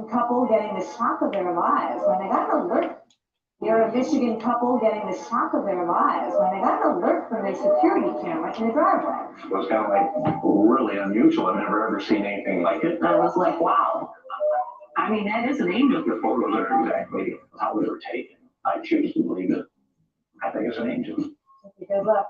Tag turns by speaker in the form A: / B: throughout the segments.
A: couple getting the shock of their lives when they got an alert. You're a Michigan couple getting the shock of their lives when they got an alert from their security camera in the driveway.
B: It was kind of like really unusual. I've never ever seen anything like it. I was like, wow. I mean, that is an angel. The photos are exactly how they were taken. I choose to believe it. I think it's an angel.
A: Because look,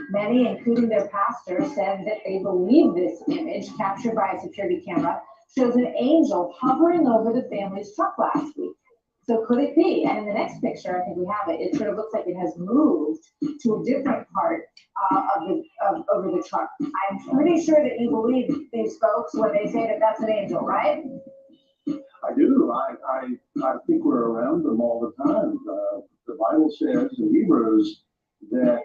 A: many, including their pastor, said that they believe this image captured by a security camera shows an angel hovering over the family's truck last week. So could it be? And in the next picture, I think we have it. It sort of looks like it has moved to a different part over the truck. I'm pretty sure that you believe these folks when they say that that's an angel, right?
C: I do. I think we're around them all the time. The Bible says in Hebrews that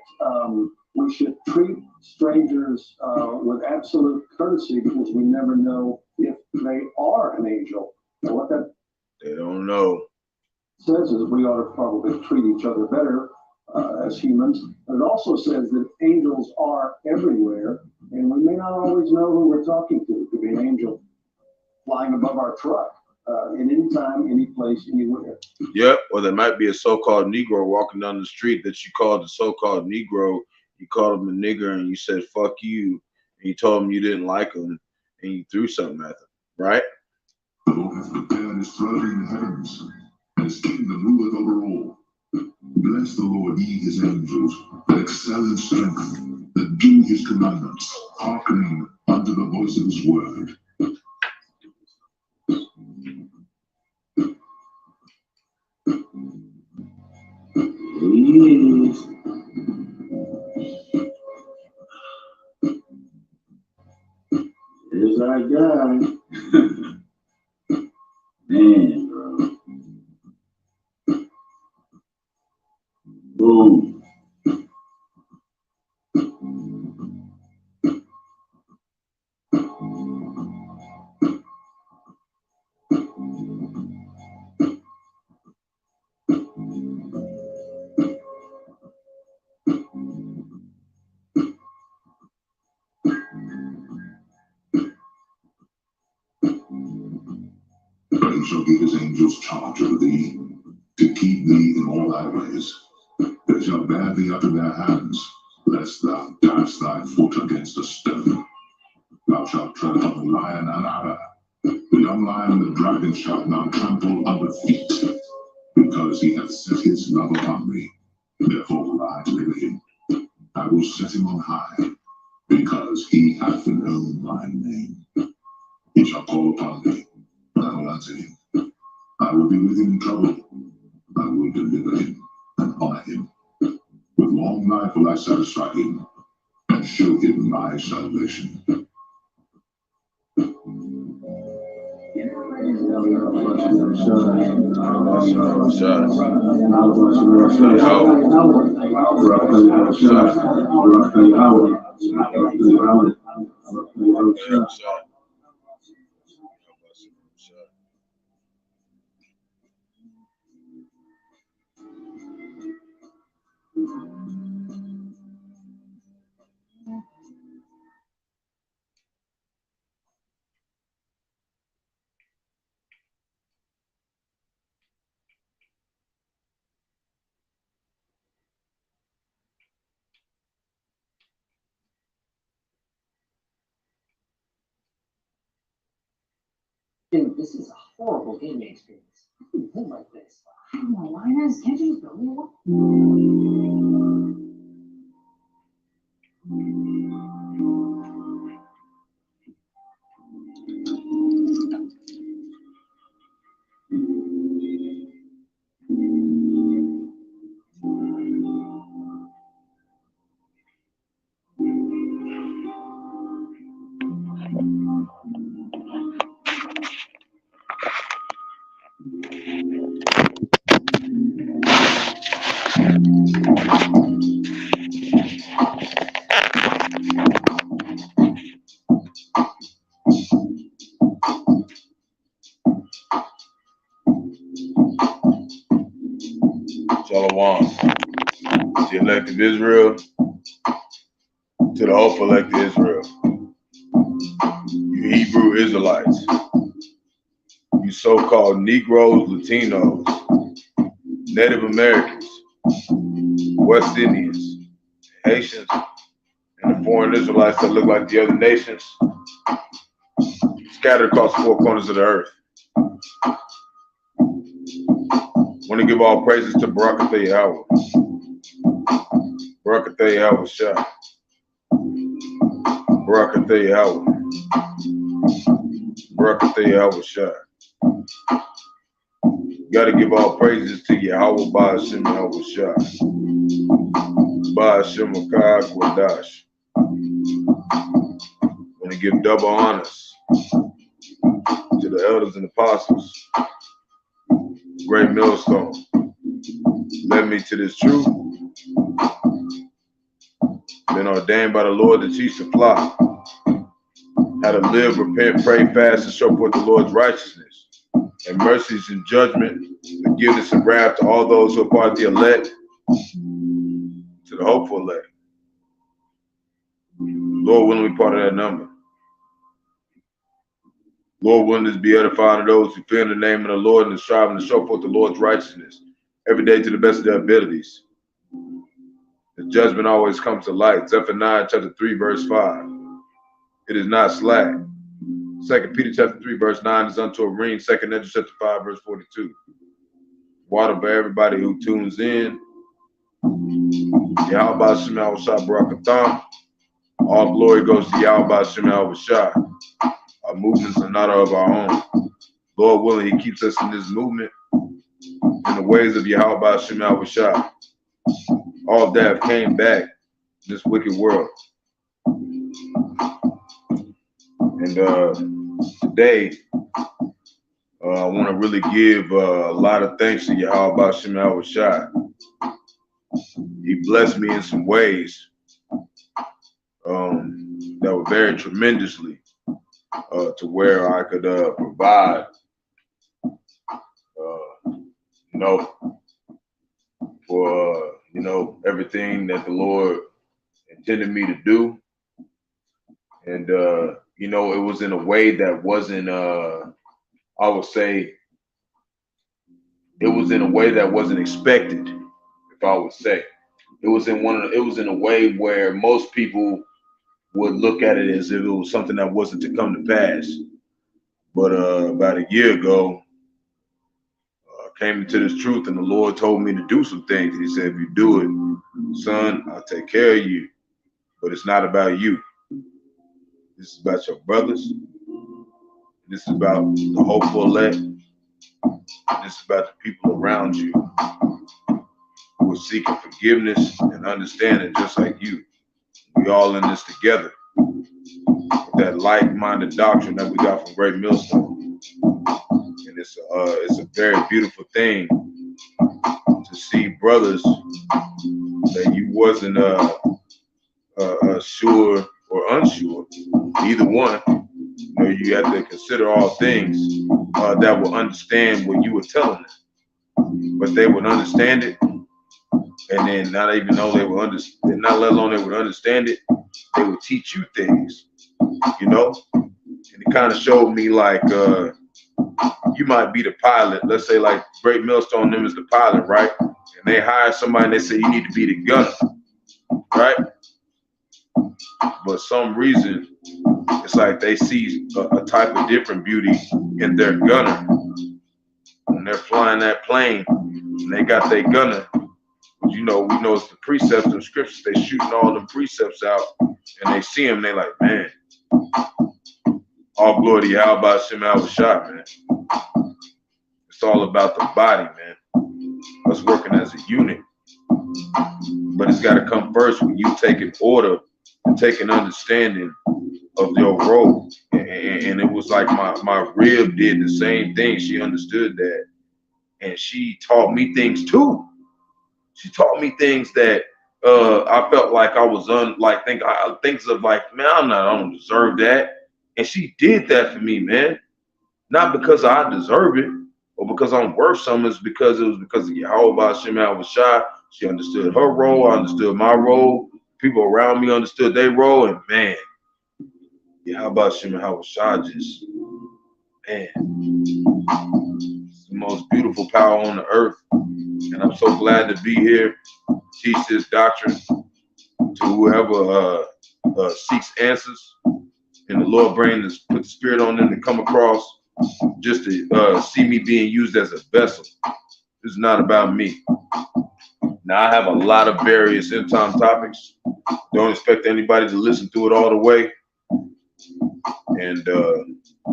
C: we should treat strangers with absolute courtesy because we never know if they are an angel. Now, what that
D: they don't know
C: says is we ought to probably treat each other better as humans. But it also says that angels are everywhere, and we may not always know who we're talking to. It could be an angel flying above our truck. In any time, any place, anywhere.
D: Yep, or there might be a so-called Negro walking down the street that you called the so-called Negro. You called him a nigger and you said, fuck you. And you told him you didn't like him and you threw something at him, right?
E: The Lord hath prepared his throne in the heavens, and his kingdom ruleth over all. Bless the Lord, ye his angels, that excel in strength, that do his commandments, hearkening unto the voice of his word.
F: Here's our guy. Man, bro. Boom.
E: But he shall give his angels charge over thee, to keep thee in all thy ways. They shall bear thee up in their hands, lest thou dash thy foot against a stone. Thou shalt tread upon the lion and adder. The young lion and the dragon shalt thou trample under feet, because he hath set his love upon me. Therefore will I deliver him. I will set him on high, because he hath known my name. He shall call upon me, and I will answer him. I will be with him in trouble. I will deliver him and honor him. With long life will I satisfy him, and show him my salvation.
B: Dude, this is a horrible gaming experience. I couldn't live like this. I don't know, Linus. Can't you just build me one?
D: Shalom. To the elective Israel, to the hopeful elected Israel. You Hebrew Israelites, you so-called Negroes, Latinos, Native Americans, West Indians, Haitians, and the foreign Israelites that look like the other nations, scattered across the four corners of the earth. I want to give all praises to Barak Yahawah. Barak Yahawashi. Barak Yahawah. Barak Yahawashi. Got to give all praises to Yahawah, Bahasham, Yahawashi. Bahasham, Qadash. Want to give double honors to the elders and apostles. Great millstone led me to this truth. Been ordained by the Lord to teach the flock how to live, repent, pray, fast, and show forth the Lord's righteousness and mercies and judgment, forgiveness and wrath to all those who are part of the elect, to the hopeful elect. Lord willing, we part of that number. Lord willing, to be edifying to those who fear in the name of the Lord and striving to show forth the Lord's righteousness every day to the best of their abilities. The judgment always comes to light. Zephaniah chapter 3, verse 5. It is not slack. 2 Peter chapter 3, verse 9 is unto a ring. 2 Ezra chapter 5, verse 42. Water for everybody who tunes in. Yahawah Bahasham Yahawashi Barak Atham. All glory goes to Yahawah Bahasham Yahawashi. Our movements are not of our own. Lord willing, he keeps us in this movement in the ways of Yahawah Bahasham Yahawashi. All that have came back in this wicked world. And today, I want to really give a lot of thanks to Yahawah Bahasham Yahawashi. He blessed me in some ways that were very tremendously to where I could provide, for everything that the Lord intended me to do. And it was in a way that wasn't I would say it was in a way that wasn't expected, if I would say. It was in a way where most people would look at it as if it was something that wasn't to come to pass. But about a year ago, I came into this truth, and the Lord told me to do some things. He said, if you do it, son, I'll take care of you. But it's not about you. This is about your brothers. This is about the hopeful elect. This is about the people around you who are seeking forgiveness and understanding just like you. We all in this together. With that like-minded doctrine that we got from Great Millstone. And it's a very beautiful thing to see brothers that you wasn't sure or unsure, either one. You have to consider all things that will understand what you were telling them, but they would understand it, and then not even though they would understand, not let alone they would understand it, they would teach you things, And it kind of showed me like you might be the pilot. Let's say like Great Millstone them is the pilot, right? And they hire somebody and they say you need to be the gunner, right? But some reason it's like they see a type of different beauty in their gunner. When they're flying that plane and they got their gunner, we know it's the precepts and scriptures. They shooting all them precepts out and they see them, they like, man, all glory to Yahawah Bahasham Yahawashi, man. It's all about the body, man. Us working as a unit. But it's got to come first when you take an order and take an understanding of your role. And it was like my rib did the same thing. She understood that. And she taught me things too. She taught me things that I felt like I was things of like, man, I don't deserve that. And she did that for me, man. Not because I deserve it or because I'm worth something. It's because it was because of Yahawah Bahasham Yahawashi. She understood her role. I understood my role. People around me understood their role. And man, Yahawah Bahasham Yahawashi just, man, It's the most beautiful power on the earth. And I'm so glad to be here, teach this doctrine to whoever seeks answers. And the Lord put the spirit on them to come across just to see me being used as a vessel. This is not about me. Now, I have a lot of various end time topics. Don't expect anybody to listen to it all the way. And,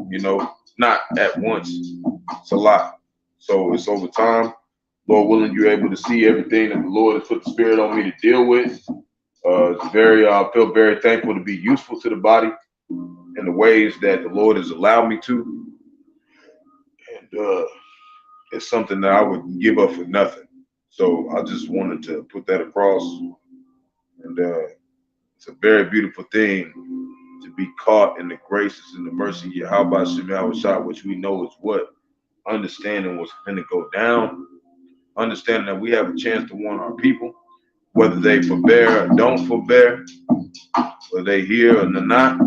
D: you know, not at once. It's a lot. So it's over time. Lord willing, you're able to see everything that the Lord has put the spirit on me to deal with. I feel very thankful to be useful to the body in the ways that the Lord has allowed me to. And it's something that I would give up for nothing. So I just wanted to put that across. And it's a very beautiful thing to be caught in the graces and the mercy of Yahawashi, which we know is what? Understanding what's going to go down. Understanding that we have a chance to warn our people, whether they forbear or don't forbear, whether they hear or not.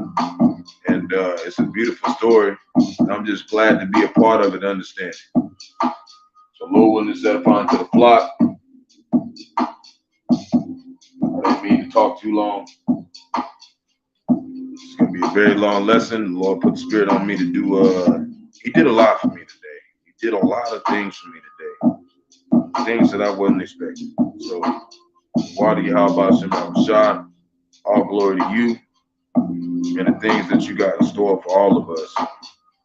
D: And it's a beautiful story. And I'm just glad to be a part of it, understanding. So Lord willing to set upon to the flock. I didn't mean to talk too long. It's going to be a very long lesson. The Lord put the spirit on me to do, he did a lot for me today. He did a lot of things for me today. Things that I wasn't expecting. So, Wadi Yahawashi, all glory to you and the things that you got in store for all of us.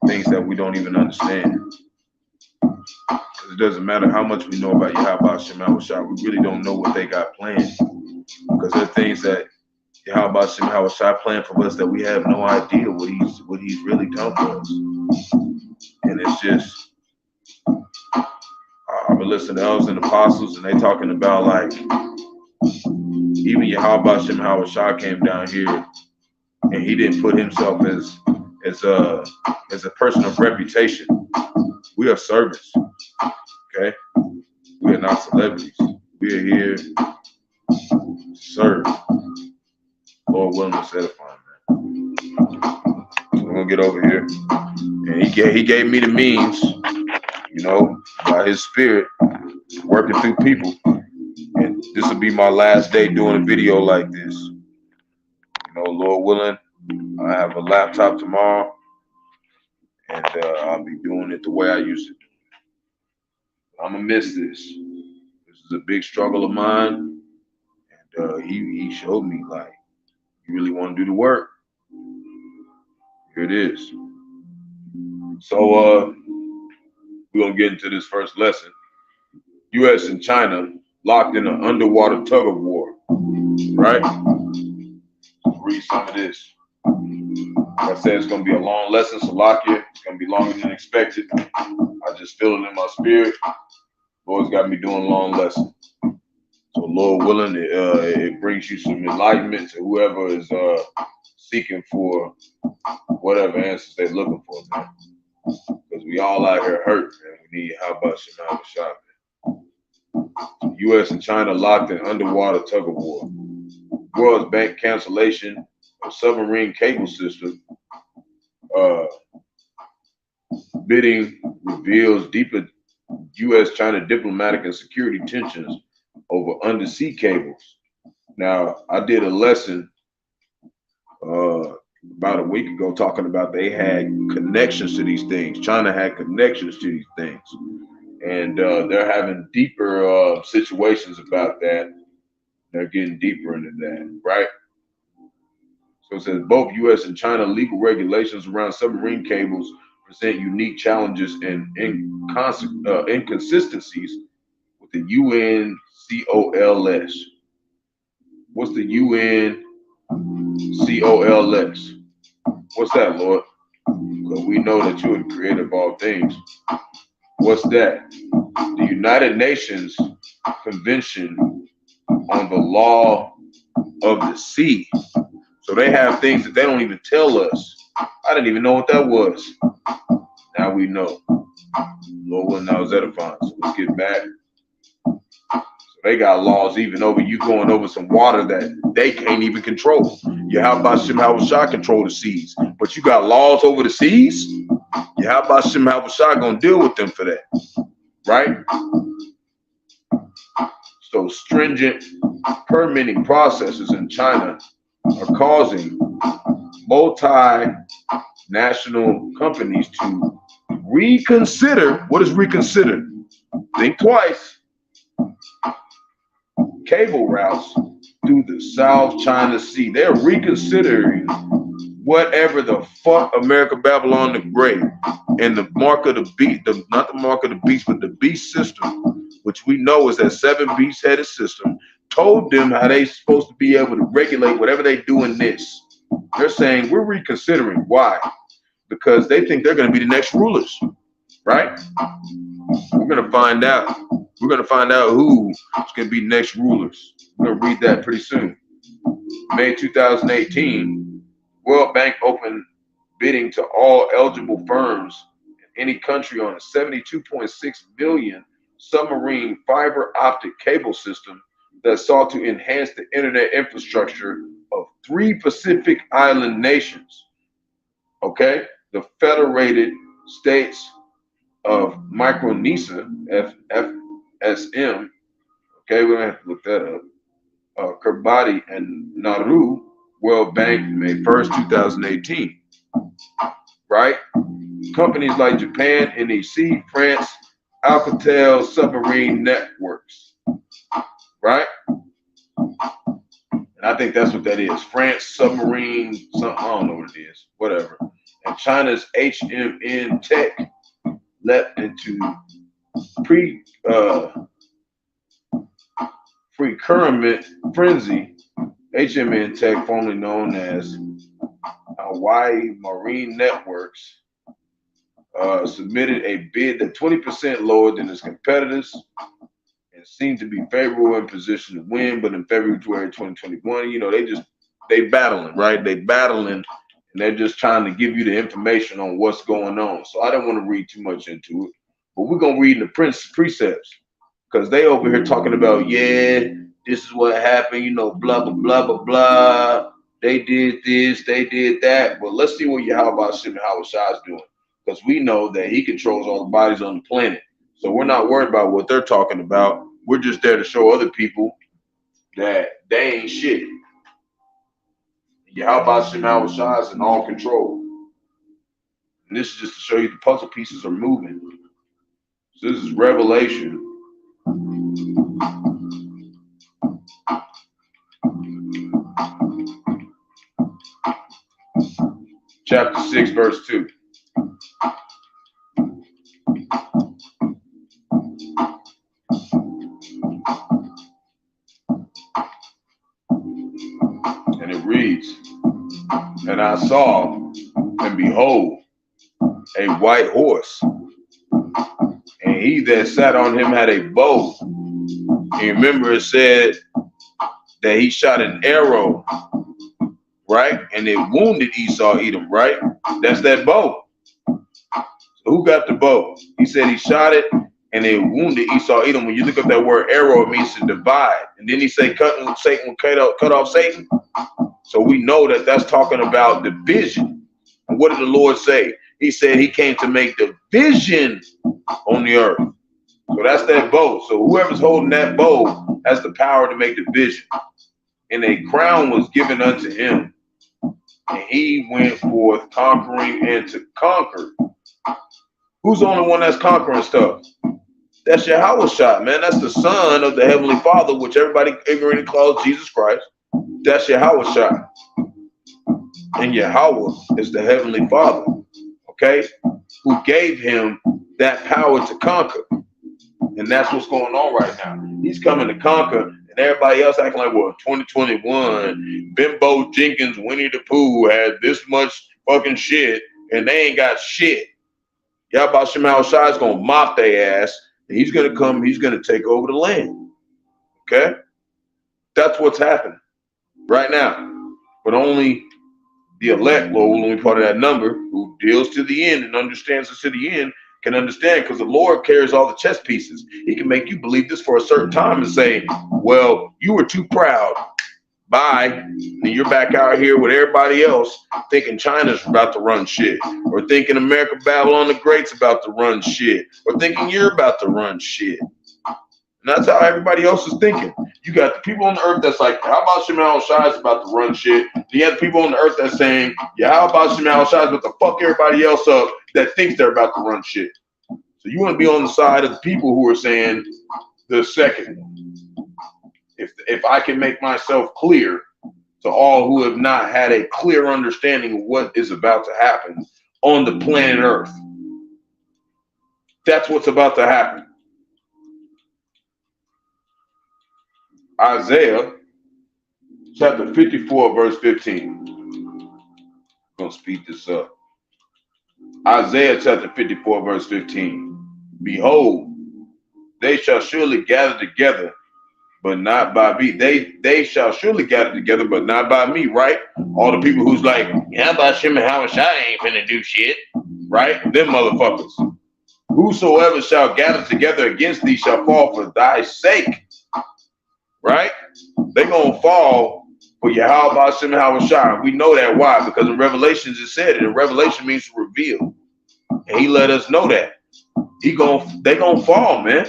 D: Things that we don't even understand. Because it doesn't matter how much we know about Yahawashi, we really don't know what they got planned. Because there are things that Yahawashi planned for us that we have no idea what he's really done for us. And it's just, I've been listening to elders and apostles, and they talking about like even Yahawashi came down here, and he didn't put himself as a person of reputation. We are servants, okay? We are not celebrities. We are here to serve. Lord willing to set upon, man. So we're gonna get over here, and he gave me the means, you know, by his spirit working through people. And this will be my last day doing a video like this. You know, Lord willing, I have a laptop tomorrow, and I'll be doing it the way I used to do it. I'm gonna miss this. This is a big struggle of mine, and he showed me, like, you really want to do the work? Here it is. So we're gonna get into this first lesson. U.S. and China locked in an underwater tug of war, right? Let's read some of this. Like I said, it's gonna be a long lesson, so lock it. It's gonna be longer than expected. I just feel it in my spirit. Lord's got me doing long lessons. So Lord willing, it brings you some enlightenment to whoever is seeking for whatever answers they're looking for, man. Because we all out here hurt, man. We need how about Yahawashi, man. So U.S. and China locked in underwater tug of war. World Bank cancellation of submarine cable system. Bidding reveals deeper U.S.-China diplomatic and security tensions over undersea cables. Now, I did a lesson about a week ago talking about they had connections to these things. China had connections to these things. And they're having deeper situations about that. They're getting deeper into that, right? So it says both U.S. and China legal regulations around submarine cables present unique challenges and inconsistencies with the UNCOLS. What's the UNCOLS? What's that, Lord? Because we know that you are the creator of all things. What's that? The United Nations Convention on the Law of the Sea. So they have things that they don't even tell us. I didn't even know what that was. Now we know. Lord willing, I was edifying. So let's get back. So they got laws even over you going over some water that they can't even control. Yahawashi control the seas, but you got laws over the seas? Bahasham Yahawashi gonna deal with them for that, right? So stringent permitting processes in China are causing multinational companies to reconsider. What is reconsider? Think twice. Cable routes through the South China Sea. They're reconsidering whatever the fuck America Babylon the Great and the mark of the beast, not the mark of the beast, but the beast system, which we know is that 7 beast-headed system, told them how they supposed to be able to regulate whatever they do in this. They're saying we're reconsidering. Why? Because they think they're going to be the next rulers, right? We're going to find out. We're going to find out who's going to be next rulers. We're going to read that pretty soon. May 2018, World Bank opened bidding to all eligible firms in any country on a 72.6 billion submarine fiber optic cable system that sought to enhance the internet infrastructure of 3 Pacific Island nations. Okay, the Federated States of Micronesia, FSM. Okay, we're gonna have to look that up. Kiribati and Nauru, World Bank, May 1st, 2018. Right? Companies like Japan, NEC, France, Alcatel Submarine Networks. Right? And I think that's what that is. France Submarine, something, I don't know what it is. Whatever. And China's HMN Tech leapt into procurement frenzy. HMN Tech, formerly known as Hawaii Marine Networks, submitted a bid that 20% lower than its competitors and seemed to be favorable in position to win. But in February 2021, you know, they battling, right? They battling, and they're just trying to give you the information on what's going on. So I don't want to read too much into it, but we're gonna read the precepts, because they over here talking about, yeah, this is what happened, you know, blah blah blah blah blah. They did this, they did that. But let's see what Yahawah is doing, because we know that he controls all the bodies on the planet. So we're not worried about what they're talking about. We're just there to show other people that they ain't shit. Yahawah is in all control. And this is just to show you the puzzle pieces are moving. So this is Revelation. Chapter 6, verse 2. And it reads, and I saw, and behold, a white horse, and he that sat on him had a bow. And remember, it said that he shot an arrow, right? And it wounded Esau Edom, right? That's that bow. So who got the bow? He said he shot it and it wounded Esau Edom. When you look up that word arrow, it means to divide. And then he said cut off Satan. So we know that that's talking about division. And what did the Lord say? He said he came to make division on the earth. So that's that bow. So whoever's holding that bow has the power to make division. And a crown was given unto him. And he went forth conquering and to conquer. Who's the only one that's conquering stuff? That's Yahawashi, man. That's the Son of the Heavenly Father, which everybody ignorantly calls Jesus Christ. That's Yahawashi. And Yahawah is the Heavenly Father, okay, who gave him that power to conquer. And that's what's going on right now. He's coming to conquer. And everybody else acting like, well, 2021, Bimbo Jenkins, Winnie the Pooh had this much fucking shit, and they ain't got shit. Bahasham Yahawashi is going to mop their ass, and he's going to come, he's going to take over the land. Okay? That's what's happening right now. But only the elect, will only part of that number, who deals to the end and understands this to the end, can understand, because the Lord carries all the chess pieces. He can make you believe this for a certain time and say, well, you were too proud. Bye. And you're back out here with everybody else thinking China's about to run shit, or thinking America Babylon the Great's about to run shit, or thinking you're about to run shit. And that's how everybody else is thinking. You got the people on the earth that's like, how about Yahawashi is about to run shit? You have the people on the earth that's saying, yeah, how about Yahawashi is about to fuck everybody else up that thinks they're about to run shit. So you want to be on the side of the people who are saying the second one. If I can make myself clear to all who have not had a clear understanding of what is about to happen on the planet Earth, that's what's about to happen. Isaiah chapter 54, verse 15. I'm going to speed this up. Isaiah chapter 54, verse 15. Behold, they shall surely gather together, but not by me. They shall surely gather together, but not by me, right? All the people who's like, yeah, Bahasham and Yahawashi ain't finna do shit, right? Them motherfuckers. Whosoever shall gather together against thee shall fall for thy sake, right? They gonna fall for Yahawah and Yahawashi. We know that. Why? Because in Revelations it said it. And Revelation means to reveal. And he let us know that. They gonna fall, man.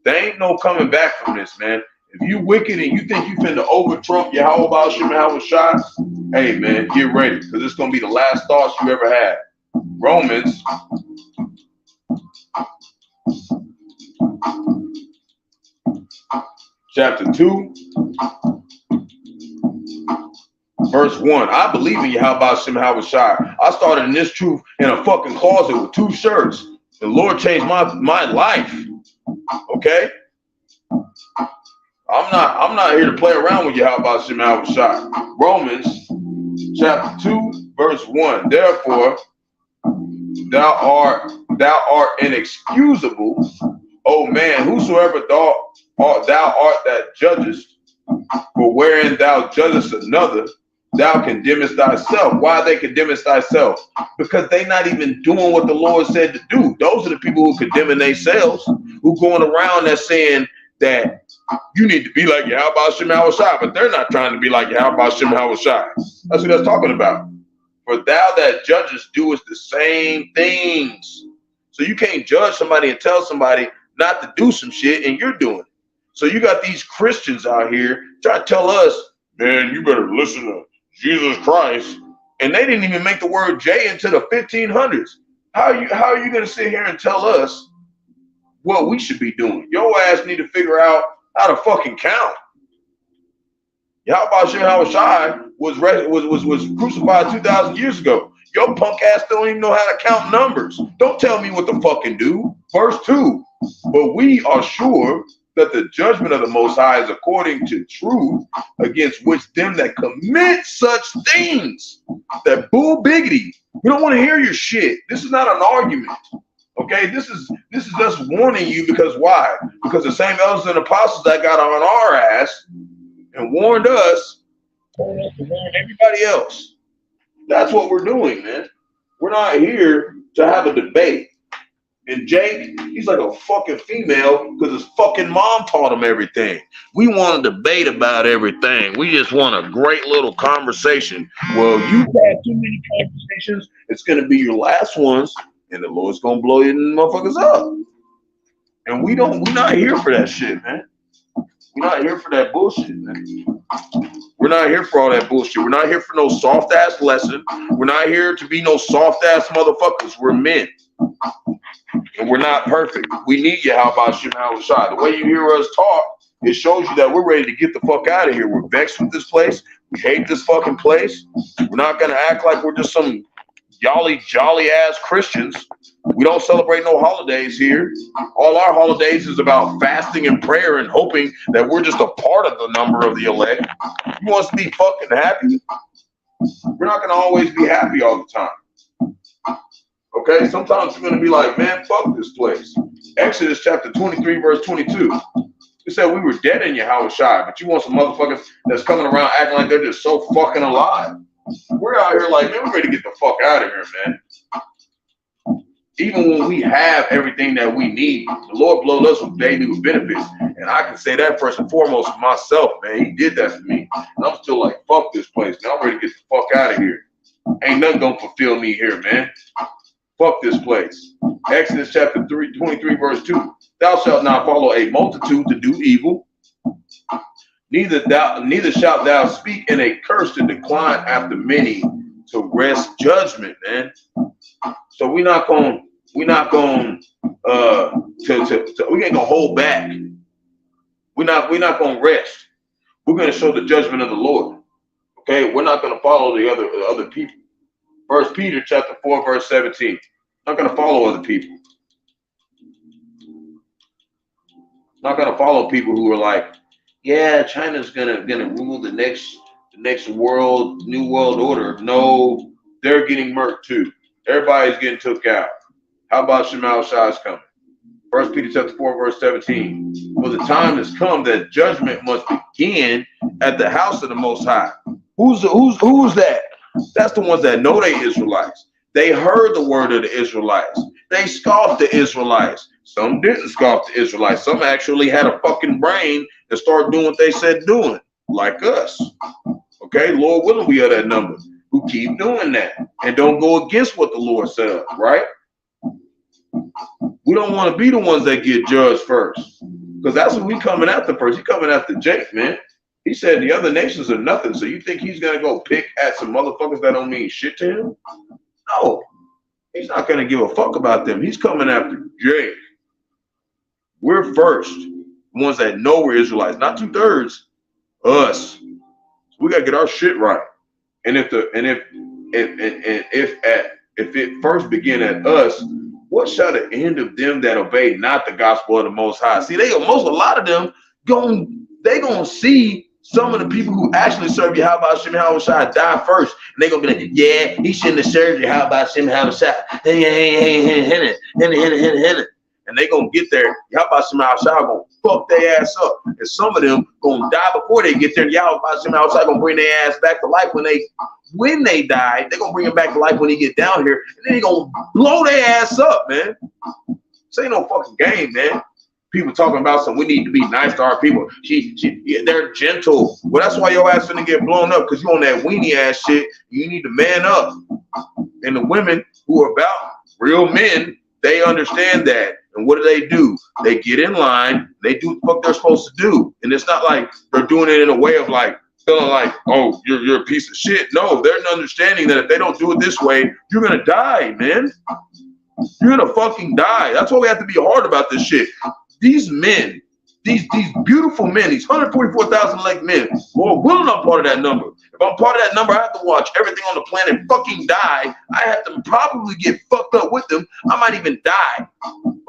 D: There ain't no coming back from this, man. If you wicked and you think you finna over Trump Yahawah and Yahawashi, hey man, get ready, because it's gonna be the last thoughts you ever had. Romans chapter 2, verse 1. I believe in Yahawah and Yahawashi. I started in this truth in a fucking closet with 2 shirts. The Lord changed my life. Okay? I'm not here to play around with Yahawah and Yahawashi. Romans chapter 2, verse 1. Therefore, thou art inexcusable, O man, whosoever thou art that judgest, for wherein thou judgest another, thou condemnest thyself. Why they condemnest thyself? Because they not even doing what the Lord said to do. Those are the people who condemning themselves, who going around that's saying that you need to be like Yahawah and Yahawashi, but they're not trying to be like Yahawah and Yahawashi. That's what that's talking about. For thou that judgest doest the same things. So you can't judge somebody and tell somebody not to do some shit and you're doing it. So you got these Christians out here trying to tell us, man, you better listen to Jesus Christ. And they didn't even make the word J into the 1500s. How are you going to sit here and tell us what we should be doing? Your ass need to figure out how to fucking count. Yahawah and Yahawashi was crucified 2,000 years ago. Your punk ass don't even know how to count numbers. Don't tell me what to fucking do. Verse 2. But we are sure that the judgment of the Most High is according to truth, against which them that commit such things, that bull biggity. We don't want to hear your shit. This is not an argument. Okay, this is us warning you, because why? Because the same elders and apostles that got on our ass and warned us, told us to warn everybody else. That's what we're doing, man. We're not here to have a debate. And Jake, he's like a fucking female because his fucking mom taught him everything. We want to debate about everything. We just want a great little conversation. Well, you've had too many conversations. It's going to be your last ones, and the Lord's going to blow you motherfuckers up. And we're not here for that shit, man. We're not here for that bullshit, man. We're not here for all that bullshit. We're not here for no soft-ass lesson. We're not here to be no soft-ass motherfuckers. We're men. And we're not perfect. We need Yahawah and Yahawashi. The way you hear us talk, it shows you that we're ready to get the fuck out of here. We're vexed with this place. We hate this fucking place. We're not going to act like we're just some jolly ass Christians. We don't celebrate no holidays here. All our holidays is about fasting and prayer and hoping that we're just a part of the number of the elect. You want us to be fucking happy? We're not going to always be happy all the time. Okay, sometimes you're going to be like, man, fuck this place. Exodus chapter 23, verse 22. It said we were dead in Yahawashi, but you want some motherfuckers that's coming around acting like they're just so fucking alive. We're out here like, man, we're ready to get the fuck out of here, man. Even when we have everything that we need, the Lord blowed us with daily benefits. And I can say that first and foremost for myself, man. He did that for me. And I'm still like, fuck this place, man. I'm ready to get the fuck out of here. Ain't nothing gonna fulfill me here, man. Fuck this place. Exodus chapter 23, verse 2. Thou shalt not follow a multitude to do evil. Neither shalt thou speak in a curse to decline after many to wrest judgment, man. So we ain't gonna hold back. We're not gonna rest. We're gonna show the judgment of the Lord. Okay, we're not gonna follow the other people. 1 Peter chapter 4, verse 17. Not gonna follow other people. Not gonna follow people who are like, yeah, China's gonna rule the next new world order. No, they're getting murked too. Everybody's getting took out. How about Yahawashi coming? 1 Peter chapter 4, verse 17. For the time has come that judgment must begin at the house of the Most High. Who's that? That's the ones that know they Israelites. They heard the word of the Israelites. They scoffed the Israelites. Some didn't scoff the Israelites. Some actually had a fucking brain and started doing what they said doing, like us. Okay, Lord willing, we are that number who keep doing that and don't go against what the Lord said, right? We don't want to be the ones that get judged first, because that's what we coming after first. He coming after Jake, man. He said the other nations are nothing. So you think he's gonna go pick at some motherfuckers that don't mean shit to him? No, he's not gonna give a fuck about them. He's coming after Jake. We're first, ones that know we're Israelites, not 2/3. Us. We gotta get our shit right. And if it first begin at us, what shall the end of them that obey not the gospel of the Most High? See, a lot of them gonna see some of the people who actually serve Yahawashi die first, and they gonna be like, yeah, he shouldn't have served Yahawashi. And they gonna get there. Yahawashi gonna fuck their ass up, and some of them gonna die before they get there. Yahawashi gonna bring their ass back to life when they die. They gonna bring them back to life when they get down here, and then they gonna blow their ass up, man. This ain't no fucking game, man. People talking about some, we need to be nice to our people. They're gentle. Well, that's why your ass finna get blown up, because you on that weenie ass shit. You need to man up. And the women who are about real men, they understand that. And what do? They get in line. They do what the fuck they're supposed to do. And it's not like they're doing it in a way of like, feeling like, oh, you're a piece of shit. No, they're understanding that if they don't do it this way, you're gonna die, man. You're gonna fucking die. That's why we have to be hard about this shit. These men, these beautiful men, these 144,000 elect men, Lord willing, I'm part of that number. If I'm part of that number, I have to watch everything on the planet fucking die. I have to probably get fucked up with them. I might even die,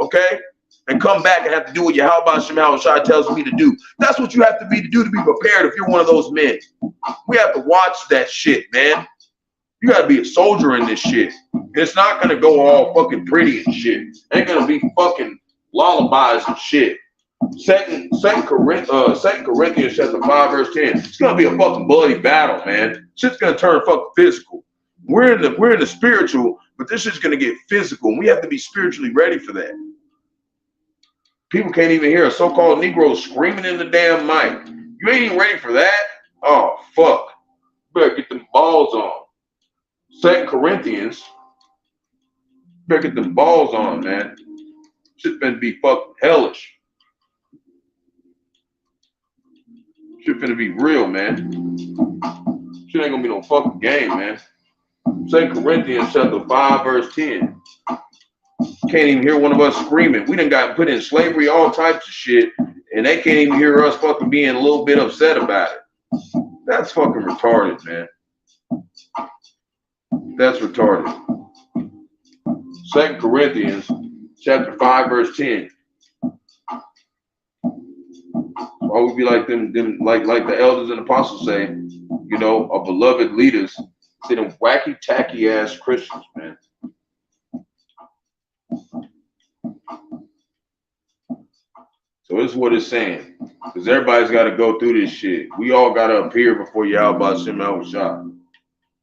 D: okay? And come back and have to do what Yahawashi tells me to do. That's what you have to be prepared if you're one of those men. We have to watch that shit, man. You gotta be a soldier in this shit. It's not gonna go all fucking pretty and shit. It ain't gonna be fucking lullabies and shit. Second Corinthians chapter 5, verse 10. It's gonna be a fucking bloody battle, man. Shit's gonna turn fucking physical. We're in the spiritual, but this shit's gonna get physical, and we have to be spiritually ready for that. People can't even hear a so-called Negro screaming in the damn mic. You ain't even ready for that? Oh, fuck. You better get them balls on. 2 Corinthians. You better get them balls on, man. Shit's gonna be fucking hellish. Shit finna be real, man. Shit ain't gonna be no fucking game, man. 2 Corinthians chapter 5, verse 10. Can't even hear one of us screaming. We done got put in slavery, all types of shit, and they can't even hear us fucking being a little bit upset about it. That's fucking retarded, man. That's retarded. 2 Corinthians chapter 5, verse 10. Why would be like them like the elders and apostles say, you know, our beloved leaders, say them wacky tacky ass Christians, man. So this is what it's saying, because everybody's got to go through this shit. We all got to appear before Yahawashi,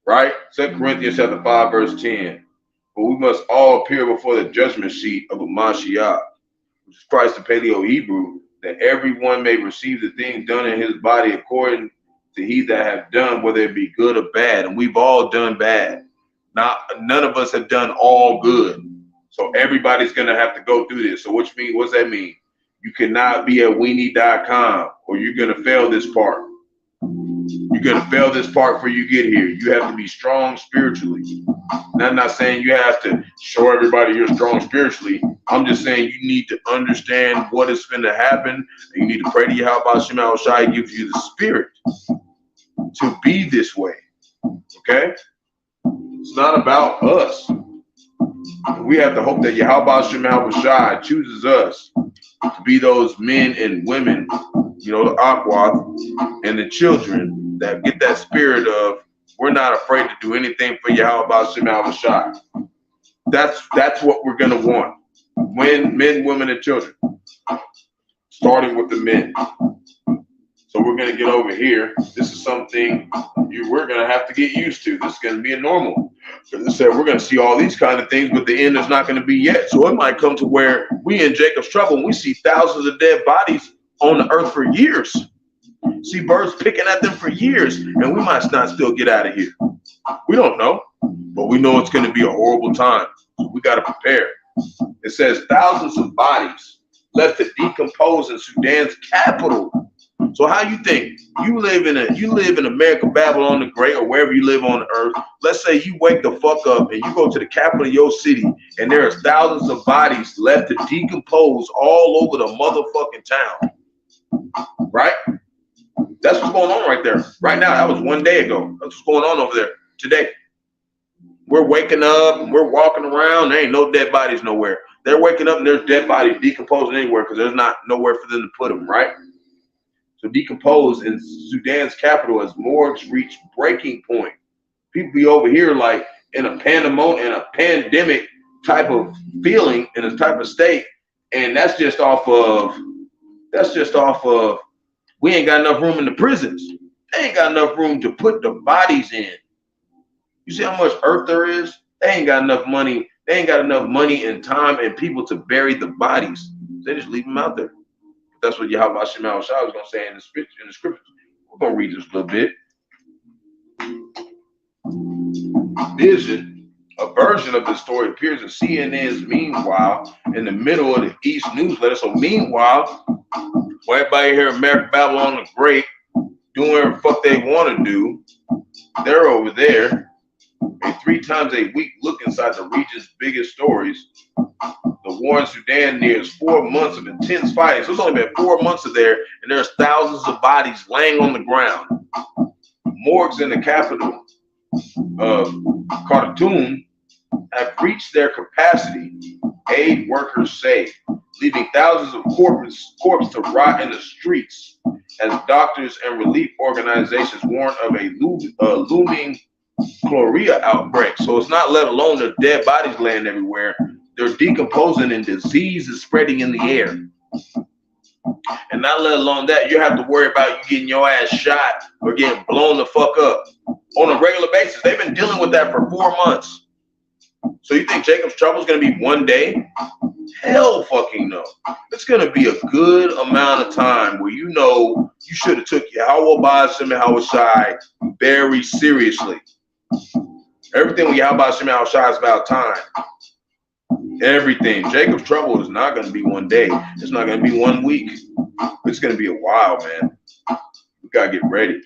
D: right? 2 Corinthians chapter 5, verse 10. but we must all appear before the judgment seat of a Mashiach, which is Christ the Paleo-Hebrew, that everyone may receive the things done in his body according to he that have done, whether it be good or bad. And we've all done bad. None of us have done all good. So everybody's going to have to go through this. So what's that mean? You cannot be at weenie.com or you're going to fail this part. You're going to fail this part before you get here. You have to be strong spiritually. And I'm not saying you have to show everybody you're strong spiritually. I'm just saying you need to understand what is going to happen. And you need to pray to Yahawashi gives you the spirit to be this way. Okay? It's not about us. We have to hope that Yahawashi chooses us to be those men and women, the Aqua and the children that get that spirit of we're not afraid to do anything for Yahawashi. That's what we're gonna want. Men, women, and children. Starting with the men. So we're gonna get over here. This is something we're gonna have to get used to. This is gonna be a normal. Because it said we're gonna see all these kind of things, but the end is not gonna be yet. So it might come to where we in Jacob's trouble and we see thousands of dead bodies on the earth for years. See birds picking at them for years, and we might not still get out of here. We don't know, but we know it's going to be a horrible time. So we got to prepare. It says thousands of bodies left to decompose in Sudan's capital. So how you think you live in America, Babylon the Great, or wherever you live on the earth? Let's say you wake the fuck up and you go to the capital of your city, and there are thousands of bodies left to decompose all over the motherfucking town. Right? That's what's going on right there. Right now, that was 1 day ago. That's what's going on over there today. We're waking up and we're walking around. There ain't no dead bodies nowhere. They're waking up and there's dead bodies decomposing anywhere because there's not nowhere for them to put them, right? So decompose in Sudan's capital as morgues reach breaking point. People be over here like in a pandemic type of feeling, in a type of state, and that's just off of we ain't got enough room in the prisons. They ain't got enough room to put the bodies in. You see how much earth there is? They ain't got enough money. They ain't got enough money and time and people to bury the bodies. They just leave them out there. That's what Yahawashi was going to say in the scriptures. We're going to read this a little bit. Vision, a version of this story appears in CNN's Meanwhile in the middle of the East newsletter. So meanwhile, while everybody here in America, Babylon the Great, doing whatever the fuck they want to do, they're over there. A 3 times a week look inside the region's biggest stories. The war in Sudan nears 4 months of intense fighting. So it's only been 4 months of there, and there's thousands of bodies laying on the ground. Morgues in the capital of Khartoum have reached their capacity, aid workers say, leaving thousands of corpses to rot in the streets as doctors and relief organizations warn of a looming cholera outbreak. So it's not let alone the dead bodies laying everywhere. They're decomposing and disease is spreading in the air. And not let alone that, you have to worry about you getting your ass shot or getting blown the fuck up on a regular basis. They've been dealing with that for 4 months. So you think Jacob's trouble is going to be 1 day? Hell fucking no. It's going to be a good amount of time where you know you should have took Yahawah, Bahasham, and Yahawashi very seriously. Everything with Yahawah, Bahasham, and Yahawashi is about time. Everything. Jacob's trouble is not going to be 1 day. It's not going to be 1 week. It's going to be a while, man. We got to get ready.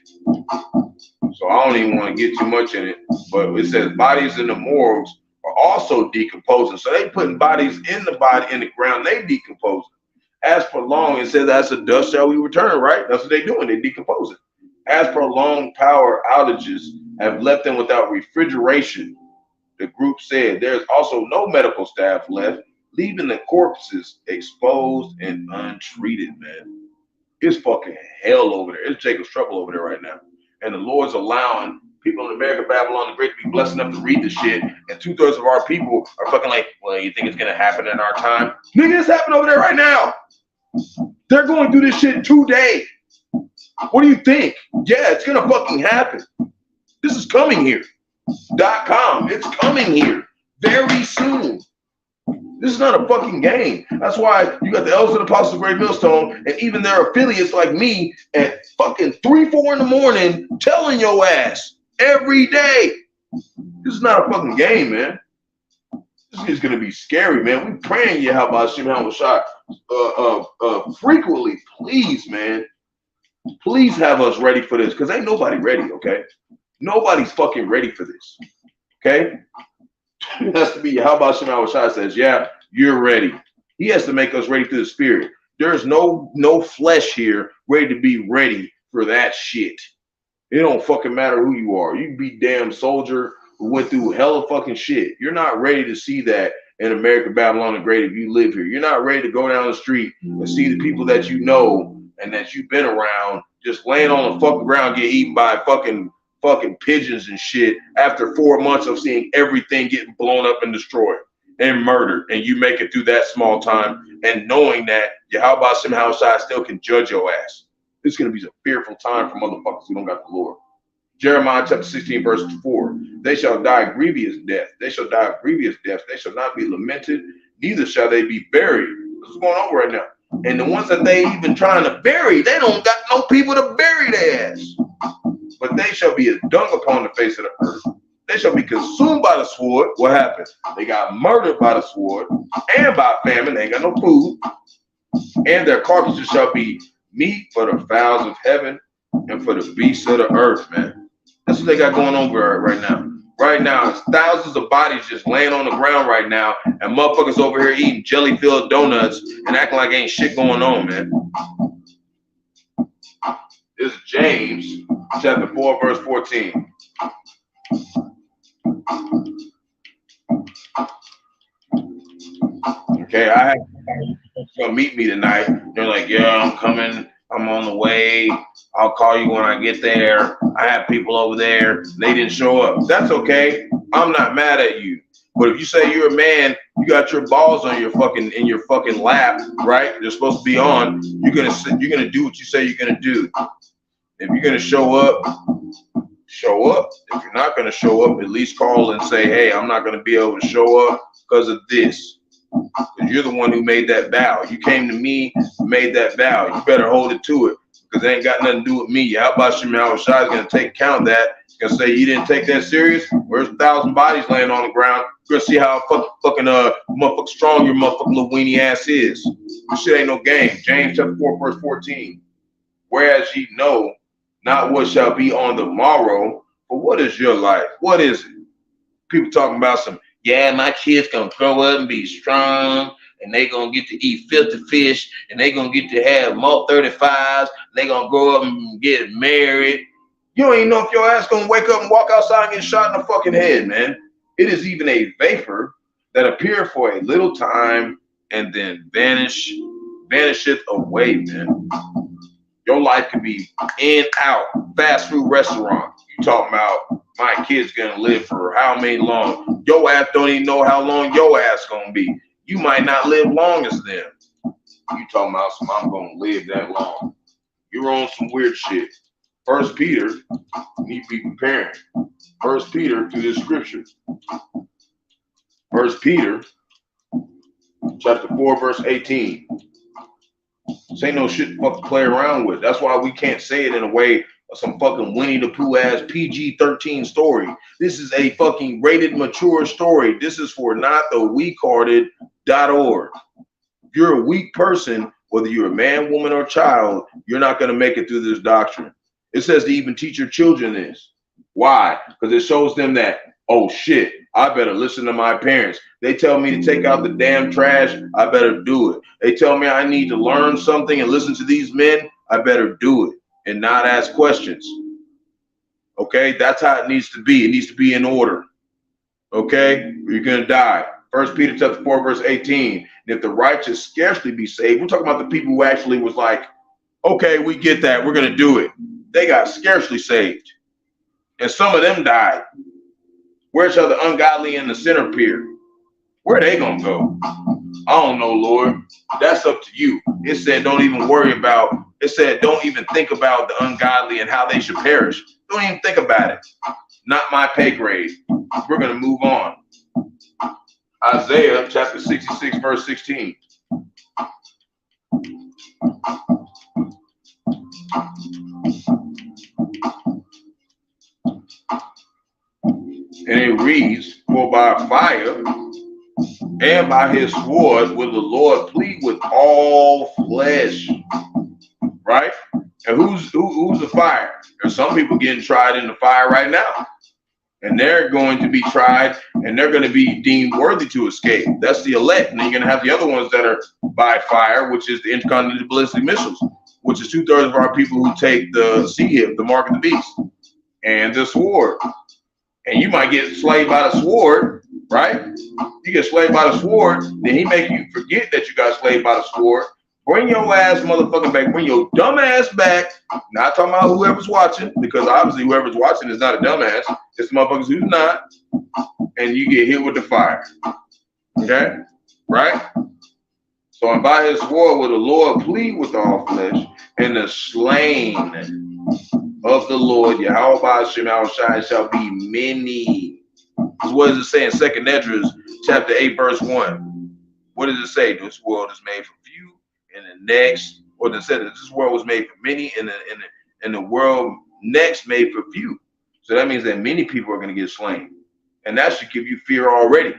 D: So I don't even want to get too much in it. But it says bodies in the morgues are also decomposing. So they putting bodies in the ground. They decomposing. As prolonged, it says as the dust shall we return, right? That's what they doing. They decomposing. As prolonged power outages have left them without refrigeration, the group said there's also no medical staff left, leaving the corpses exposed and untreated, man. It's fucking hell over there. It's Jacob's trouble over there right now. And the Lord's allowing people in America, Babylon the Great to be blessed enough to read the shit. And 2/3 of our people are fucking like, well, you think it's going to happen in our time? Nigga, it's happening over there right now. They're going through this shit today. What do you think? Yeah, it's going to fucking happen. This is coming here. .com. It's coming here. very soon. This is not a fucking game. That's why you got the elders of the apostles of Great Millstone and even their affiliates like me at fucking 3, 4 in the morning telling your ass every day. This is not a fucking game, man. This is gonna be scary, man. We praying Yahawah frequently. Please, man. Please have us ready for this, because ain't nobody ready, okay? Nobody's fucking ready for this. Okay? It has to be Yahawah says, yeah, you're ready. He has to make us ready through the spirit. There's no flesh here ready to be ready for that shit. It don't fucking matter who you are. You can be damn soldier who went through hella fucking shit. You're not ready to see that in America, Babylon the Great if you live here. You're not ready to go down the street and see the people that you know and that you've been around just laying on the fucking ground get eaten by fucking pigeons and shit after 4 months of seeing everything getting blown up and destroyed and murdered, and you make it through that small time and knowing that Yahawah still can judge your ass. It's going to be a fearful time for motherfuckers who don't got the Lord. Jeremiah chapter 16 verse 4. They shall die grievous death. They shall die of grievous death. They shall not be lamented, neither shall they be buried. What's going on right now? And the ones that they even trying to bury, they don't got no people to bury their ass. But they shall be as dung upon the face of the earth. They shall be consumed by the sword. What happened? They got murdered by the sword and by famine. They ain't got no food. And their carcasses shall be meat for the fowls of heaven and for the beasts of the earth, man. That's what they got going on right now. Right now, it's thousands of bodies just laying on the ground right now, and motherfuckers over here eating jelly-filled donuts and acting like ain't shit going on, man. This is James chapter 4, verse 14. Okay, I had gonna meet me tonight. They're like, yeah, I'm coming. I'm on the way. I'll call you when I get there. I have people over there. They didn't show up. That's okay. I'm not mad at you. But if you say you're a man, you got your balls on your fucking in your fucking lap, right? They're supposed to be on. You're gonna do what you say you're gonna do. If you're gonna show up, show up. If you're not gonna show up, at least call and say, hey, I'm not gonna be able to show up because of this. Because you're the one who made that vow. You came to me, made that vow. You better hold it to it, because it ain't got nothing to do with me. How about Yahawashi is going to take account of that? He's going to say, you didn't take that serious? Where's 1,000 bodies laying on the ground? You're going to see how fucking motherfucking strong your motherfucking little weenie ass is. This shit ain't no game. James chapter 4, verse 14. Whereas ye know not what shall be on the morrow, but what is your life? What is it? People talking about some, yeah, my kids gonna grow up and be strong, and they gonna get to eat filthy fish, and they gonna get to have Malt 35s, they gonna grow up and get married. You don't even know if your ass gonna wake up and walk outside and get shot in the fucking head, man. It is even a vapor that appear for a little time and then vanisheth away, man. Your life could be in, out, fast food restaurant. You talking about my kid's gonna live for how many long? Your ass don't even know how long your ass gonna be. You might not live long as them. You talking about some I'm gonna live that long. You're on some weird shit. 1 Peter, you need to be preparing. 1 Peter through this scripture. 1 Peter chapter 4, verse 18. This ain't no shit to fucking play around with. That's why we can't say it in a way of some fucking Winnie the Pooh ass PG-13 story. This is a fucking rated mature story. This is for not the weakhearted.org. If you're a weak person, whether you're a man, woman, or child, you're not going to make it through this doctrine. It says to even teach your children this. Why? Because it shows them that, oh shit, I better listen to my parents. They tell me to take out the damn trash, I better do it. They tell me I need to learn something and listen to these men, I better do it and not ask questions. Okay, that's how it needs to be. It needs to be in order. Okay, you're going to die. 1 Peter chapter 4, verse 18. And if the righteous scarcely be saved, we're talking about the people who actually was like, okay, we get that, we're going to do it. They got scarcely saved. And some of them died. Where shall the ungodly and the sinner appear? Where are they going to go? I don't know, Lord. That's up to you. It said don't even worry about, it said don't even think about the ungodly and how they should perish. Don't even think about it. Not my pay grade. We're going to move on. Isaiah chapter 66, verse 16. And it reads, for by fire and by his sword will the Lord plead with all flesh. Right? And who's the fire? There's some people getting tried in the fire right now. And they're going to be tried and they're going to be deemed worthy to escape. That's the elect. And then you're going to have the other ones that are by fire, which is the intercontinental ballistic missiles, which is 2/3 of our people who take the sea the mark of the beast, and the sword. And you might get slayed by the sword, right? You get slayed by the sword, then he make you forget that you got slayed by the sword. Bring your ass motherfucking back. Bring your dumb ass back. Not talking about whoever's watching, because obviously whoever's watching is not a dumbass. It's the motherfuckers who's not. And you get hit with the fire. Okay? Right? So, and by his sword will the Lord plead with all flesh, and the slain of the Lord, Yahawah, Bahasham, Yahawashi, shall be many. So what does it say in 2nd Esdras, chapter 8, verse 1? What does it say? This world is made for few, and the next, or it said that this world was made for many, and the world next made for few. So that means that many people are going to get slain. And that should give you fear already.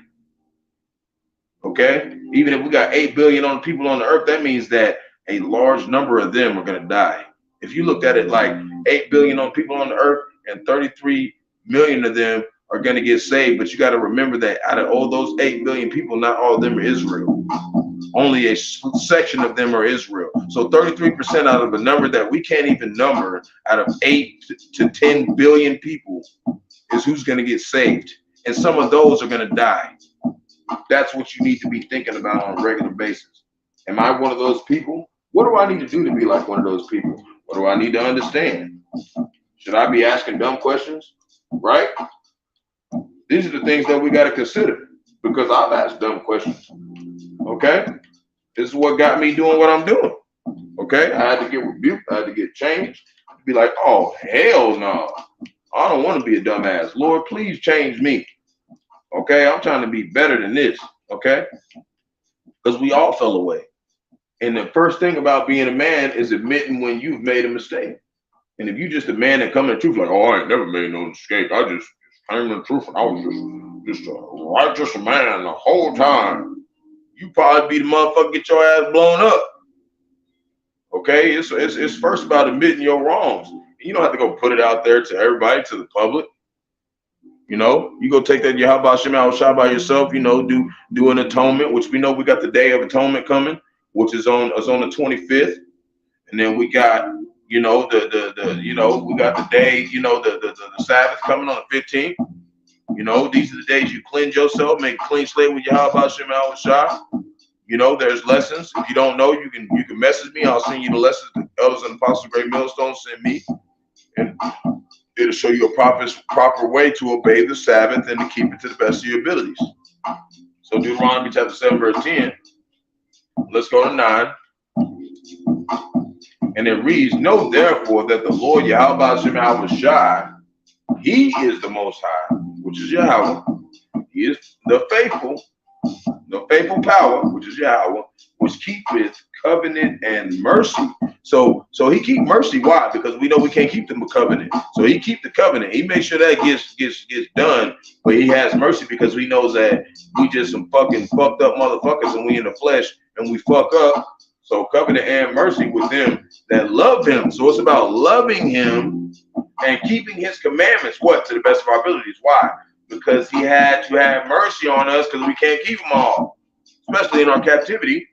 D: Okay? Even if we got 8 billion people on the earth, that means that a large number of them are going to die. If you looked at it like 8 billion people on the earth and 33 million of them are going to get saved, but you got to remember that out of all those 8 billion people, not all of them are Israel. Only a section of them are Israel. So 33% out of a number that we can't even number, out of 8 to 10 billion people, is who's going to get saved. And some of those are going to die. That's what you need to be thinking about on a regular basis. Am I one of those people? What do I need to do to be like one of those people? What do I need to understand? Should I be asking dumb questions? Right? These are the things that we got to consider, because I've asked dumb questions. Okay? This is what got me doing what I'm doing. Okay? I had to get rebuked. I had to get changed. Be like, oh, hell no. I don't want to be a dumbass. Lord, please change me. Okay? I'm trying to be better than this. Okay? Because we all fell away. And the first thing about being a man is admitting when you've made a mistake. And if you just a man that come to the truth, like, oh, I ain't never made no mistake. I just came to the truth and I was just a righteous man the whole time. You probably be the motherfucker get your ass blown up. Okay? It's first about admitting your wrongs. You don't have to go put it out there to everybody, to the public. You know, you go take that Yahawah Yahawashi by yourself, you know, do an atonement, which we know we got the Day of Atonement coming, which is on the 25th. And then we got, you know, we got the day, you know, the Sabbath coming on the 15th. You know, these are the days you cleanse yourself, make a clean slate with Yahawah Yahawashi. You know, there's lessons. If you don't know, you can message me. I'll send you the lessons the elders and apostles Great Millstone send me. And it'll show you a proper way to obey the Sabbath and to keep it to the best of your abilities. So Deuteronomy chapter 7, verse 10. Let's go to 9. And it reads, know therefore that the Lord Yahawah Yahawashi, he is the most high, which is Yahawah. He is the faithful power, which is Yahawah, which keepeth covenant and mercy. So he keep mercy. Why? Because we know we can't keep the covenant. So he keep the covenant. He makes sure that gets done. But he has mercy because he knows that we just some fucking fucked up motherfuckers and we in the flesh and we fuck up. So covenant and mercy with them that love him. So it's about loving him and keeping his commandments. What? To the best of our abilities. Why? Because he had to have mercy on us because we can't keep them all, especially in our captivity.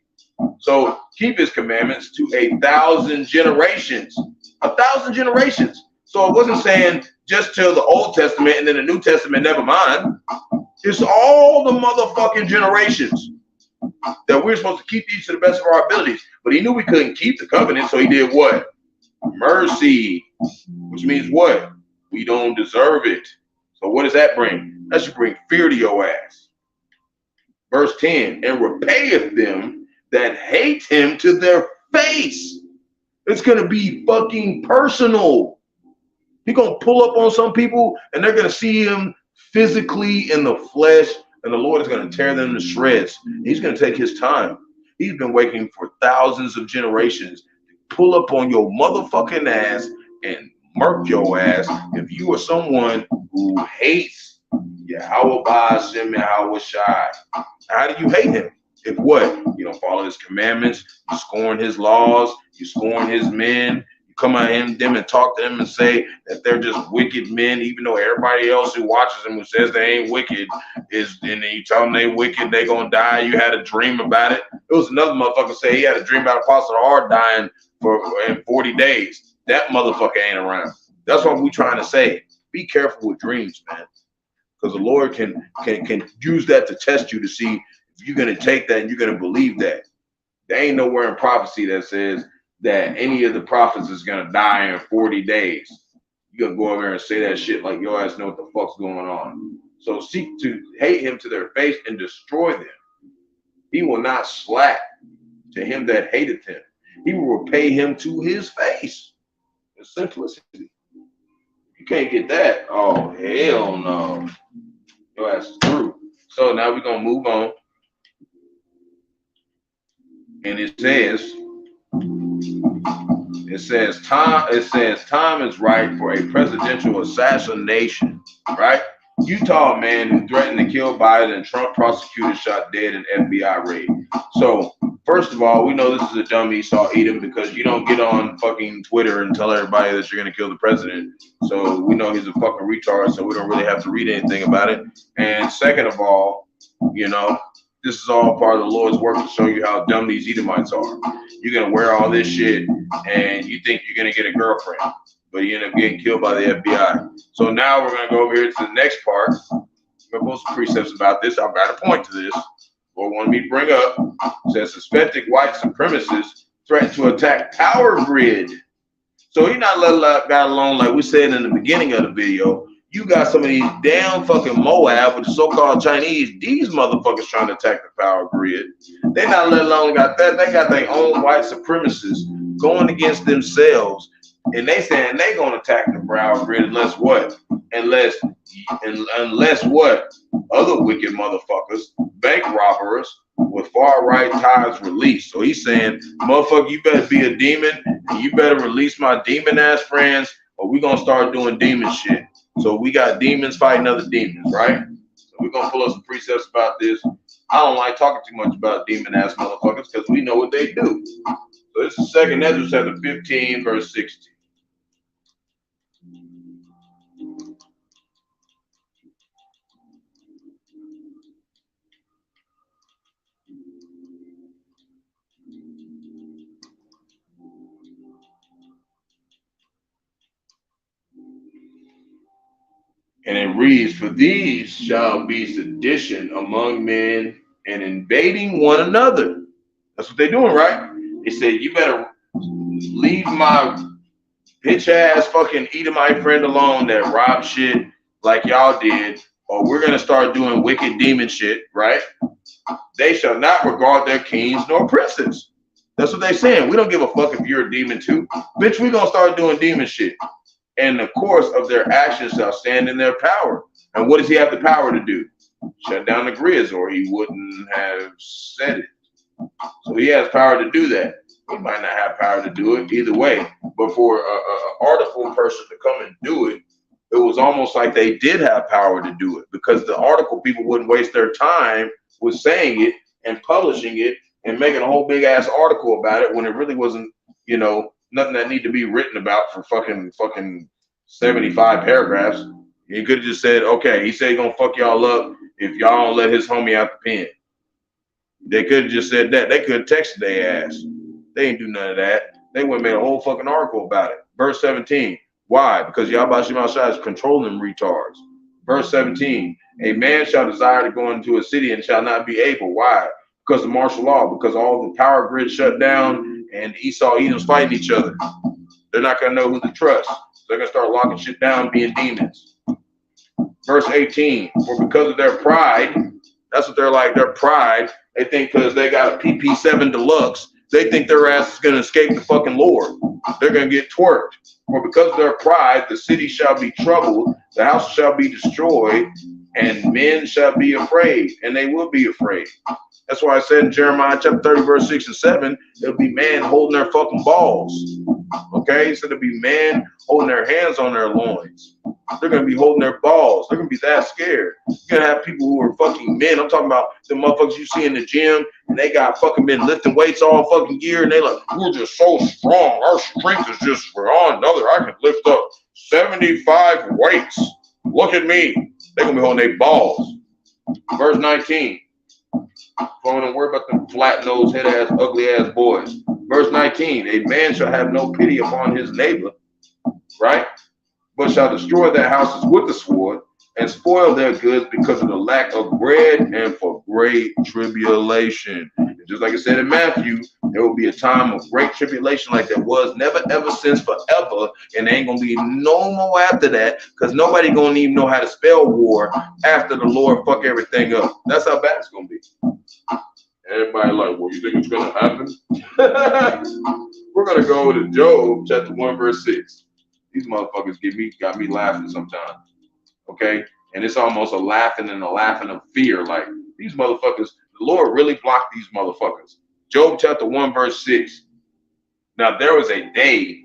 D: So keep his commandments to 1,000 generations. 1,000 generations. So it wasn't saying just till the Old Testament and then the New Testament, never mind. It's all the motherfucking generations that we're supposed to keep these to the best of our abilities. But he knew we couldn't keep the covenant, so he did what? Mercy. Which means what? We don't deserve it. So what does that bring? That should bring fear to your ass. Verse 10, and repayeth them that hate him to their face. It's going to be fucking personal. He's going to pull up on some people and they're going to see him physically in the flesh and the Lord is going to tear them to shreds. He's going to take his time. He's been waiting for thousands of generations to pull up on your motherfucking ass and murk your ass if you are someone who hates Yahawah, Bahasham, Yahawashi. How do you hate him? If what? You don't follow his commandments, you scorn his laws, you scorn his men, you come at them and talk to them and say that they're just wicked men, even though everybody else who watches them who says they ain't wicked is, and then you tell them they wicked, they gonna die. You had a dream about it. It was another motherfucker say he had a dream about Apostle Hard dying in 40 days. That motherfucker ain't around. That's what we're trying to say. Be careful with dreams, man, because the Lord can use that to test you to see if you're gonna take that and you're gonna believe that. There ain't nowhere in prophecy that says that any of the prophets is gonna die in 40 days. You gonna go over there and say that shit like your ass know what the fuck's going on. So seek to hate him to their face and destroy them. He will not slack to him that hateth him. He will repay him to his face. The simplicity. You can't get that. Oh, hell no. Your ass is through. So now we're gonna move on. And it says time is right for a presidential assassination, right? Utah man who threatened to kill Biden and Trump prosecutor shot dead in FBI raid. So first of all, we know this is a dumb Esau Edom because you don't get on fucking Twitter and tell everybody that you're gonna kill the president. So we know he's a fucking retard, so we don't really have to read anything about it. And second of all, you know, this is all part of the Lord's work to show you how dumb these Edomites are. You're going to wear all this shit and you think you're going to get a girlfriend, but you end up getting killed by the FBI. So now we're going to go over here to the next part. We're going to post some precepts about this. I've got a point to this. Lord wanted me to bring up. It says suspected white supremacists threaten to attack power grid. So he's not got alone like we said in the beginning of the video. You got some of these damn fucking Moab with the so-called Chinese, these motherfuckers trying to attack the power grid. They not let alone got that. They got their own white supremacists going against themselves. And they saying they gonna attack the power grid unless what? Unless what? Other wicked motherfuckers, bank robbers with far-right ties released. So he's saying, motherfucker, you better be a demon and you better release my demon-ass friends or we gonna start doing demon shit. So we got demons fighting other demons, right? So we're going to pull up some precepts about this. I don't like talking too much about demon-ass motherfuckers because we know what they do. So this is 2 Ezra chapter 15, verse 16. And it reads, for these shall be sedition among men and invading one another. That's what they're doing, right? They said, you better leave my bitch ass fucking Edomite friend alone that robbed shit like y'all did, or we're going to start doing wicked demon shit, right? They shall not regard their kings nor princes. That's what they're saying. We don't give a fuck if you're a demon too. Bitch, we're going to start doing demon shit. And the course of their actions shall stand in their power. And what does he have the power to do? Shut down the grids, or he wouldn't have said it. So he has power to do that. He might not have power to do it either way. But for an article person to come and do it, it was almost like they did have power to do it because the article people wouldn't waste their time with saying it and publishing it and making a whole big ass article about it when it really wasn't, you know, nothing that need to be written about for fucking 75 paragraphs. He could have just said, okay, he said he's gonna fuck y'all up if y'all don't let his homie out the pen. They could have just said that. They could have texted their ass. They ain't do none of that. They went and made a whole fucking article about it. Verse 17. Why? Because Yahawashi is controlling them retards. Verse 17. A man shall desire to go into a city and shall not be able. Why? Because of martial law. Because all the power grid shut down and Esau Edom's fighting each other. They're not going to know who to trust. They're going to start locking shit down, being demons. Verse 18. For because of their pride, that's what they're like, their pride. They think because they got a PP7 Deluxe, they think their ass is going to escape the fucking Lord. They're going to get twerked. For because of their pride, the city shall be troubled, the house shall be destroyed, and men shall be afraid, and they will be afraid. That's why I said in Jeremiah chapter 30, verse 6 and 7, there'll be men holding their fucking balls. Okay, so there'll be men holding their hands on their loins. They're gonna be holding their balls. They're gonna be that scared. You're gonna have people who are fucking men. I'm talking about the motherfuckers you see in the gym, and they got fucking been lifting weights all fucking year, and they like, we're just so strong. Our strength is just beyond another. I can lift up 75 weights. Look at me. They're gonna be holding their balls. Verse 19. Don't worry about them flat-nosed, head-ass, ugly-ass boys. Verse 19, a man shall have no pity upon his neighbor, right? But shall destroy their houses with the sword and spoil their goods because of the lack of bread and for great tribulation. And just like I said in Matthew, there will be a time of great tribulation like there was never, ever since forever. And there ain't going to be no more after that because nobody going to even know how to spell war after the Lord fuck everything up. That's how bad it's going to be. Everybody like, well, you think it's going to happen? We're going to go to Job chapter 1, verse 6. These motherfuckers got me laughing sometimes. Okay? And it's almost a laughing and a laughing of fear. Like, these motherfuckers, the Lord really blocked these motherfuckers. Job chapter 1, verse 6. Now, there was a day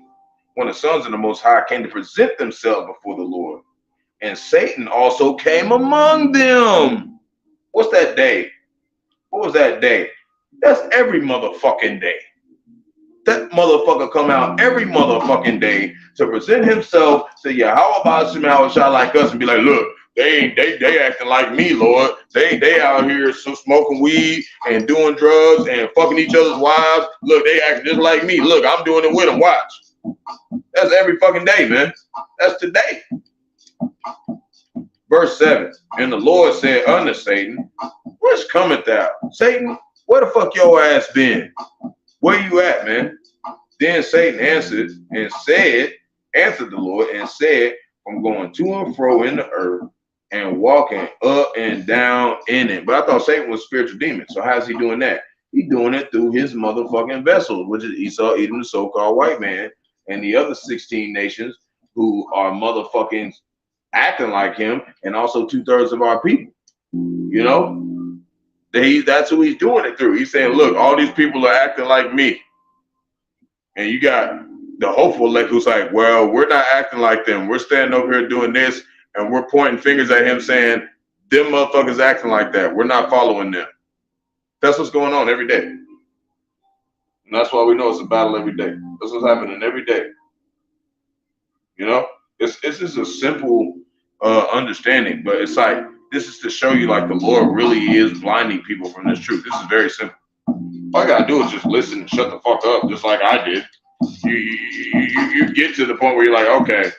D: when the sons of the Most High came to present themselves before the Lord. And Satan also came among them. What's that day? What was that day? That's every motherfucking day. That motherfucker come out every motherfucking day to present himself to Yahawah, Bahasham, Rawchaa like us and be like, look, they acting like me, Lord. They out here smoking weed and doing drugs and fucking each other's wives. Look, they acting just like me. Look, I'm doing it with them. Watch. That's every fucking day, man. That's today. Verse 7. And the Lord said unto Satan, whence cometh thou? Satan, where the fuck your ass been? Where you at, man? Then Satan answered the Lord and said, I'm going to and fro in the earth and walking up and down in it. But I thought Satan was a spiritual demon. So how's he doing that? He's doing it through his motherfucking vessels, which is Esau, Edom, the so-called white man, and the other 16 nations who are motherfucking acting like him, and also 2/3 of our people. You know? That's who he's doing it through. He's saying, look, all these people are acting like me. And you got the hopeful elect who's like, well, we're not acting like them. We're standing over here doing this, and we're pointing fingers at him saying, them motherfuckers acting like that. We're not following them. That's what's going on every day. And that's why we know it's a battle every day. That's what's happening every day. You know? It's just a simple understanding, but it's like, this is to show you like the Lord really is blinding people from this truth. This is very simple. All you gotta do is just listen and shut the fuck up, just like I did. You get to the point where you're like, okay,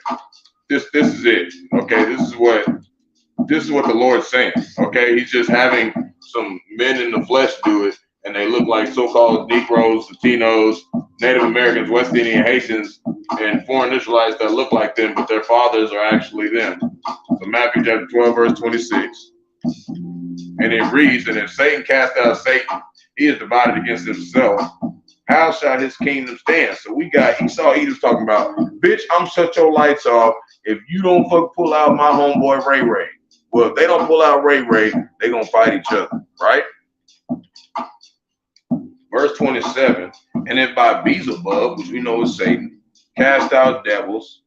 D: this is it. Okay, this is what the Lord's saying. Okay, he's just having some men in the flesh do it, and they look like so-called Negroes, Latinos, Native Americans, West Indian Haitians, and foreign Israelites that look like them, but their fathers are actually them. So Matthew chapter 12, verse 26. And it reads, and if Satan cast out Satan, he is divided against himself. How shall his kingdom stand? So we got Esau, Edom's talking about, bitch, I'm shut your lights off if you don't pull out my homeboy Ray Ray. Well, if they don't pull out Ray Ray, they gonna fight each other, right? Verse 27, and if by Beelzebub, which we know is Satan, cast out devils,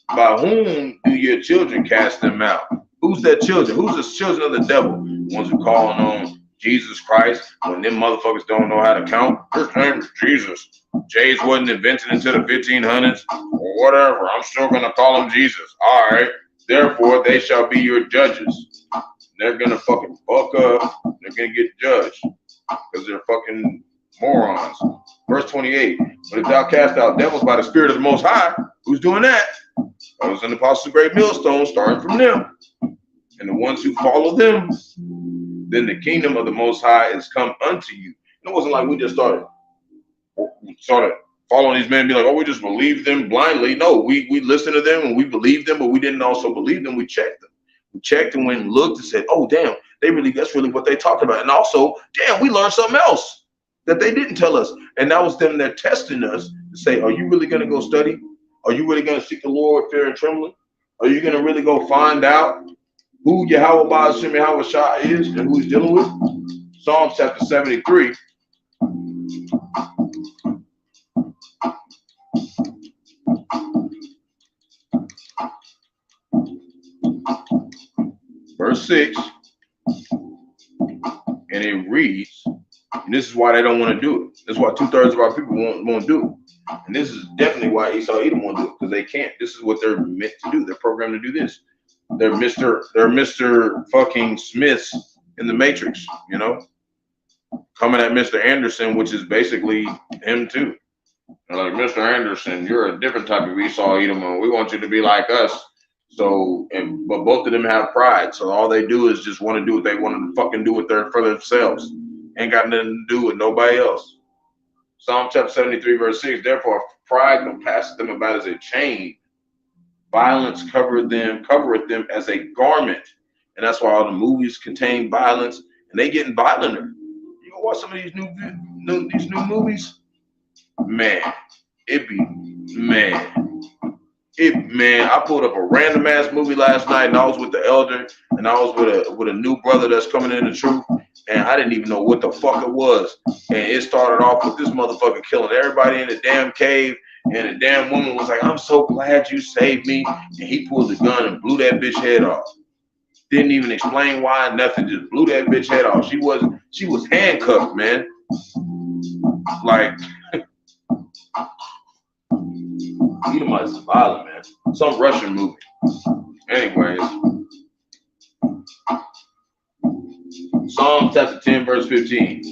D: by whom do your children cast them out? Who's their children? Who's the children of the devil? The ones who calling on Jesus Christ when them motherfuckers don't know how to count. His name is Jesus. J's wasn't invented until the 1500s or whatever. I'm still gonna call him Jesus. All right. Therefore, they shall be your judges. They're gonna fucking fuck up. They're gonna get judged because they're fucking morons. Verse 28. But if thou cast out devils by the Spirit of the Most High, who's doing that? Those in the apostles' great millstone, starting from them, and the ones who follow them, then the kingdom of the Most High is come unto you. And it wasn't like we just started following these men and be like, oh, we just believe them blindly. No, we listened to them and we believed them, but we didn't also believe them. We checked them. We checked and went and looked and said, oh, damn, that's really what they talked about. And also, damn, we learned something else that they didn't tell us. And that was them, they're testing us to say, are you really going to go study? Are you really going to seek the Lord with fear and trembling? Are you going to really go find out who Yahawah Bahasham Yahawashi is and who he's dealing with. Psalms chapter 73. Verse 6. And it reads, and this is why they don't want to do it. This is why 2/3 of our people won't do it. And this is definitely why Esau Edom won't do it, because they can't. This is what they're meant to do. They're programmed to do this. They're Mr. fucking Smiths in the Matrix, you know, coming at Mr. Anderson, which is basically him too. They're like, Mr. Anderson, you're a different type of Esau Edom, and we want you to be like us. So, but both of them have pride. So all they do is just want to do what they want to fucking do for themselves. Ain't got nothing to do with nobody else. Psalm chapter 73, verse 6. Therefore, pride compasseth them about as a chain. Violence covereth them as a garment. And that's why all the movies contain violence, and they getting violenter. You go watch some of these new movies, man. I pulled up a random ass movie last night, and I was with the elder, and I was with a new brother that's coming in the truth, and I didn't even know what the fuck it was. And it started off with this motherfucker killing everybody in the damn cave. And the damn woman was like, I'm so glad you saved me. And he pulled the gun and blew that bitch head off. Didn't even explain why, nothing, just blew that bitch head off. She was handcuffed, man. Like, Edomites is violent, man. Some Russian movie. Anyways. Psalm chapter 10, verse 15.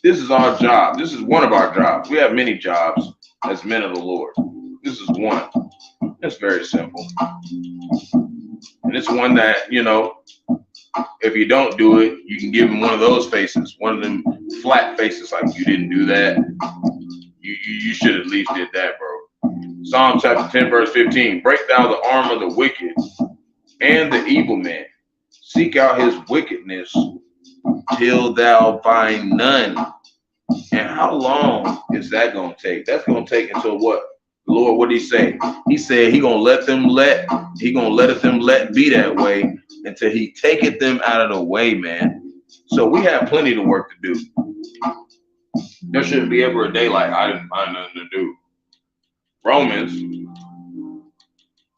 D: This is our job. This is one of our jobs. We have many jobs as men of the Lord. This is one. It's very simple. And it's one that, you know, if you don't do it, you can give him one of those faces, one of them flat faces, like you didn't do that. You should at least did that, bro. Psalm chapter 10, verse 15. Break down the arm of the wicked and the evil man. Seek out his wickedness till thou find none. And how long is that going to take? That's going to take until what? The Lord, what did he say? He said he going to let them be that way until he taketh them out of the way, man. So we have plenty of work to do. There shouldn't be ever a day like I didn't find nothing to do. Romans,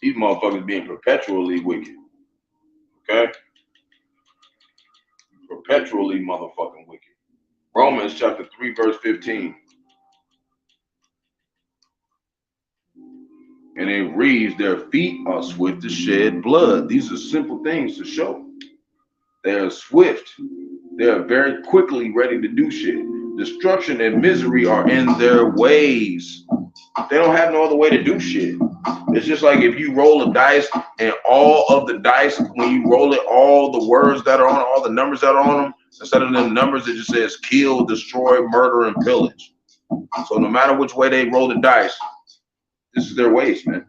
D: these motherfuckers being perpetually wicked. Okay? Perpetually motherfucking wicked. Romans chapter 3, verse 15. And it reads, their feet are swift to shed blood. These are simple things to show. They are swift. They are very quickly ready to do shit. Destruction and misery are in their ways. They don't have no other way to do shit. It's just like if you roll a dice and all of the dice, when you roll it, all the words that are on, all the numbers that are on them, instead of them numbers, it just says kill, destroy, murder, and pillage. So no matter which way they roll the dice, this is their ways, man.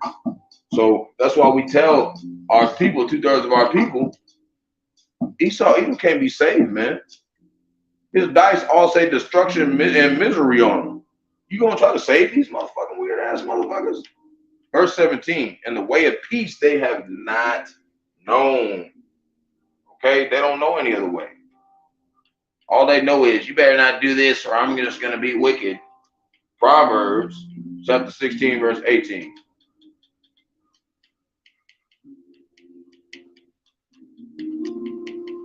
D: So that's why we tell our people, 2/3 of our people, Esau Edom can't be saved, man. His dice all say destruction and misery on them. You gonna try to save these motherfucking weird ass motherfuckers? Verse 17, and the way of peace they have not known. Okay, they don't know any other way. All they know is you better not do this or I'm just gonna be wicked. Proverbs chapter 16, verse 18.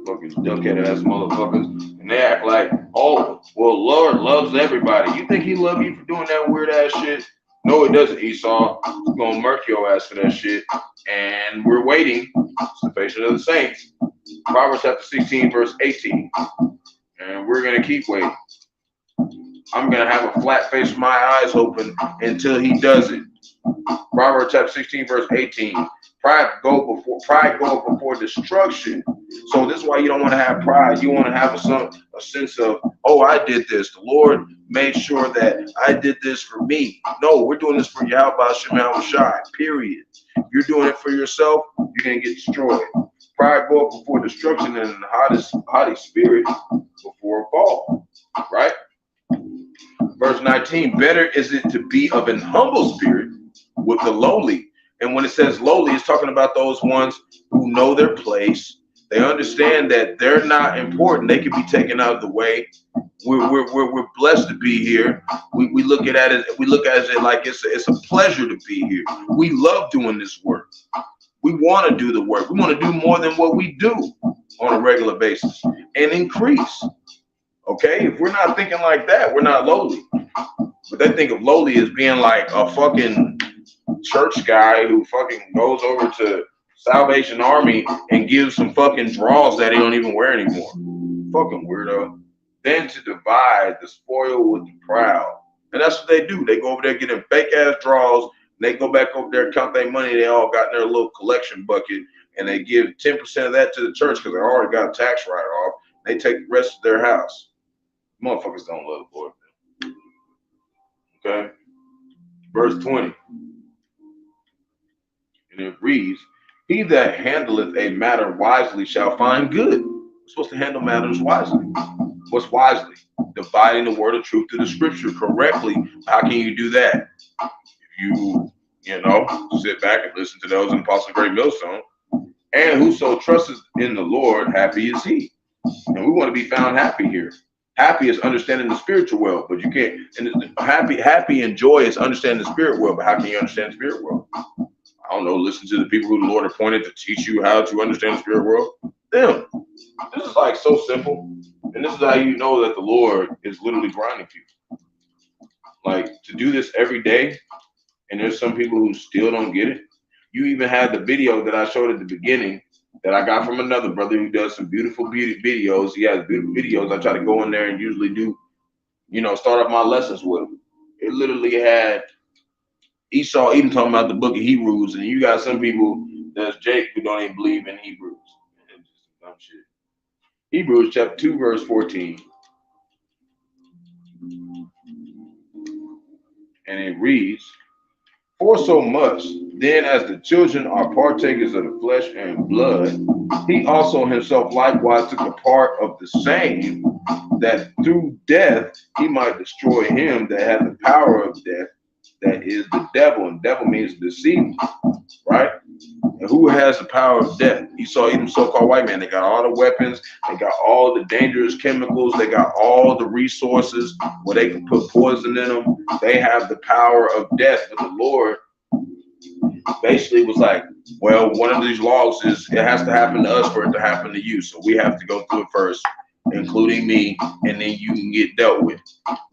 D: Fucking duckhead ass motherfuckers. And they act like, oh, well, Lord loves everybody. You think he love you for doing that weird ass shit? No, it doesn't, Esau. He's gonna murk your ass for that shit. And we're waiting. It's the patient of the saints. Proverbs chapter 16, verse 18. And we're gonna keep waiting. I'm gonna have a flat face with my eyes open until he does it. Proverbs chapter 16, verse 18. Pride goeth before destruction. So this is why you don't want to have pride. You want to have a sense of, oh, I did this. The Lord made sure that I did this for me. No, we're doing this for Yahawashi, period. If you're doing it for yourself, you're going to get destroyed. Pride goeth before destruction and the haughty spirit before a fall. Right? Verse 19, better is it to be of an humble spirit with the lowly. And when it says lowly, it's talking about those ones who know their place. They understand that they're not important. They can be taken out of the way. We're blessed to be here. We look at it like it's a pleasure to be here. We love doing this work. We want to do the work. We want to do more than what we do on a regular basis and increase. Okay, if we're not thinking like that, we're not lowly. But they think of lowly as being like a fucking church guy who fucking goes over to Salvation Army and gives some fucking draws that he don't even wear anymore. Fucking weirdo. Then to divide the spoil with the proud. And that's what they do. They go over there getting fake ass draws. They go back over there, count their money. They all got in their little collection bucket, and they give 10% of that to the church because they already got a tax write-off. They take the rest of their house. Motherfuckers don't love the Lord. Okay? Verse 20. And it reads, he that handleth a matter wisely shall find good. We're supposed to handle matters wisely. What's wisely? Dividing the word of truth to the scripture correctly. How can you do that? If you sit back and listen to those in Apostle Great Millstone. And whoso trusteth in the Lord, happy is he. And we want to be found happy here. Happy is understanding the spiritual world, but you can't. And happy and joy is understanding the spirit world. But how can you understand the spirit world? I don't know. Listen to the people who the Lord appointed to teach you how to understand the spirit world. Them. This is like so simple, and this is how you know that the Lord is literally grinding people. Like to do this every day, and there's some people who still don't get it. You even had the video that I showed at the beginning that I got from another brother who does some beautiful videos. He has beautiful videos. I try to go in there and usually do, start off my lessons with him. It literally had Esau even talking about the book of Hebrews, and you got some people that's Jake who don't even believe in Hebrews. It's just dumb shit. Hebrews chapter 2, verse 14. And it reads, for so much, then as the children are partakers of the flesh and blood, he also himself likewise took a part of the same, that through death he might destroy him that had the power of death, that is the devil. And devil means deceiver, right? And who has the power of death? Esau, even so-called white man. They got all the weapons. They got all the dangerous chemicals. They got all the resources where they can put poison in them. They have the power of death. But the Lord basically was like, well, one of these laws is it has to happen to us for it to happen to you. So we have to go through it first, including me, and then you can get dealt with.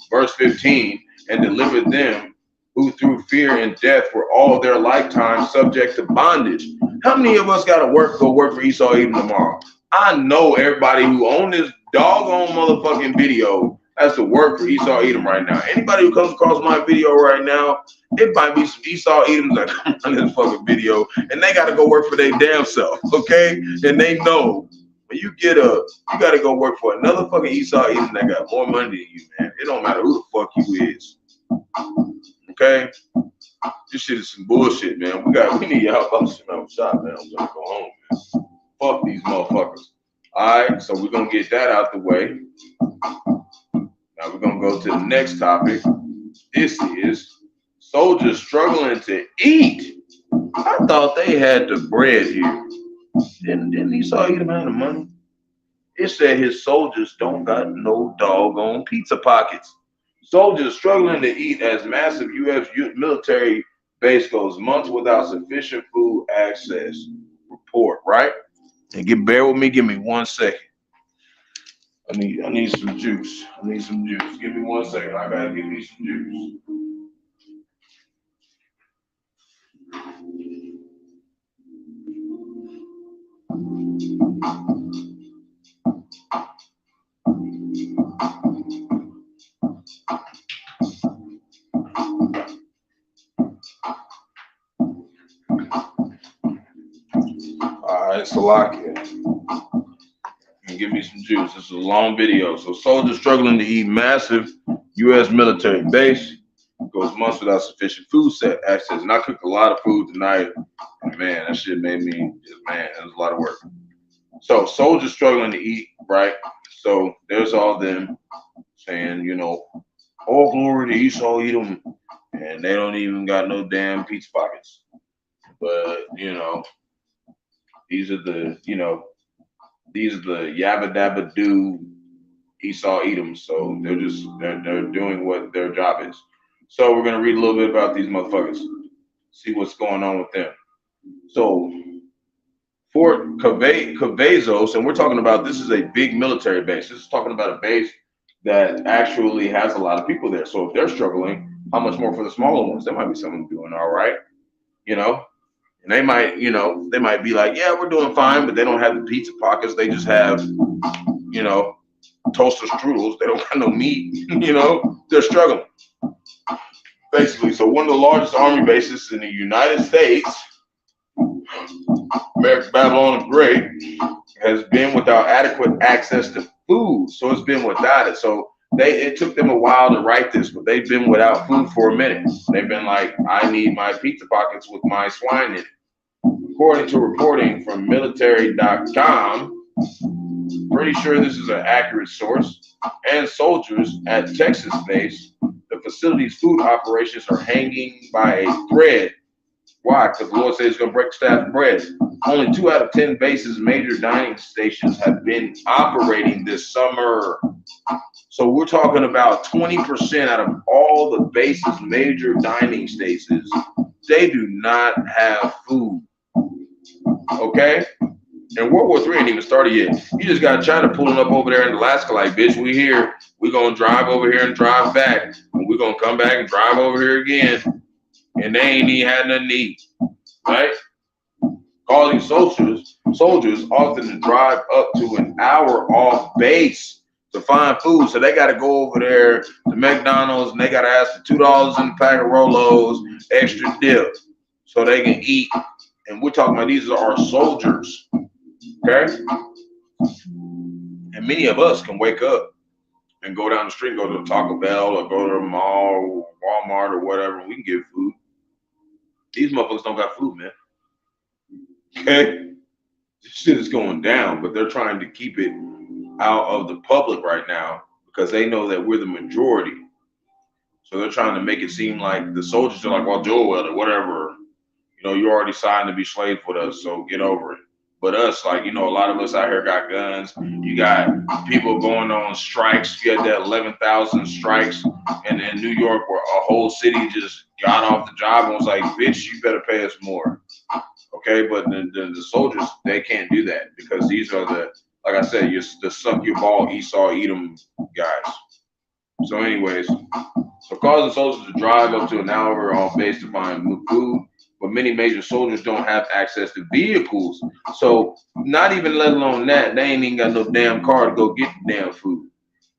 D: Verse 15, and deliver them who through fear and death were all their lifetime subject to bondage. How many of us got to go work for Esau even tomorrow? I know everybody who own this doggone motherfucking video has to work for Esau Edom right now. Anybody who comes across my video right now, it might be some Esau Edoms that come on this fucking video, and they got to go work for their damn self, okay? And they know when you got to go work for another fucking Esau Edom that got more money than you, man. It don't matter who the fuck you is. Okay, this shit is some bullshit, man. We need your help. I'm sitting on shop, man. I'm gonna go home, man. Fuck these motherfuckers. All right, so we're gonna get that out the way. Now we're gonna go to the next topic. This is soldiers struggling to eat. I thought they had the bread here. Didn't Esau eat them out of money? It said his soldiers don't got no doggone pizza pockets. Soldiers struggling to eat as massive U.S. military base goes months without sufficient food access. Report, right? And bear with me. Give me 1 second. I need some juice. Give me 1 second. I gotta give me some juice. All right, Salakia. Give me some juice. This is a long video. So soldiers struggling to eat massive U.S. military base goes months without sufficient food access. And I cooked a lot of food tonight. And man, that shit made me it was a lot of work. So soldiers struggling to eat, right? So there's all them saying, all glory to Esau Edom, and they don't even got no damn pizza pockets. But these are the These are the Yabba Dabba Do Esau Edom. So they're doing what their job is. So we're gonna read a little bit about these motherfuckers. See what's going on with them. So Fort Cavazos, and we're talking about, this is a big military base. This is talking about a base that actually has a lot of people there. So if they're struggling, how much more for the smaller ones? There might be someone doing all right, you know? And they might, you know, they might be like, yeah, we're doing fine, but they don't have the pizza pockets. They just have, you know, toaster strudels. They don't got no meat, you know? They're struggling, basically. So one of the largest army bases in the United States, American Babylon the Great, has been without adequate access to food. So it's been without it. So it took them a while to write this, but they've been without food for a minute. They've been like, I need my pizza pockets with my swine in it. According to reporting from military.com, pretty sure this is an accurate source, and soldiers at Texas base, the facility's food operations are hanging by a thread. Why? Because the Lord says he's going to break staff bread. Only 2 out of 10 bases' major dining stations have been operating this summer. So we're talking about 20% out of all the bases' major dining stations, they do not have food. Okay? And World War III ain't even started yet. You just got China pulling up over there in Alaska like, bitch, we here. We're going to drive over here and drive back. And we're going to come back and drive over here again. And they ain't even had nothing to eat. Right? Causing soldiers often to drive up to an hour off base to find food. So they got to go over there to McDonald's and they got to ask for $2 in a pack of Rolos, extra dip, so they can eat. And we're talking about these are our soldiers. Okay? And many of us can wake up and go down the street, go to Taco Bell or go to a mall, Walmart or whatever, and we can get food. These motherfuckers don't got food, man. Okay? This shit is going down, but they're trying to keep it out of the public right now because they know that we're the majority. So they're trying to make it seem like the soldiers are like, well, Joel or whatever, you know, you already signed to be slaves with us, so get over it. But us, like, you know, a lot of us out here got guns. You got people going on strikes. You had that 11,000 strikes in New York where a whole city just got off the job and was like, bitch, you better pay us more. Okay, but the soldiers, they can't do that because these are the, like I said, the suck your ball Esau Edom guys. So anyways, so causing soldiers to drive up to an hour off base to find food, but many major soldiers don't have access to vehicles. So not even let alone that, they ain't even got no damn car to go get the damn food.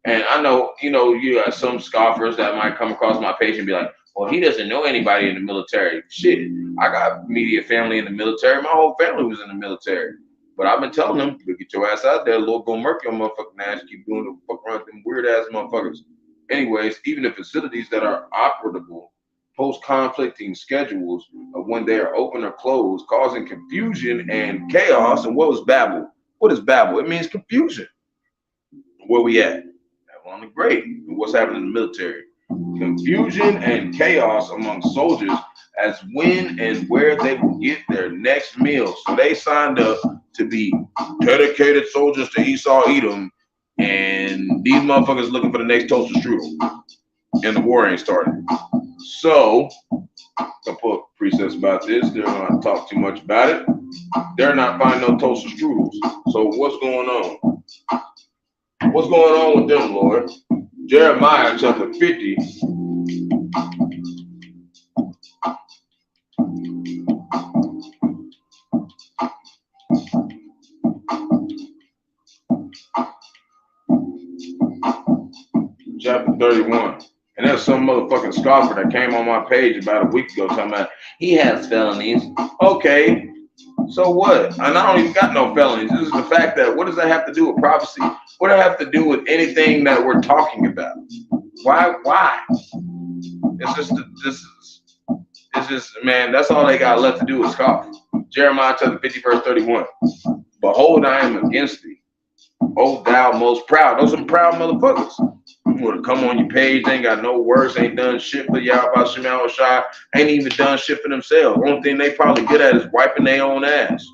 D: And I know, you know, you got some scoffers that might come across my page and be like, well, he doesn't know anybody in the military. Shit, I got immediate family in the military. My whole family was in the military. But I've been telling them, get your ass out there, Lord, go murk your motherfucking ass, keep doing the fuck around them weird ass motherfuckers. Anyways, even the facilities that are operable post conflicting schedules of when they are open or closed, causing confusion and chaos. And what was Babel? What is Babel? It means confusion. Where we at? Babylon the Great. And what's happening in the military? Confusion and chaos among soldiers as when and where they will get their next meal. So they signed up to be dedicated soldiers to Esau Edom, and these motherfuckers looking for the next toaster strudel, and the war ain't started. So I put precepts about this. They're not gonna talk too much about it. They're not finding no toaster strudels. So what's going on? What's going on with them, Lord? Jeremiah chapter 50. Chapter 31. And there's some motherfucking scoffer that came on my page about a week ago talking about he has felonies. Okay, so what? And I don't even got no felonies. This is the fact that what does that have to do with prophecy? What does that have to do with anything that we're talking about? Why? It's just, man, that's all they got left to do is scoff. Jeremiah chapter 50, verse 31. Behold, I am against thee, O thou most proud. Those some proud motherfuckers. Would have come on your page, they ain't got no words, ain't done shit for Yahawashi, Rawchaa, ain't even done shit for themselves. Only thing they probably good at is wiping their own ass.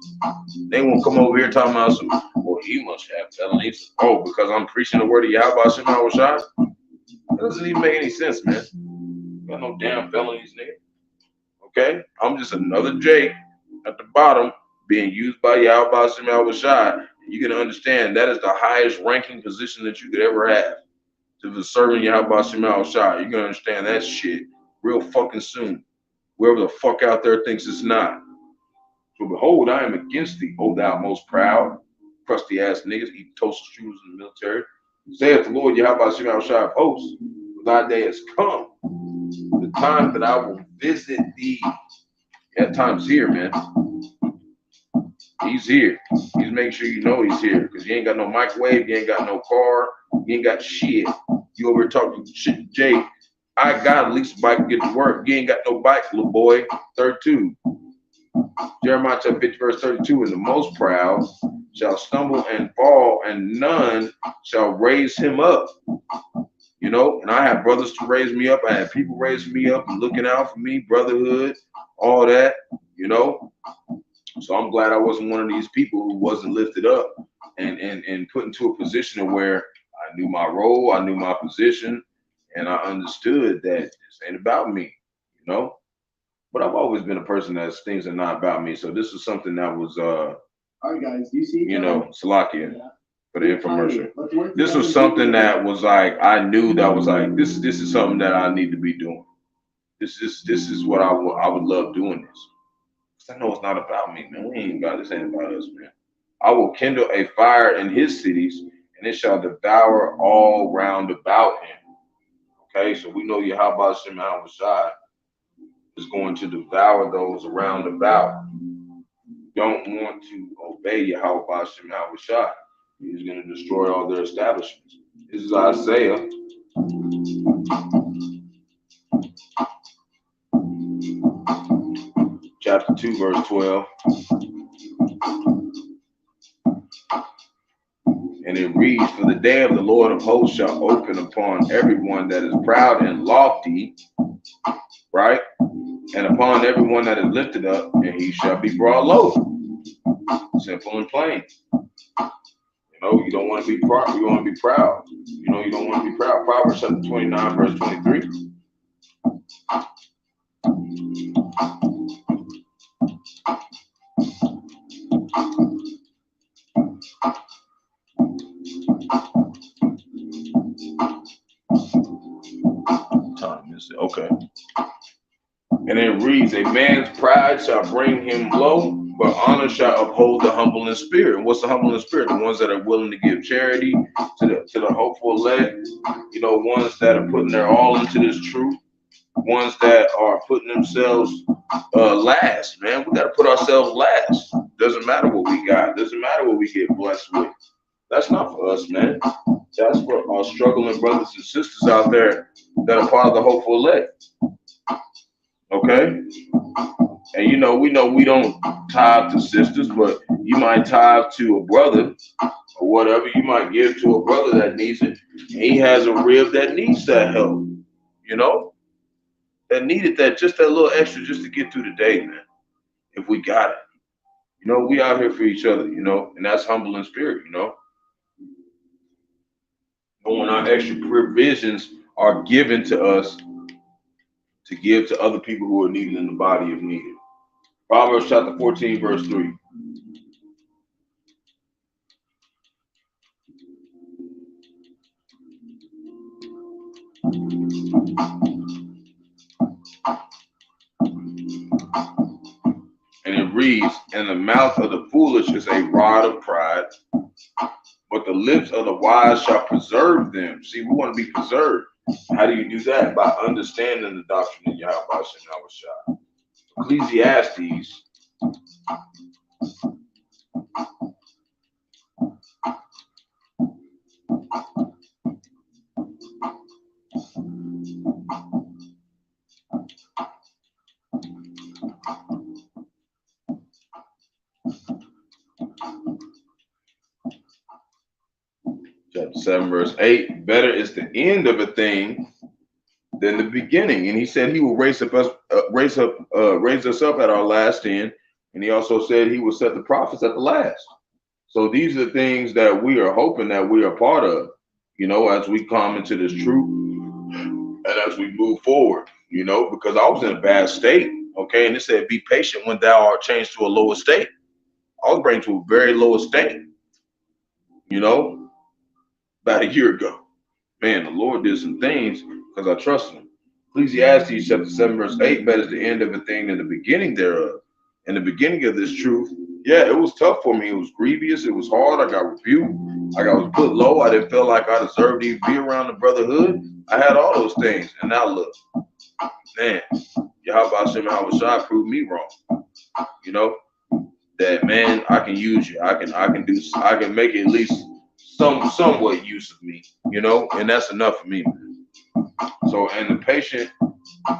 D: They won't come over here talking about some, well, Well, he must have felonies. Oh, because I'm preaching the word of Yahawashi. That doesn't even make any sense, man. Got no damn felonies, nigga. Okay? I'm just another Jake at the bottom being used by Yahawashi. You can understand that is the highest ranking position that you could ever have. To the serving Yahawashi. You can understand that shit real fucking soon. Whoever the fuck out there thinks it's not. So behold, I am against thee, O thou most proud, crusty ass niggas, eating toast shoes in the military. Saith the Lord Yahawashi of hosts, for thy day has come. The time that I will visit thee. That time's here, man. He's here. He's making sure you know he's here. Because you ain't got no microwave, you ain't got no car, you ain't got shit. You over here talking shit to Jake. I got at least a bike to get to work. You ain't got no bike, little boy. 32. Jeremiah chapter 50, verse 32, and the most proud shall stumble and fall, and none shall raise him up. You know, and I have brothers to raise me up. I have people raising me up and looking out for me, brotherhood, all that, you know. So I'm glad I wasn't one of these people who wasn't lifted up and put into a position where I knew my role, I knew my position, and I understood that this ain't about me, you know. But I've always been a person that things are not about me. So this is something that was,
C: all right, guys, do you see?
D: you know, Salakia for the infomercial. This was something that was like, I knew that was like, this is something that I need to be doing. This is what I would love doing this. Because I know it's not about me, man. We ain't about this, ain't about us, man. I will kindle a fire in his cities, and it shall devour all round about him. Okay, so we know Yahawashi is going to devour those around about. Don't want to obey Yahawashi. He's going to destroy all their establishments. This is Isaiah. Chapter 2, verse 12. And it reads, for the day of the Lord of hosts shall open upon everyone that is proud and lofty, right? And upon everyone that is lifted up, and he shall be brought low. Simple and plain. You know, you don't want to be proud. You want to be proud. You know, you don't want to be proud. Proverbs chapter 29, verse 23. Time is it? Okay. And it reads, a man's pride shall bring him low, but honor shall uphold the humble in spirit. And what's the humble in spirit? The ones that are willing to give charity to the hopeful elect, you know, ones that are putting their all into this truth, ones that are putting themselves last, man. We got to put ourselves last. Doesn't matter what we got. Doesn't matter what we get blessed with. That's not for us, man. That's for our struggling brothers and sisters out there that are part of the hopeful elect. Okay? And you know we don't tithe to sisters, but you might tithe to a brother or whatever. You might give to a brother that needs it. And he has a rib that needs that help, you know? That needed that, just that little extra just to get through the day, man. If we got it. You know, we out here for each other, you know, and that's humble in spirit, you know. But when our extra provisions are given to us to give to other people who are needed in the body if needed. Proverbs chapter 14, verse 3. And it reads, and the mouth of the foolish is a rod of pride, but the lips of the wise shall preserve them. See, we want to be preserved. How do you do that? By understanding the doctrine of Yahawashi. Ecclesiastes chapter 7, verse 8. Better is the end of a thing than the beginning. And he said he will raise us up at our last end. And he also said he will set the prophets at the last. So these are things that we are hoping that we are part of, you know, as we come into this truth and as we move forward, you know, because I was in a bad state, okay, and it said, be patient when thou art changed to a lower state. I was brought to a very low state, you know, about a year ago. Man, the Lord did some things because I trust him. Ecclesiastes chapter 7, verse 8, better is the end of a thing than the beginning thereof. In the beginning of this truth, yeah, it was tough for me. It was grievous. It was hard. I got rebuked. I was put low. I didn't feel like I deserved to even be around the brotherhood. I had all those things. And now look, man, Bahasham and Yahawashi proved me wrong. You know, that, man, I can use you. I can make at least somewhat use of me, you know, and that's enough for me, man. So, and the patient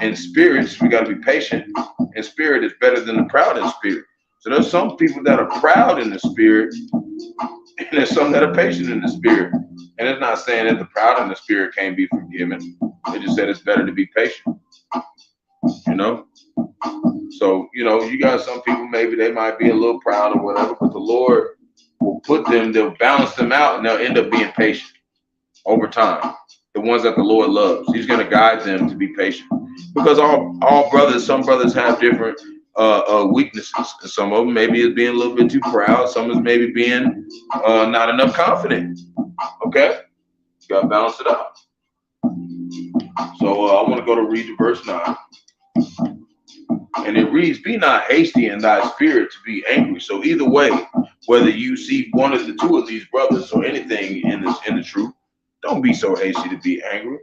D: in spirits, we got to be patient in spirit is better than the proud in spirit. So there's some people that are proud in the spirit, and there's some that are patient in the spirit. And it's not saying that the proud in the spirit can't be forgiven. It just said it's better to be patient, you know? So, you know, you got some people, maybe they might be a little proud or whatever, but the Lord will put them, they'll balance them out, and they'll end up being patient over time. The ones that the Lord loves, he's going to guide them to be patient. Because all brothers, some brothers have different weaknesses. And some of them maybe is being a little bit too proud. Some is maybe being not enough confident. Okay? You got to balance it out. So I want to go to read to verse 9. And it reads, be not hasty in thy spirit to be angry. So either way, whether you see one of the two of these brothers or anything in the truth, don't be so hasty to be angry.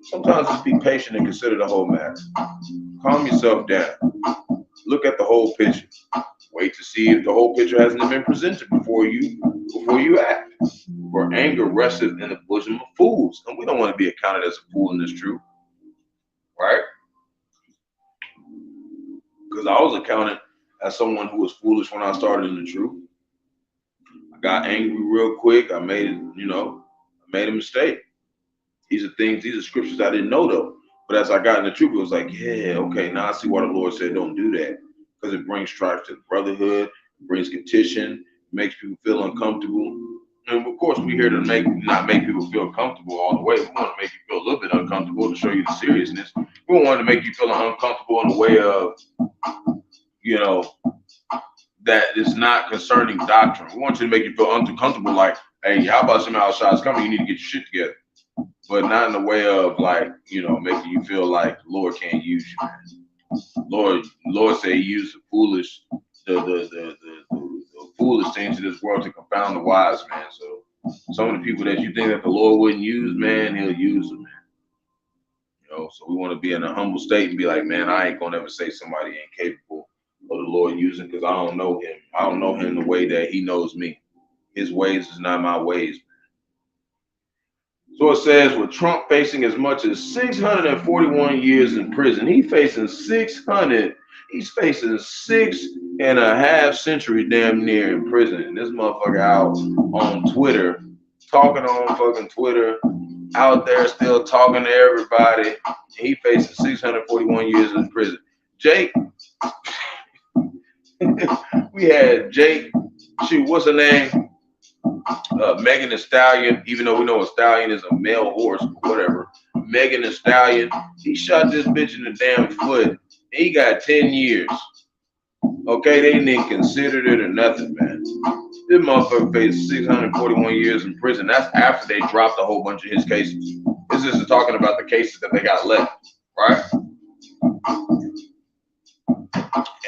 D: Sometimes just be patient and consider the whole matter. Calm yourself down. Look at the whole picture. Wait to see if the whole picture hasn't been presented before you act. For anger resteth in the bosom of fools. And we don't want to be accounted as a fool in this truth. Right? Because I was accounted as someone who was foolish when I started in the truth. I got angry real quick. I made a mistake. These are scriptures I didn't know though. But as I got in the truth, it was like, yeah, okay, now I see why the Lord said don't do that. Because it brings strife to the brotherhood, it brings contention, makes people feel uncomfortable. And of course, we're here to not make people feel comfortable all the way. We want to make you feel a little bit uncomfortable to show you the seriousness. We don't want to make you feel uncomfortable in the way of, you know, that it's not concerning doctrine. We want you to make you feel uncomfortable, like, hey, how about some outside coming? You need to get your shit together. But not in the way of, like, you know, making you feel like the Lord can't use you, man. Lord say he used the foolish things of this world to confound the wise, man. So some of the people that you think that the Lord wouldn't use, man, he'll use them, man. You know, so we want to be in a humble state and be like, man, I ain't gonna ever say somebody ain't capable of the Lord using, because I don't know him. I don't know him the way that he knows me. His ways is not my ways, man. So it says, with Trump facing as much as 641 years in prison, he's facing 6.5 centuries damn near in prison. And this motherfucker out on Twitter, talking on fucking Twitter, out there still talking to everybody. He facing 641 years in prison. Jake, we had Jake, shoot, what's her name? Megan Thee Stallion, even though we know a stallion is a male horse, whatever. Megan Thee Stallion, he shot this bitch in the damn foot. He got 10 years. Okay, they didn't even consider it or nothing, man. This motherfucker faced 641 years in prison. That's after they dropped a whole bunch of his cases. This is talking about the cases that they got left, right?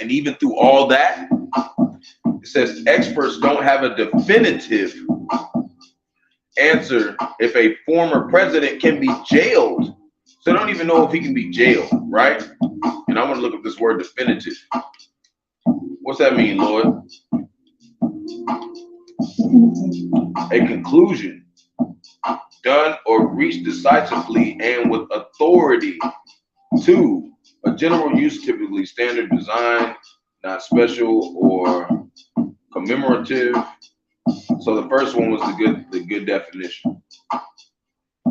D: And even through all that, it says experts don't have a definitive answer if a former president can be jailed. So they don't even know if he can be jailed, right? And I'm going to look up this word definitive. What's that mean, Lord? A conclusion done or reached decisively and with authority. 2, a general use, typically standard design, not special or commemorative. So the first one was the good definition.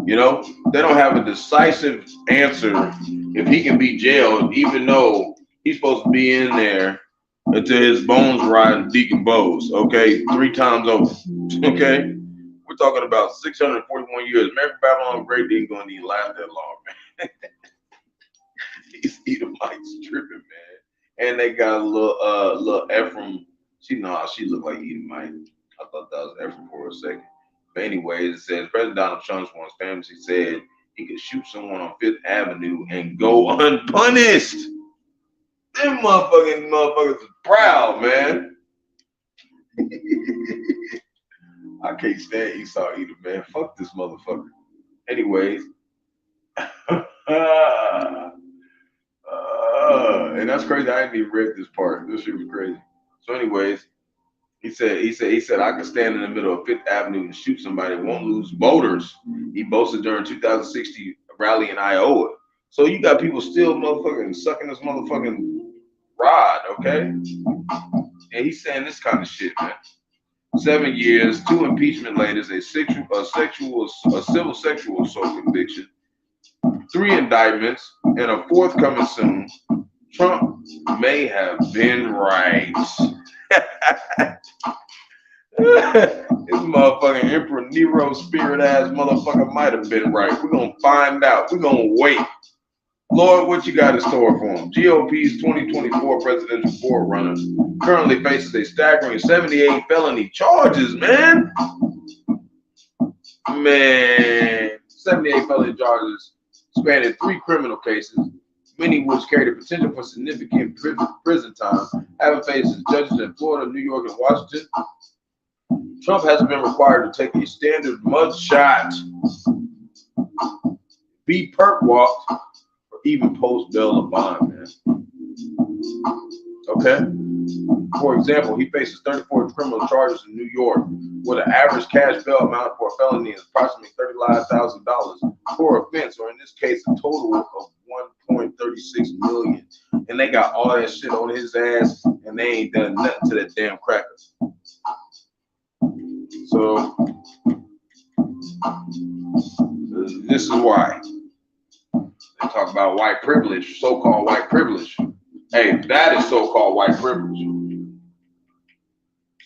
D: You know, they don't have a decisive answer if he can be jailed, even though he's supposed to be in there until his bones rot and decompose. Okay, 3 times over. Okay, we're talking about 641 years. American Babylon the Great ain't gonna even last that long, man. These Edomites tripping, man. And they got a little Ephraim. She looked like Edomite. I thought that was Ephraim for a second. But anyways, it says President Donald Trump wants fantasy said he could shoot someone on 5th Avenue and go unpunished. Them motherfuckers is proud, man. I can't stand Esau either, man. Fuck this motherfucker. Anyways. And that's crazy. I ain't even read this part. This shit was crazy. So anyways, he said I could stand in the middle of 5th Avenue and shoot somebody, won't lose voters. He boasted during 2060 rally in Iowa. So you got people still motherfucking sucking this motherfucking rod, okay? And he's saying this kind of shit, man. 7 years, 2 impeachment laters, a civil sexual assault conviction, 3 indictments, and a 4th coming soon. Trump may have been right. This motherfucking Emperor Nero spirit ass motherfucker might have been right. We're gonna find out. We're gonna wait. Lord, what you got in store for him? GOP's 2024 presidential forerunner currently faces a staggering 78 felony charges, man. 78 felony charges spanning 3 criminal cases, many of which carry the potential for significant prison time, having faced judges in Florida, New York, and Washington. Trump hasn't been required to take a standard mud shot, be perk walked, or even post bail or bond, man. Okay? For example, he faces 34 criminal charges in New York, where the average cash bail amount for a felony is approximately $35,000 per offense, or in this case, a total of $1.36 million. And they got all that shit on his ass, and they ain't done nothing to that damn cracker. So this is why they talk about white privilege, so-called white privilege. Hey, that is so-called white privilege.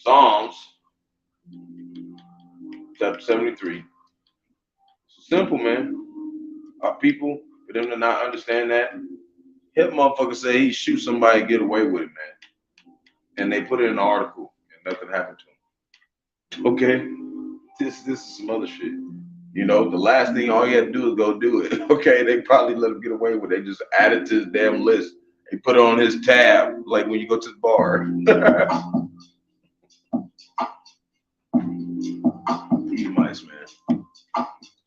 D: Psalms chapter 73. It's simple, man. Our people, for them to not understand that, hip motherfucker say he shoot somebody and get away with it, man. And they put it in an article and nothing happened to him. Okay, this is some other shit. You know, the last thing all you had to do is go do it. Okay, they probably let him get away with it. They just added to his damn list. They put it on his tab, like when you go to the bar. Edomites, man.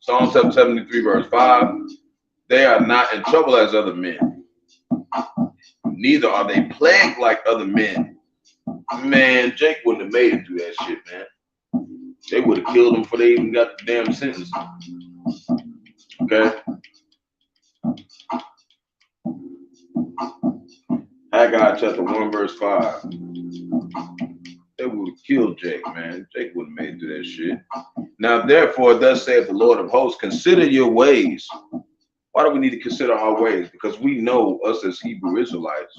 D: Psalm 73, verse 5. They are not in trouble as other men. Neither are they plagued like other men. Man, Jake wouldn't have made it through that shit, man. They would have killed him before they even got the damn sentence. Okay? Haggai chapter 1, verse 5. They would have killed Jake, man. Jake wouldn't have made it through that shit. Now, therefore, thus saith the Lord of hosts, consider your ways. Why do we need to consider our ways? Because we know us as Hebrew Israelites,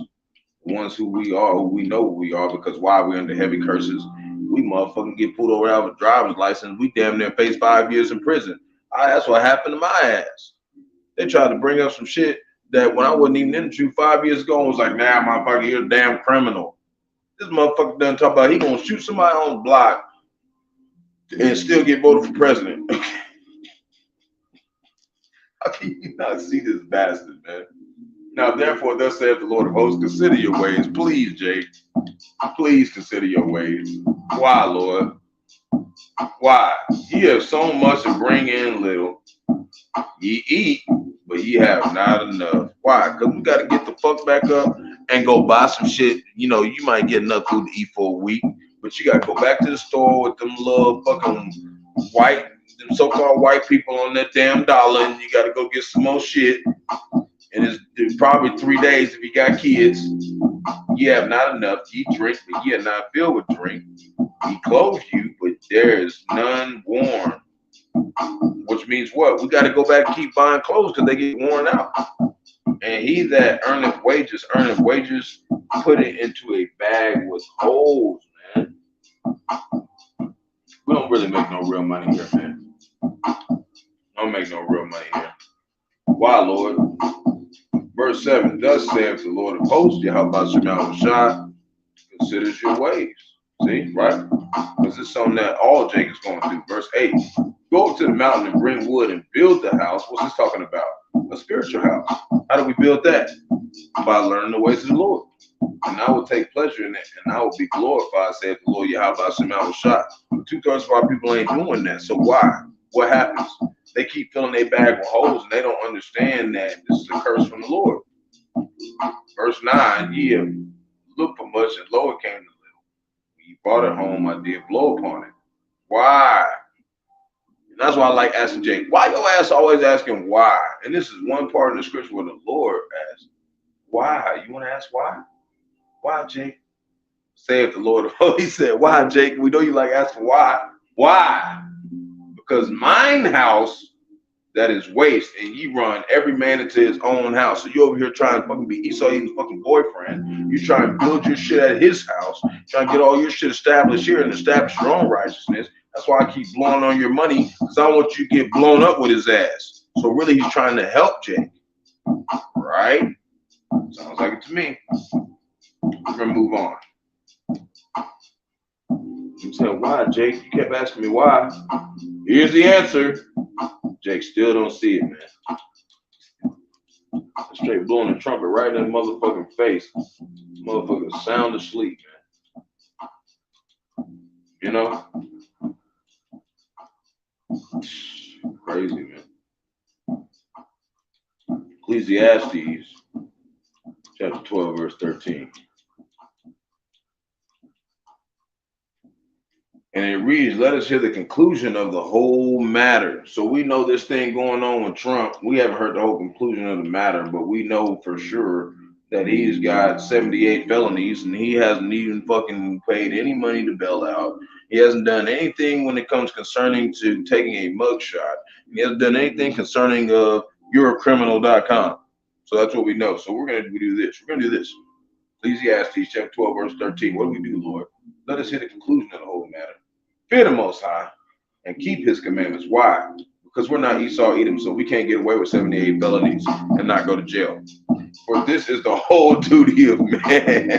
D: the ones who we are, who we know who we are, because why we're under heavy curses. We motherfucking get pulled over out of a driver's license. We damn near face 5 years in prison. That's what happened to my ass. They tried to bring up some shit that when I wasn't even in the truth 5 years ago, I was like, nah, motherfucker, you're a damn criminal. This motherfucker done talk about he gonna shoot somebody on the block and still get voted for president. How can you not see this bastard, man? Now, therefore, thus saith the Lord of hosts, consider your ways. Please, Jake. Please consider your ways. Why, Lord? Why? Ye have sown much and bring in little. Ye eat, but ye have not enough. Why? Because we got to get the fuck back up and go buy some shit. You know, you might get enough food to eat for a week, but you got to go back to the store with them little fucking white, them so-called white people on that damn dollar, and you got to go get some more shit. And it's probably 3 days if you got kids. You have not enough. Ye drink, but ye are not filled with drink. He clothe you, but there is none warm. Which means what? We got to go back and keep buying clothes because they get worn out. And he that earneth wages, put it into a bag with holes, man. We don't really make no real money here, man. Don't make no real money here. Why, Lord? Verse 7, thus saith the Lord of hosts, Yahawashi, considers your ways. See, right? Because it's something that all Jake is going through. Verse 8, go up to the mountain and bring wood and build the house. What's this talking about? A spiritual house. How do we build that? By learning the ways of the Lord. And I will take pleasure in it, and I will be glorified, saith the Lord Yahawashi. 2/3 of our people ain't doing that. So why? What happens? They keep filling their bag with holes, and they don't understand that this is a curse from the Lord. Verse 9, ye have looked for much, and lo, it came to little. When you brought it home, I did blow upon it. Why? And that's why I like asking Jake, why your ass always asking why? And this is one part of the scripture where the Lord asks, why? You want to ask why? Why, Jake? Saith the Lord. He said, why, Jake? We know you like asking why. Why? Because mine house that is waste, and you run every man into his own house. So you over here trying to fucking be Esau Eden's fucking boyfriend. You trying to build your shit at his house, trying to get all your shit established here and establish your own righteousness. That's why I keep blowing on your money, because I want you to get blown up with his ass. So really, he's trying to help Jake. Right? Sounds like it to me. We're going to move on. You said, why, Jake? You kept asking me why. Here's the answer. Jake still don't see it, man. Straight blowing the trumpet right in the motherfucking face. Motherfucker sound asleep, man. You know? Crazy, man. Ecclesiastes chapter 12, verse 13. And it reads, let us hear the conclusion of the whole matter. So we know this thing going on with Trump. We haven't heard the whole conclusion of the matter, but we know for sure that he's got 78 felonies and he hasn't even fucking paid any money to bail out. He hasn't done anything when it comes concerning to taking a mugshot. He hasn't done anything concerning youreacriminal.com. So that's what we know. So we're going to do this. We're going to do this. Ecclesiastes chapter 12, verse 13. What do we do, Lord? Let us hear the conclusion of the whole matter. Fear the Most High and keep his commandments. Why? Because we're not Esau Edom, so we can't get away with 78 felonies and not go to jail. For this is the whole duty of man.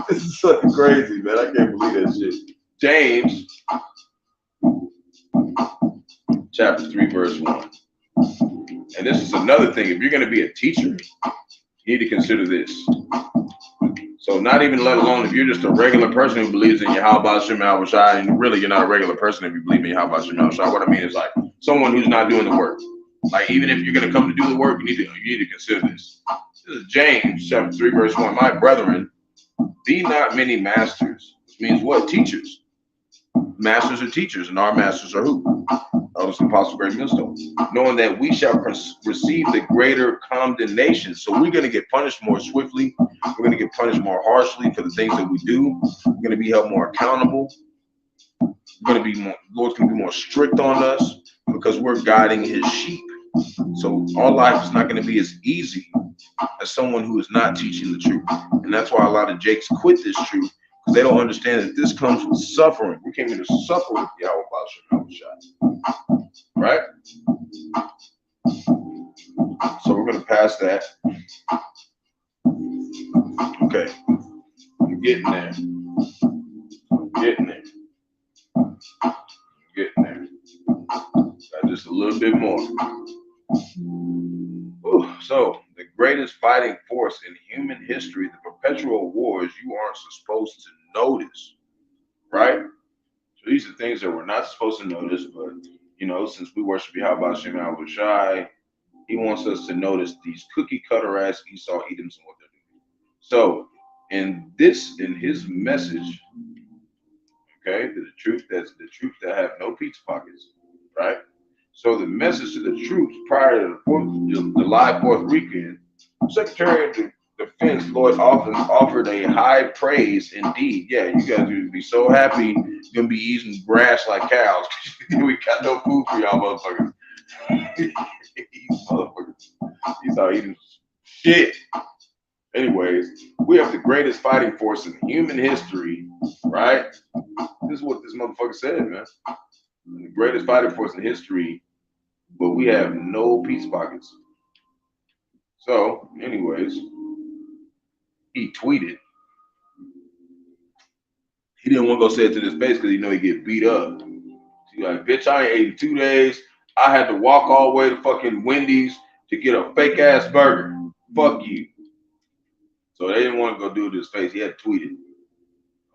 D: This is so crazy, man. I can't believe that shit. James chapter 3, verse 1. And this is another thing. If you're going to be a teacher, you need to consider this. So not even let alone if you're just a regular person who believes in Yahawashi, and really you're not a regular person if you believe in Yahawashi. What I mean is like someone who's not doing the work. Like even if you're going to come to do the work, you need to consider this. This is James chapter 3, verse 1. My brethren, be not many masters. Which means what? Teachers. Masters are teachers, and our masters are who? Elders and Apostle Great Millstone. Knowing that we shall receive the greater condemnation. So we're going to get punished more swiftly. We're going to get punished more harshly for the things that we do. We're going to be held more accountable. We're going to be more, Lord's going to be more strict on us because we're guiding his sheep. So our life is not going to be as easy as someone who is not teaching the truth. And that's why a lot of Jakes quit this truth, because they don't understand that this comes with suffering. We came here to suffer with Yahawah. Right? So we're going to pass that. Okay. I'm getting there. Got just a little bit more. Ooh, so the greatest fighting force in human history, the perpetual wars you aren't supposed to notice, right? So these are things that we're not supposed to notice, but you know, since we worship Yahawashi, he wants us to notice these cookie cutter ass Esau Edoms and what they're doing. So in his message, okay, the truth that have no pizza pockets, right? So the message to the troops prior to the July 4th weekend, Secretary of Defense Lloyd Austin offered a high praise indeed. Yeah, you guys would be so happy you're gonna be eating grass like cows. We got no food for y'all motherfuckers. These motherfuckers, these are eating shit. Anyways, we have the greatest fighting force in human history, right? This is what this motherfucker said, man. The greatest fighting force in history, but we have no peace pockets. So, anyways, he tweeted. He didn't want to go say it to his face because he know he get beat up. He's like, bitch, I ain't ate in 2 days. I had to walk all the way to fucking Wendy's to get a fake ass burger. Fuck you. So they didn't want to go do it to his face. He had tweeted.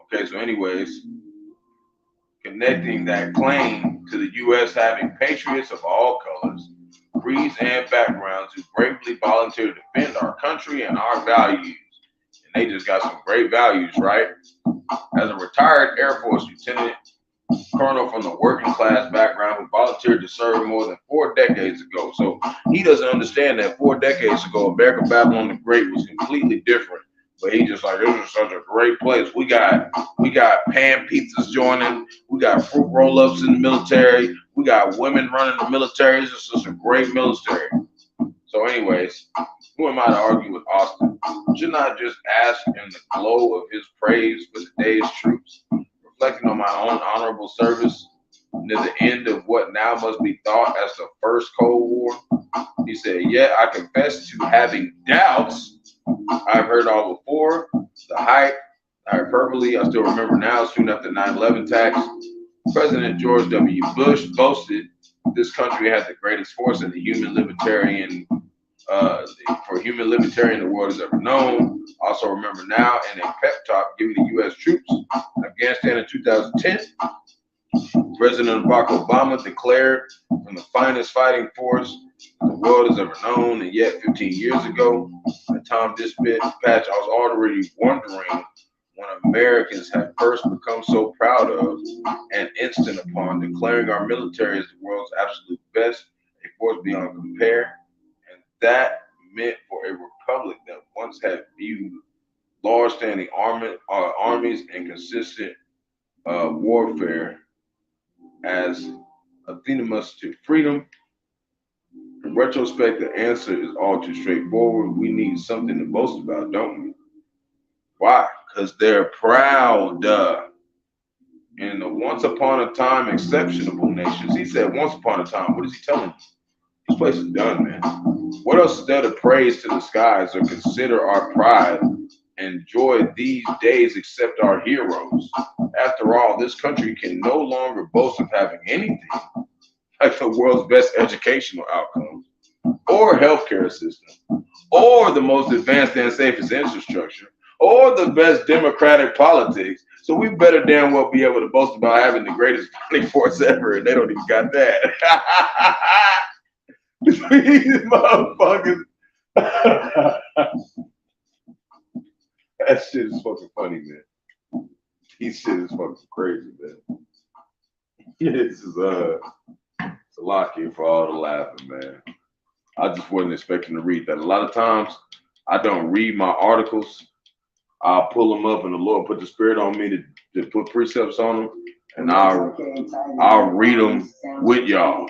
D: Okay, so anyways, connecting that claim to the U.S. having patriots of all colors, creeds, and backgrounds who bravely volunteer to defend our country and our values. And they just got some great values, right? As a retired Air Force lieutenant colonel from the working class background who volunteered to serve more than 4 decades ago. So he doesn't understand that 4 decades ago, America Babylon the Great was completely different. But he just like, this is such a great place. We got pan pizzas joining. We got fruit roll-ups in the military. We got women running the military. It's just a great military. So anyways, who am I to argue with Austin? Shouldn't I just ask in the glow of his praise for today's troops, reflecting on my own honorable service near the end of what now must be thought as the first Cold War? He said, yeah, I confess to having doubts. I've heard all before. The hype, hyperbole, I still remember now, soon after 9/11 attacks. President George W. Bush boasted this country had the greatest force in the human libertarian the world has ever known. Also remember now in a pep talk given to U.S. troops in Afghanistan in 2010, President Barack Obama declared from the finest fighting force the world has ever known, and yet 15 years ago, at time dispatch, I was already wondering when Americans had first become so proud of and instant upon declaring our military as the world's absolute best, a force beyond compare, and that meant for a republic that once had viewed large standing armies and consistent warfare as anathemas to freedom. In retrospect, the answer is all too straightforward. We need something to boast about, don't we? Why? Because they're proud. In the once upon a time exceptionable nations, he said once upon a time. What is he telling you? This place is done, man. What else is there to praise to the skies or consider our pride? Enjoy these days except our heroes. After all, this country can no longer boast of having anything like the world's best educational outcomes, or healthcare system, or the most advanced and safest infrastructure, or the best democratic politics. So we better damn well be able to boast about having the greatest fighting force ever, and they don't even got that. These motherfuckers. That shit is fucking funny, man. These shit is fucking crazy, man. This is it's a lot here for all the laughing, man. I just wasn't expecting to read that. A lot of times I don't read my articles. I'll pull them up and the Lord put the spirit on me to put precepts on them, and I'll read them with y'all.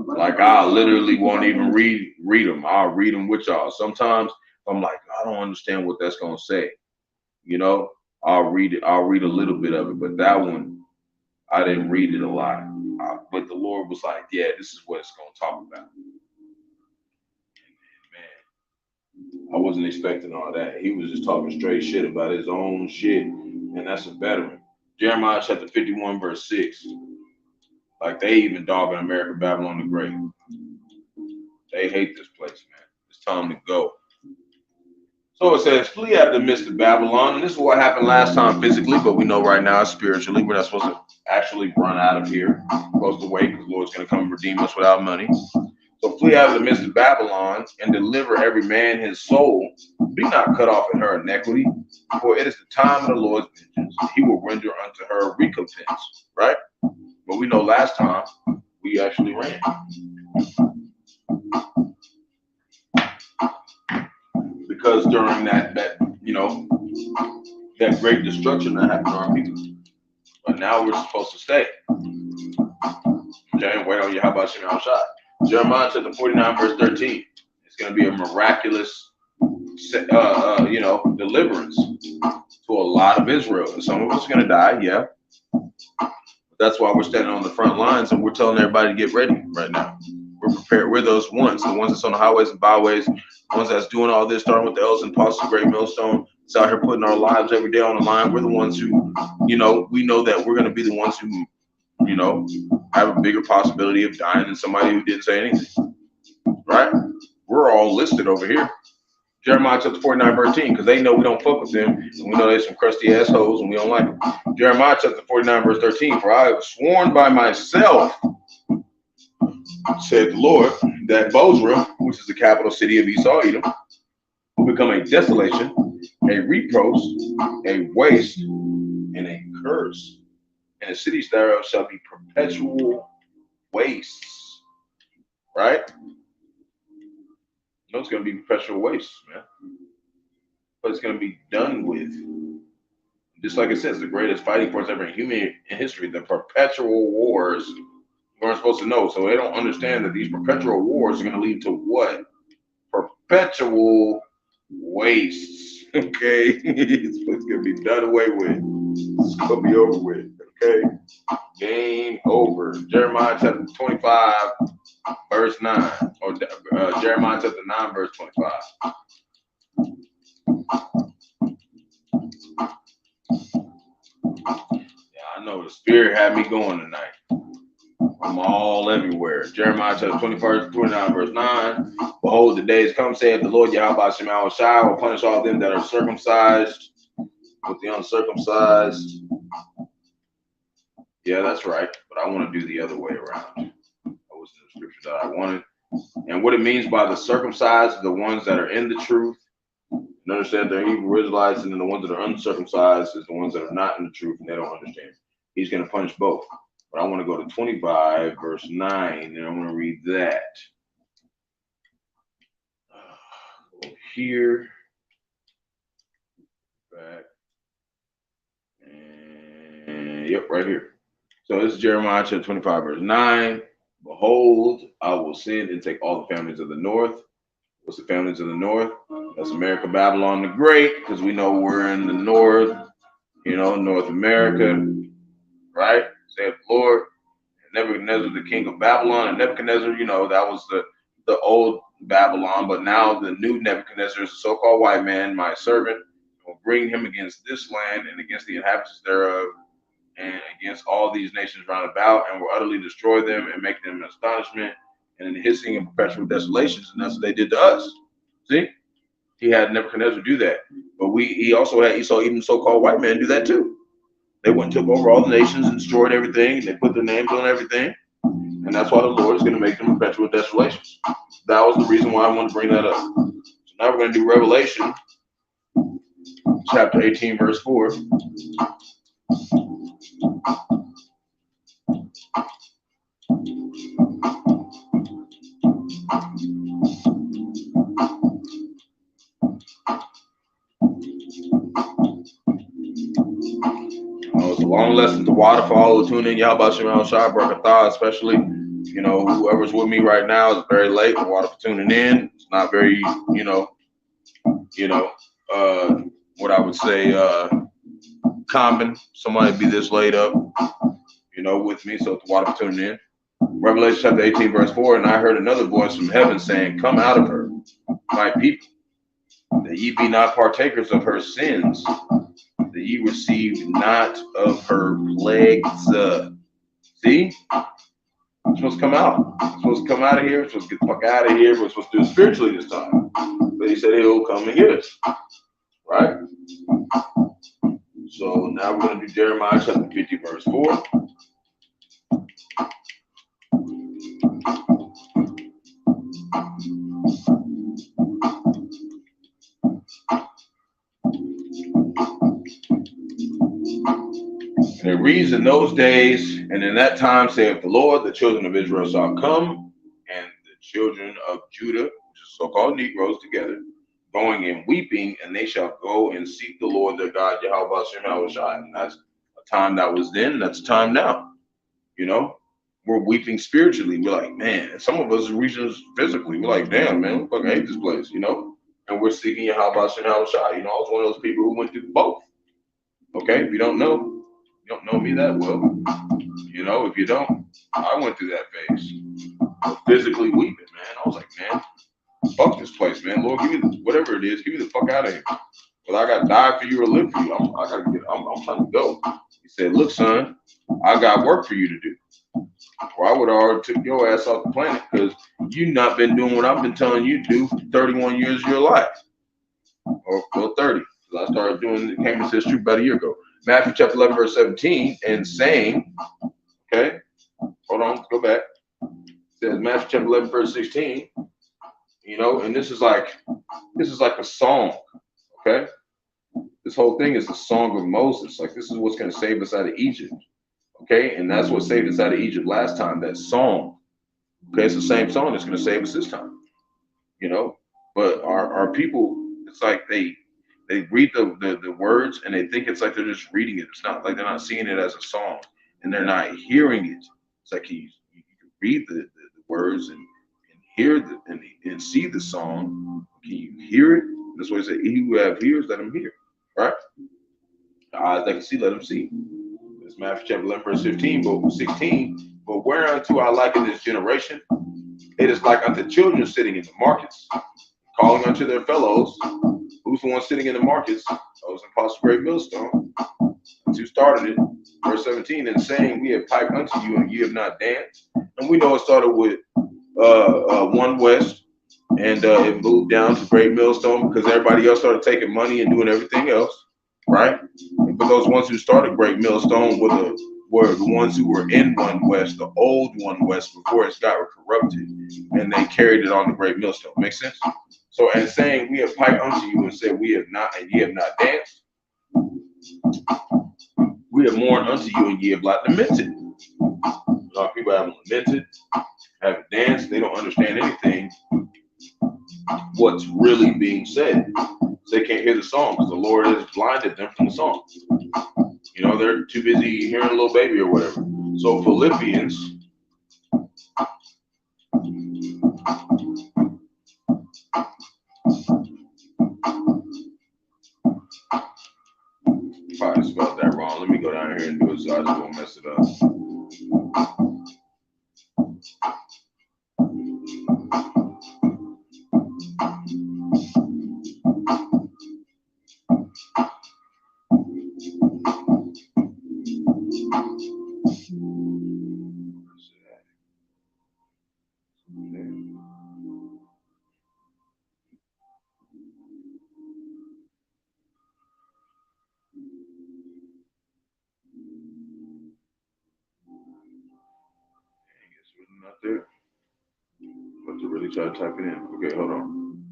D: Like I literally won't even read them. I'll read them with y'all. Sometimes I'm like, I don't understand what that's gonna say. You know, I'll read it. I'll read a little bit of it, but that one I didn't read it a lot. But the Lord was like, yeah, this is what it's gonna talk about. Man, I wasn't expecting all that. He was just talking straight shit about his own shit, and that's a veteran. Jeremiah chapter 51, verse 6. Like they even dogging America Babylon the Great. They hate this place, man. It's time to go. So it says, flee out of the midst of Babylon. And this is what happened last time physically, but we know right now spiritually. We're not supposed to actually run out of here. We're supposed to wait because the Lord's going to come and redeem us without money. So flee out of the midst of Babylon and deliver every man his soul. Be not cut off in her iniquity, for it is the time of the Lord's vengeance. He will render unto her recompense. Right? But we know last time we actually ran. Because during that great destruction that happened to our people. But now we're supposed to stay. Okay, wait on Yahawashi and Rawchaa. Jeremiah chapter 49, verse 13. It's going to be a miraculous, deliverance to a lot of Israel. And some of us are going to die, yeah. But that's why we're standing on the front lines and we're telling everybody to get ready right now. We're prepared. We're those ones, the ones that's on the highways and byways, the ones that's doing all this, starting with the elders and apostles of Great Millstone. It's out here putting our lives every day on the line. We're the ones who, we know that we're going to be the ones who, have a bigger possibility of dying than somebody who didn't say anything. Right? We're all listed over here. Jeremiah chapter 49, verse 13, because they know we don't fuck with them, and we know they're some crusty assholes, and we don't like them. Jeremiah chapter 49, verse 13, for I have sworn by myself, said the Lord, that Bozrah, which is the capital city of Esau, Edom, will become a desolation, a reproach, a waste, and a curse. And the cities thereof shall be perpetual wastes. Right? It's going to be perpetual waste, man. But it's going to be done with. Just like it says, the greatest fighting force ever in human history, the perpetual wars. We weren't supposed to know. So they don't understand that these perpetual wars are going to lead to what? Perpetual wastes. Okay? It's going to be done away with. It's going to be over with. Okay? Game over. Jeremiah chapter 25. Verse 9, or Jeremiah chapter 9, verse 25. Yeah, I know the Spirit had me going tonight. I'm all everywhere. Jeremiah chapter 29, verse 9. Behold, the days come, saith the Lord Yahawashi will punish all them that are circumcised with the uncircumcised. Yeah, that's right. But I want to do the other way around. Was the scripture that I wanted. And what it means by the circumcised, the ones that are in the truth. You understand they're Hebrew Israelites, and then the ones that are uncircumcised is the ones that are not in the truth and they don't understand. He's going to punish both. But I want to go to 25, verse 9, and I want to read that. Over here. Back. And yep, right here. So this is Jeremiah chapter 25, verse 9. Behold, I will send and take all the families of the north. What's the families of the north? That's America, Babylon the Great, because we know we're in the north, North America, right? Saith the Lord. And Nebuchadnezzar, the king of Babylon, and Nebuchadnezzar, that was the old Babylon, but now the new Nebuchadnezzar is a so-called white man, my servant, will bring him against this land and against the inhabitants thereof, and against all these nations round about, and will utterly destroy them and make them an astonishment and an hissing and perpetual desolations. And that's what they did to us. See? He had Nebuchadnezzar do that. But he also had Esau, even so-called white men, do that too. They went and took over all the nations and destroyed everything. They put their names on everything. And that's why the Lord is going to make them perpetual desolations. That was the reason why I want to bring that up. So now we're going to do Revelation, chapter 18, verse 4. It's a long lesson to waterfall, who tune in, Yahawashi, Barak, especially, whoever's with me right now is very late. Water for tuning in. It's not very, what I would say, common. Somebody be this late up, with me. So it's water for tuning in. Revelation chapter 18, verse 4. And I heard another voice from heaven saying, come out of her, my people, that ye be not partakers of her sins, that ye receive not of her plagues. See? We're supposed to come out. We're supposed to come out of here. We're supposed to get the fuck out of here. We're supposed to do it spiritually this time. But he said he'll come and get us. Right? So now we're going to do Jeremiah chapter 50, verse 4. And it reads, in those days and in that time, saith the Lord, the children of Israel shall come, and the children of Judah, which is so-called Negroes, together, going and weeping, and they shall go and seek the Lord their God, Yahawashi. And that's a time that was then, and that's a time now. we're weeping spiritually. We're like, man, some of us are reaching physically. We're like, damn, man, we fucking hate this place, you know? And we're seeking Yahawashi and Rawchaa. You know, I was one of those people who went through both. Okay, if you don't know me that well. You know, if you don't, I went through that phase of physically weeping, man. I was like, man, fuck this place, man. Lord, give me whatever it is, give me the fuck out of here. Well, I gotta die for you or live for you. I'm trying to go. He said, look, son, I got work for you to do. Or I would have already took your ass off the planet because you've not been doing what I've been telling you to do for 31 years of your life. Or well, 30. Because I started doing the Cambridge history about a year ago. Matthew chapter 11, verse 17, and saying, okay, hold on, go back. It says Matthew chapter 11, verse 16, you know, and this is like a song, okay? This whole thing is a song of Moses. Like, this is what's going to save us out of Egypt, okay? And that's what saved us out of Egypt last time, that song. Okay, it's the same song that's going to save us this time, you know? But our people, it's like they read the words and they think it's like they're just reading it. It's not like they're not seeing it as a song and they're not hearing it. It's like you can read the words and hear and see the song. Can you hear it? That's why he said, he who have ears, let him hear. Right? The eyes that can see, let him see. It's Matthew chapter 11, verse 15, but 16. But whereunto I liken this generation, it is like unto children sitting in the markets, calling unto their fellows. Who's the one sitting in the markets? That was Apostle Great Millstone. That's who started it. Verse 17, and saying, we have piped unto you, and ye have not danced. And we know it started with 1 West, and it moved down to Great Millstone because everybody else started taking money and doing everything else, right? But those ones who started Great Millstone were the ones who were in 1 West, the old 1 West, before it got corrupted, and they carried it on the Great Millstone. Make sense? So, and saying, we have piped unto you, and said, we have not, and ye have not danced. We have mourned unto you, and ye have not lamented. A lot of people haven't lamented, haven't danced. They don't understand anything what's really being said. They can't hear the song because the Lord has blinded them from the song. You know, they're too busy hearing a little baby or whatever. So Philippians, if I spelled that wrong, let me go down here and do it so I just won't mess it up. Not there. But to really try to type it in. Okay, hold on.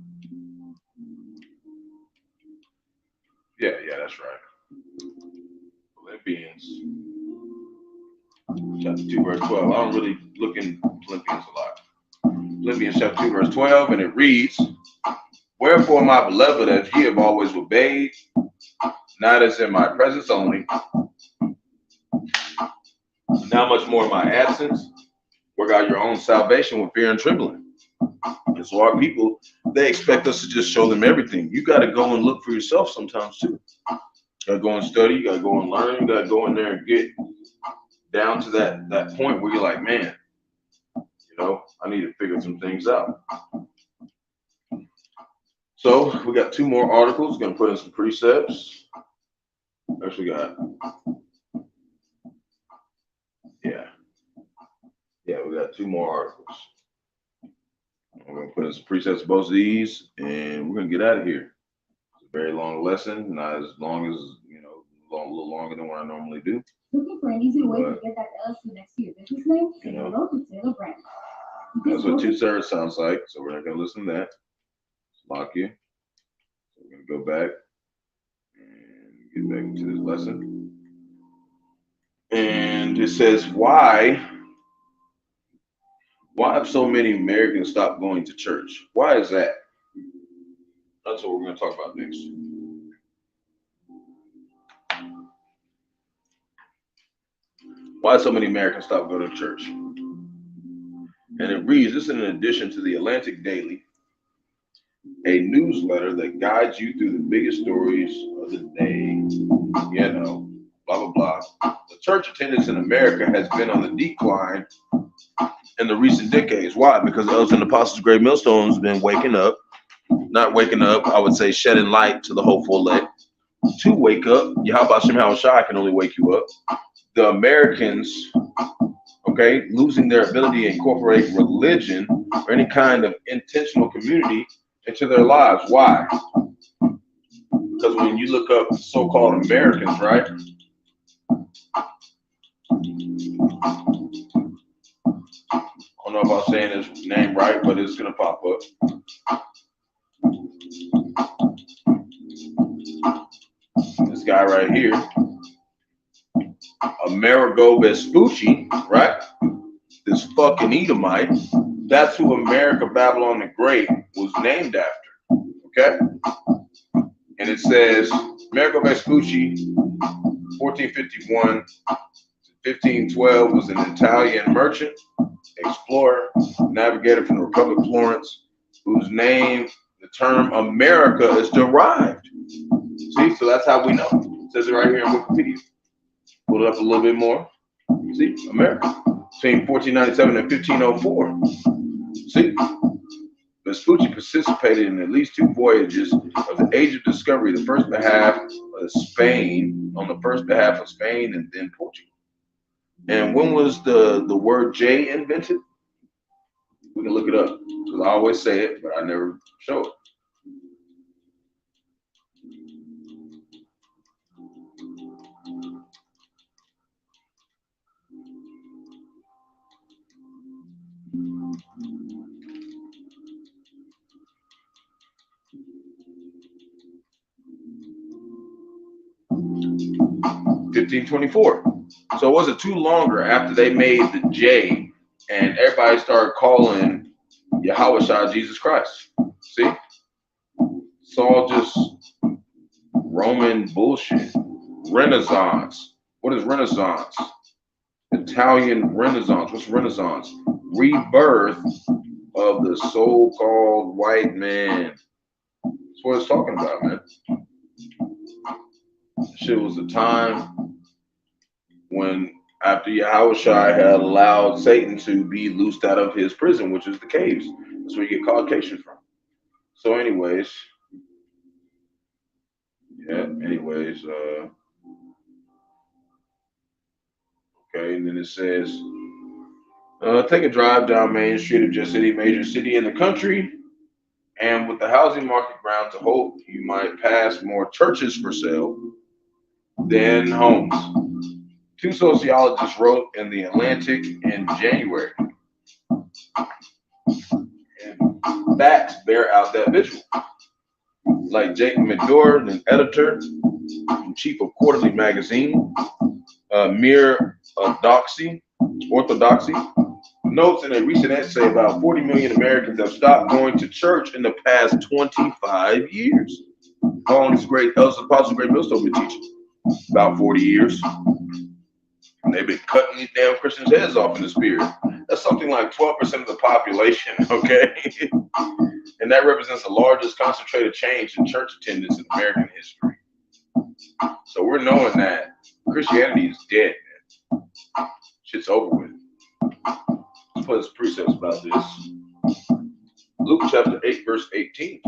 D: Yeah, that's right. Philippians chapter 2, verse 12. I don't really look in Philippians a lot. Philippians chapter 2, verse 12, and it reads, wherefore, my beloved, as ye have always obeyed, not as in my presence only, now much more in my absence, work out your own salvation with fear and trembling. And so our people, they expect us to just show them everything. You got to go and look for yourself sometimes too. You got to go and study. You got to go and learn. You got to go in there and get down to that point where you're like, man, you know, I need to figure some things out. So we got 2 more articles. Going to put in some precepts. Actually got, we got 2 more articles. I'm going to put in some precepts of both of these, and we're going to get out of here. It's a very long lesson, not as long as, you know, a little longer than what I normally do.
A: Looking for an easy way to get that LLC next to your business name?
D: You know,
A: Rawchaa brand.
D: that's what 2/3 sounds like, so we're not going to listen to that. Lock you. So we're going to go back and get back into this lesson. And it says, why have so many Americans stopped going to church? Why is that? That's what we're going to talk about next. Why so many Americans stop going to church? And it reads, this is in addition to the Atlantic Daily, a newsletter that guides you through the biggest stories of the day, you know, blah, blah, blah. The church attendance in America has been on the decline in the recent decades. Why? Because the elders and apostles' great millstones have been waking up, not waking up, I would say shedding light to the hopeful elect. To wake up, Bahasham Yahawashi can only wake you up. The Americans, okay, losing their ability to incorporate religion or any kind of intentional community into their lives. Why? Because when you look up so-called Americans, right? I don't know if I'm saying his name right, but it's gonna pop up. This guy right here, Amerigo Vespucci, right? This fucking Edomite. That's who America Babylon the Great was named after. Okay? And it says Amerigo Vespucci, 1451 to 1512, was an Italian merchant, explorer, navigator from the Republic of Florence, whose name, the term America, is derived. See, so that's how we know. It says it right here in Wikipedia. Pull it up a little bit more. See, America. Between 1497 and 1504. See, Vespucci participated in at least 2 voyages of the Age of Discovery, the first behalf of Spain, on the first behalf of Spain and then Portugal. And when was the word J invented? We can look it up, because I always say it, but I never show it. $1524. So it wasn't too longer after they made the J and everybody started calling Yahawashi Jesus Christ. See? It's all just Roman bullshit. Renaissance. What is Renaissance? Italian Renaissance. What's Renaissance? Rebirth of the so-called white man. That's what it's talking about, man. Shit was a time when after Yahawashi had allowed Satan to be loosed out of his prison, which is the caves. That's where you get collocation from. So anyways, okay, and then it says, take a drive down Main Street of just any major city in the country, and with the housing market ground to hope, you might pass more churches for sale than homes. 2 sociologists wrote in the Atlantic in January. And facts bear out that visual. Like Jacob McDowell, an editor and chief of Quarterly magazine, Mere Orthodoxy, notes in a recent essay about 40 million Americans have stopped going to church in the past 25 years. How long has Apostle Great Millstone been teaching? About 40 years. And they've been cutting these damn Christians' heads off in the spirit. That's something like 12% of the population, okay? And that represents the largest concentrated change in church attendance in American history. So we're knowing that Christianity is dead, man. Shit's over with. Let's put some precepts about this. Luke chapter 8, verse 18.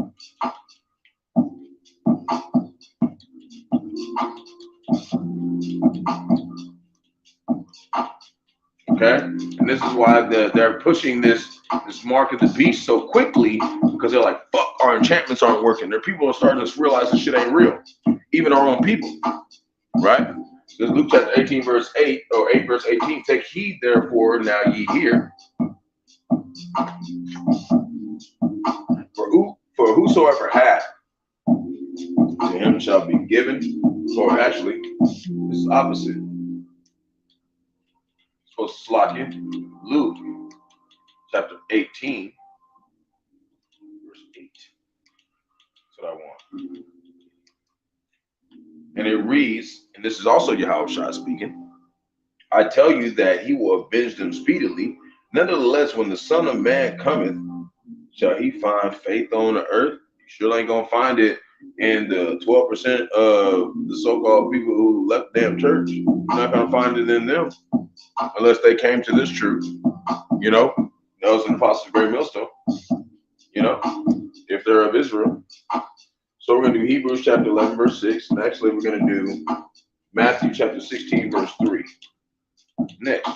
D: Okay, and this is why they're pushing this mark of the beast so quickly, because they're like, fuck, our enchantments aren't working. Their people are starting to realize this shit ain't real. Even our own people, right? Because Luke chapter 18, verse 8, or 8, verse 18, take heed therefore now ye hear. For whosoever hath, to him shall be given, or actually, it's opposite. Supposed to slot in Luke chapter 18, verse 8. That's what I want. And it reads, and this is also Yahawashi speaking, I tell you that he will avenge them speedily. Nevertheless, when the Son of Man cometh, shall he find faith on the earth? You sure ain't gonna find it in the 12% of the so-called people who left damn church. You're not gonna find it in them unless they came to this truth. You know, that was an Apostles' Great Millstone. You know, if they're of Israel. So we're gonna do Hebrews chapter 11, verse 6. And actually, we're gonna do Matthew chapter 16, verse 3. Next.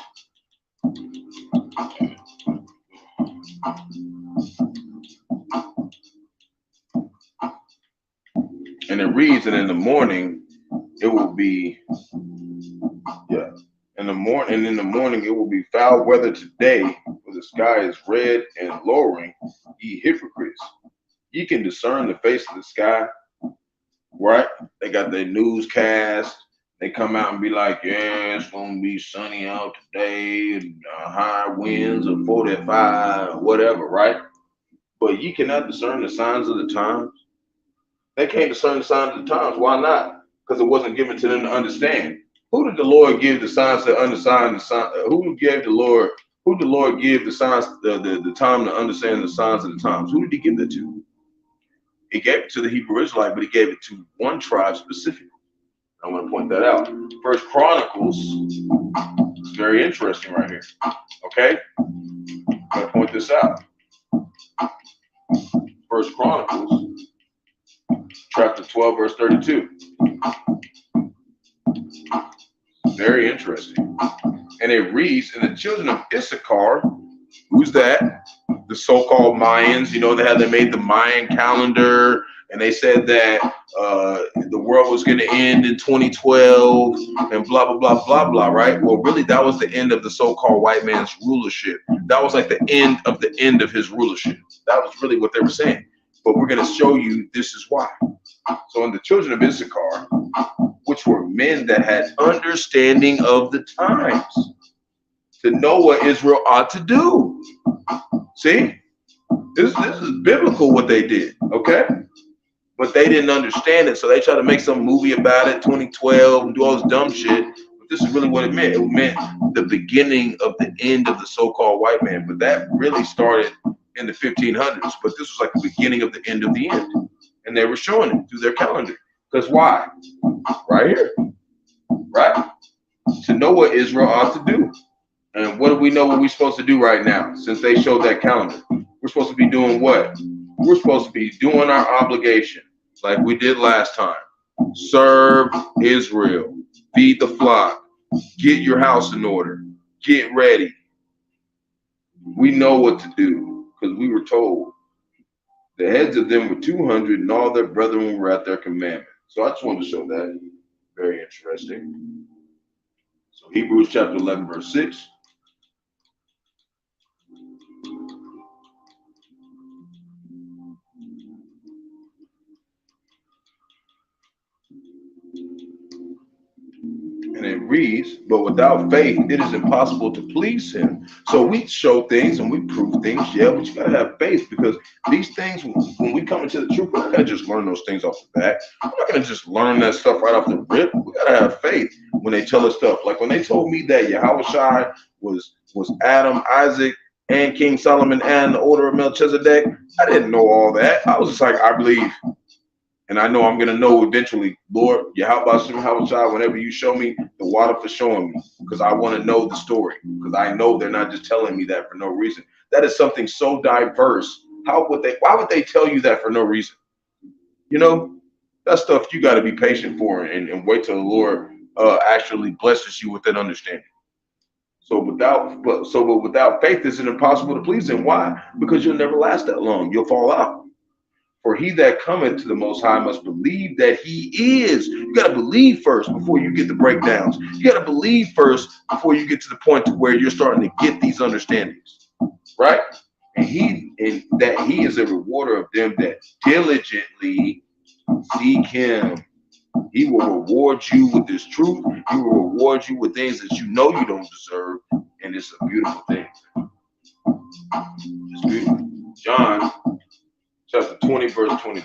D: And it reads, and in the morning it will be, in the morning it will be foul weather today, for the sky is red and lowering, ye hypocrites. Ye can discern the face of the sky, right? They got their newscast. They come out and be like, yeah, it's gonna be sunny out today, and high winds of 45, whatever, right? But ye cannot discern the signs of the times. They can't discern the signs of the times. Why not? Because it wasn't given to them to understand. Who did the Lord give the signs to understand the sign? Who did the Lord give the signs, the time to understand the signs of the times? Who did he give that to? He gave it to the Hebrew Israelite, but he gave it to one tribe specifically. I want to point that out. First Chronicles is very interesting right here. Okay? I'm going to point this out. First Chronicles, chapter 12, verse 32. Very interesting. And it reads, and the children of Issachar, who's that? The so-called Mayans, you know, they made the Mayan calendar, and they said that the world was going to end in 2012 and blah, blah, blah, blah, blah, right? Well, really, that was the end of the so-called white man's rulership. That was like the end of his rulership. That was really what they were saying. But we're going to show you this is why. So in the children of Issachar, which were men that had understanding of the times, to know what Israel ought to do. See? This is biblical what they did, okay? But they didn't understand it, so they tried to make some movie about it, 2012, and do all this dumb shit. But this is really what it meant. It meant the beginning of the end of the so-called white man. But that really started in the 1500s. But this was like the beginning of the end of the end. And they were showing it through their calendar. Because why? Right here. Right? To know what Israel ought to do. And what do we know what we're supposed to do right now? Since they showed that calendar. We're supposed to be doing what? We're supposed to be doing our obligation like we did last time. Serve Israel. Feed the flock. Get your house in order. Get ready. We know what to do because we were told. The heads of them were 200 and all their brethren were at their commandment. So I just wanted to show that. Very interesting. So Hebrews chapter 11, verse 6. And it reads, but without faith, it is impossible to please him. So we show things and we prove things, yeah, but you got to have faith because these things, when we come into the truth, we're not going to just learn those things off the bat. We're not going to just learn that stuff right off the rip. We got to have faith when they tell us stuff. Like when they told me that Yahawashi was Adam, Isaac, and King Solomon and the order of Melchizedek, I didn't know all that. I was just like, I believe. And I know I'm going to know eventually, Lord, Yahawashi, whenever you show me the water for showing me, because I want to know the story, because I know they're not just telling me that for no reason. That is something so diverse. Why would they tell you that for no reason? You know, that stuff you got to be patient for and wait till the Lord actually blesses you with that understanding. So without faith, it's impossible to please him. Why? Because you'll never last that long. You'll fall out. For he that cometh to the Most High must believe that he is. You got to believe first before you get the breakdowns. You got to believe first before you get to the point to where you're starting to get these understandings, right? And that he is a rewarder of them that diligently seek him. He will reward you with this truth. He will reward you with things that you know you don't deserve, and it's a beautiful thing. It's beautiful. John chapter 20, verse 29.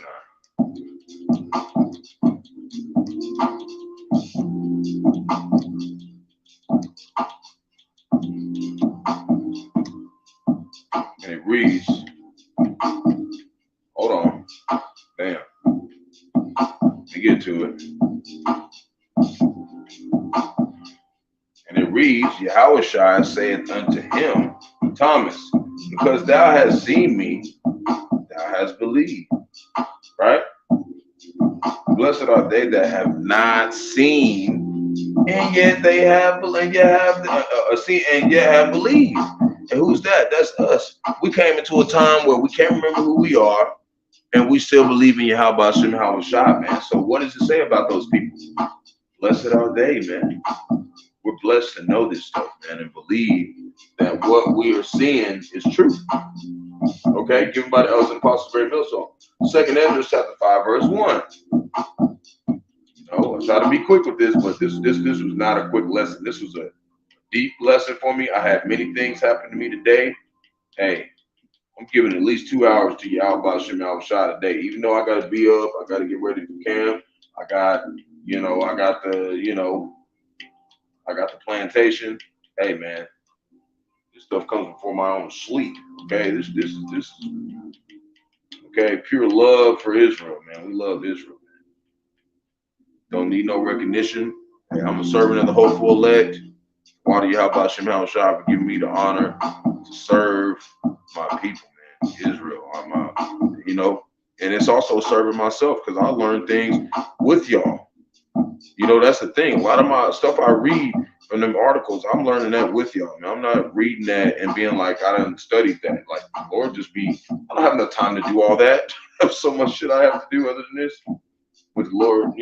D: reads, Yahawashi saith unto him, Thomas, because thou hast seen me, thou hast believed. Right? Blessed are they that have not seen, and yet they have, seen, and yet have believed. And who's that? That's us. We came into a time where we can't remember who we are, and we still believe in Bahasham, Yahawashi, man. So what does it say about those people? Blessed are they, man. We're blessed to know this stuff, man, and believe that what we are seeing is true. Okay, given by the elders and apostles, very Millsong. 2nd Ezra chapter 5, verse 1. I try to be quick with this, but this was not a quick lesson. This was a deep lesson for me. I had many things happen to me today. Hey, I'm giving at least 2 hours to Yahawashi today. Even though I got to be up, I got to get ready for camp. I got the plantation. Hey, man, this stuff comes before my own sleep. Okay, this is okay. Pure love for Israel, man. We love Israel, man. Don't need no recognition. Hey, I'm a servant of the hopeful elect. Why do Yahawashi for giving me the honor to serve my people, man? Israel, and it's also serving myself because I learn things with y'all. That's the thing. A lot of my stuff I read from them articles, I'm learning that with y'all, man. I'm not reading that and being like, I done studied that. Like, Lord, I don't have enough time to do all that. I have so much shit I have to do other than this. With the Lord,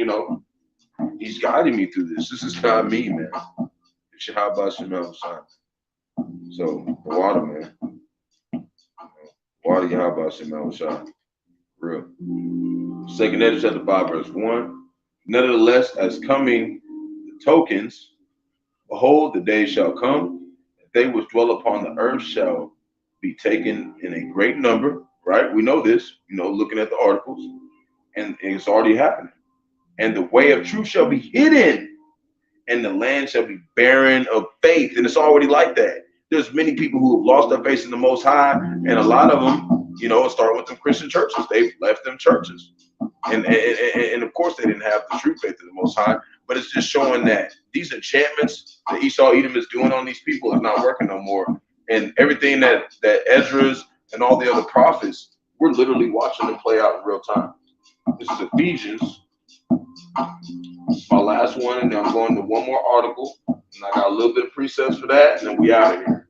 D: He's guiding me through this. This is not me, man. It's Yahawashi. So, the water, man. Water, Yahawashi. Real. 2nd Ezra chapter 5, verse 1. Nevertheless, as coming the tokens, behold, the day shall come, that they which dwell upon the earth shall be taken in a great number. Right? We know this, looking at the articles, and it's already happening. And the way of truth shall be hidden, and the land shall be barren of faith. And it's already like that. There's many people who have lost their faith in the Most High, and a lot of them, start with them Christian churches. They've left them churches. And of course, they didn't have the true faith in the Most High, but it's just showing that these enchantments that Esau Edom is doing on these people is not working no more. And everything that Ezra's and all the other prophets, we're literally watching them play out in real time. This is Ephesians. My last one, and then I'm going to one more article, and I got a little bit of precepts for that, and then we out of here.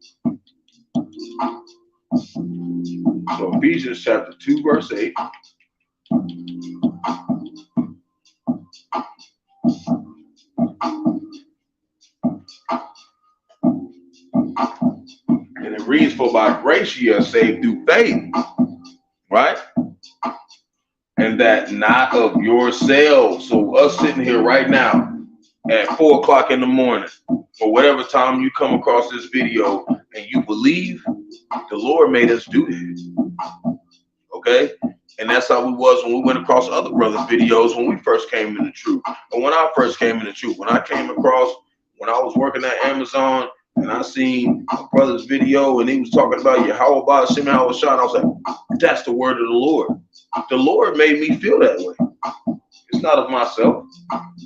D: So Ephesians chapter 2, verse 8. And it reads, for by grace ye are saved through faith, right? And that not of yourselves. So us sitting here right now at 4 o'clock in the morning, or whatever time you come across this video and you believe, the Lord made us do that. Okay? And that's how we was when we went across other brothers' videos when we first came in the truth. But when I first came in the truth, when I was working at Amazon and I seen a brother's video and he was talking about Yahawah, and I was like, that's the word of the Lord. The Lord made me feel that way. It's not of myself.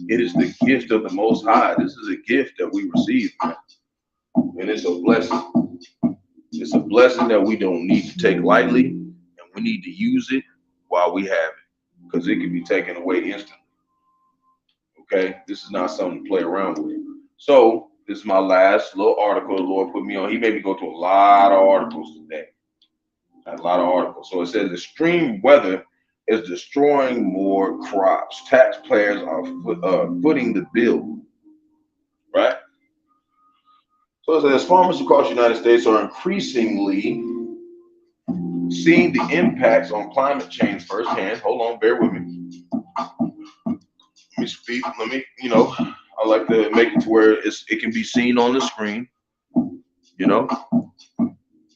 D: It is the gift of the Most High. This is a gift that we receive, man. And it's a blessing. It's a blessing that we don't need to take lightly, and we need to use it while we have it, because it can be taken away instantly. Okay? This is not something to play around with. So, this is my last little article the Lord put me on. He made me go to a lot of articles today. A lot of articles. So it says extreme weather is destroying more crops. Taxpayers are footing the bill. Right? So it says farmers across the United States are increasingly seeing the impacts on climate change firsthand. Hold on, bear with me. Let me speak. I like to make it to where it can be seen on the screen.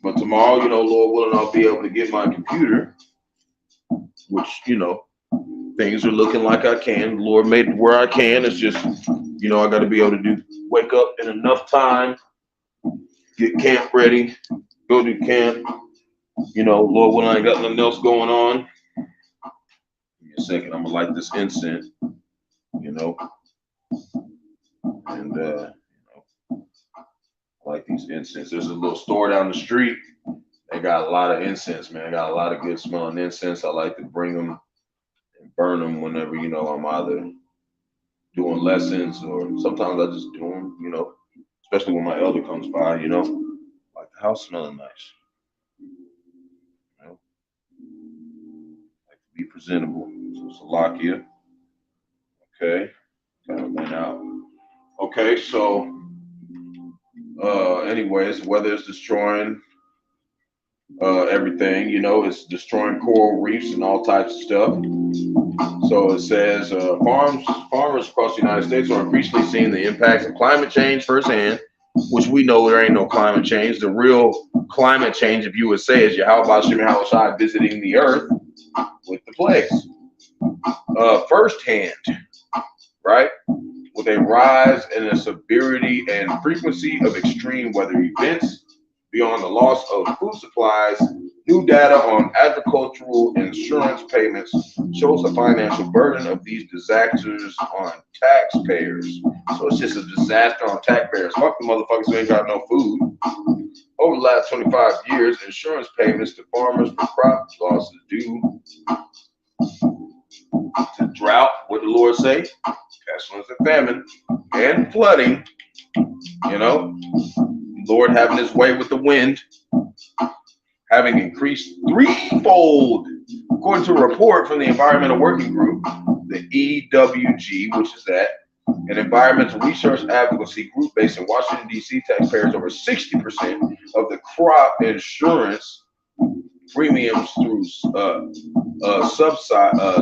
D: But tomorrow, Lord willing, I'll be able to get my computer, which, things are looking like I can. The Lord made it where I can. It's just, I got to be able to wake up in enough time, get camp ready, go to camp. Lord willing, I ain't got nothing else going on. Give me a second. I'm going to light this incense, and, means incense. There's a little store down the street. They got a lot of incense, man. They got a lot of good smelling incense. I like to bring them and burn them whenever, you know, I'm either doing lessons or sometimes I just do them, you know, especially when my elder comes by, you know, like the house smelling nice. You know, like to be presentable. So it's a lock here. Okay, kind of went out. Okay, so anyways, weather is destroying everything, you know, it's destroying coral reefs and all types of stuff. So it says farmers across the United States are increasingly seeing the impacts of climate change firsthand, which we know there ain't no climate change. The real climate change, if you would say, is Yahawashi visiting the earth with the plagues. Firsthand, right? With a rise in the severity and frequency of extreme weather events, beyond the loss of food supplies, new data on agricultural insurance payments shows the financial burden of these disasters on taxpayers. So it's just a disaster on taxpayers. Fuck the motherfuckers who ain't got no food. Over the last 25 years, insurance payments to farmers for crop losses due to drought, what the Lord say, pestilence and famine, and flooding, you know, Lord having his way with the wind, having increased threefold, according to a report from the Environmental Working Group, the EWG, which is that, an environmental research advocacy group based in Washington, D.C., taxpayers over 60% of the crop insurance premiums through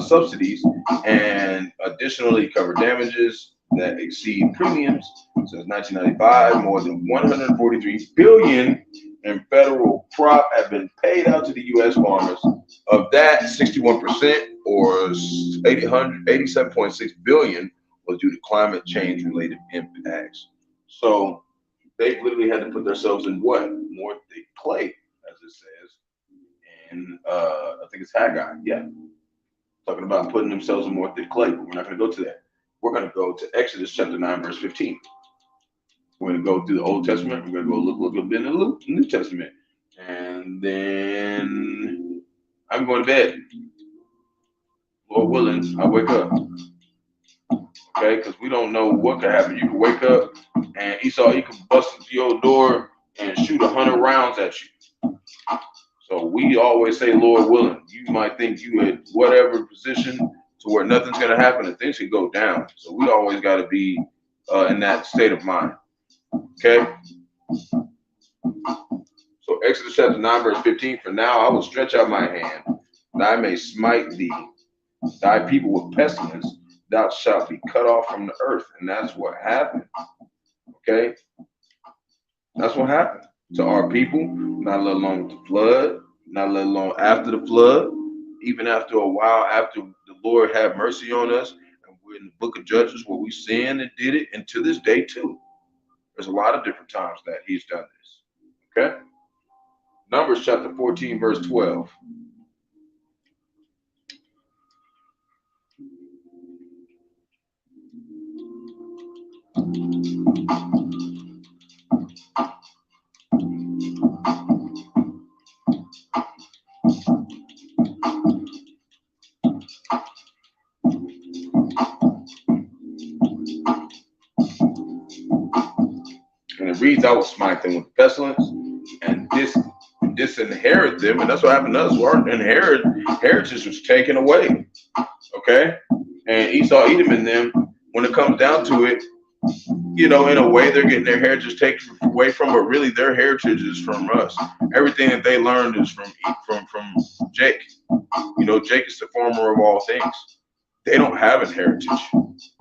D: subsidies, and additionally cover damages that exceed premiums. Since 1995, more than $143 billion in federal crop have been paid out to the U.S. farmers. Of that, 61%, or $87.6 billion, was due to climate change related impacts. So they've literally had to put themselves in what? More thick clay, as it says. And I think it's Haggai, yeah. Talking about putting themselves in more thick clay, but we're not going to go to that. We're going to go to Exodus chapter 9, verse 15. We're going to go through the Old Testament. We're going to go look a little bit in the New Testament. And then I'm going to bed. Lord willing, I wake up. Okay, because we don't know what could happen. You could wake up and Esau, he could bust into your door and shoot 100 rounds at you. So we always say, Lord willing. You might think you at whatever position to where nothing's going to happen and things could go down. So we always got to be in that state of mind. Okay? So Exodus chapter 9, verse 15, for now I will stretch out my hand, that I may smite thee, thy people with pestilence, thou shalt be cut off from the earth. And that's what happened. Okay? That's what happened to our people, not let alone with the flood, not let alone after the flood, even after a while, after the Lord had mercy on us, and we're in the book of Judges where we sinned and did it, and to this day too. There's a lot of different times that he's done this. Okay? Numbers chapter 14, verse 12. And it reads, I will smite them with pestilence and disinherit them. And that's what happened to us. Our heritage was taken away. Okay? And Esau, Edom, and them, when it comes down to it, you know, in a way, they're getting their heritage taken away from, but really their heritage is from us. Everything that they learned is from Jake. You know, Jake is the former of all things. They don't have a heritage.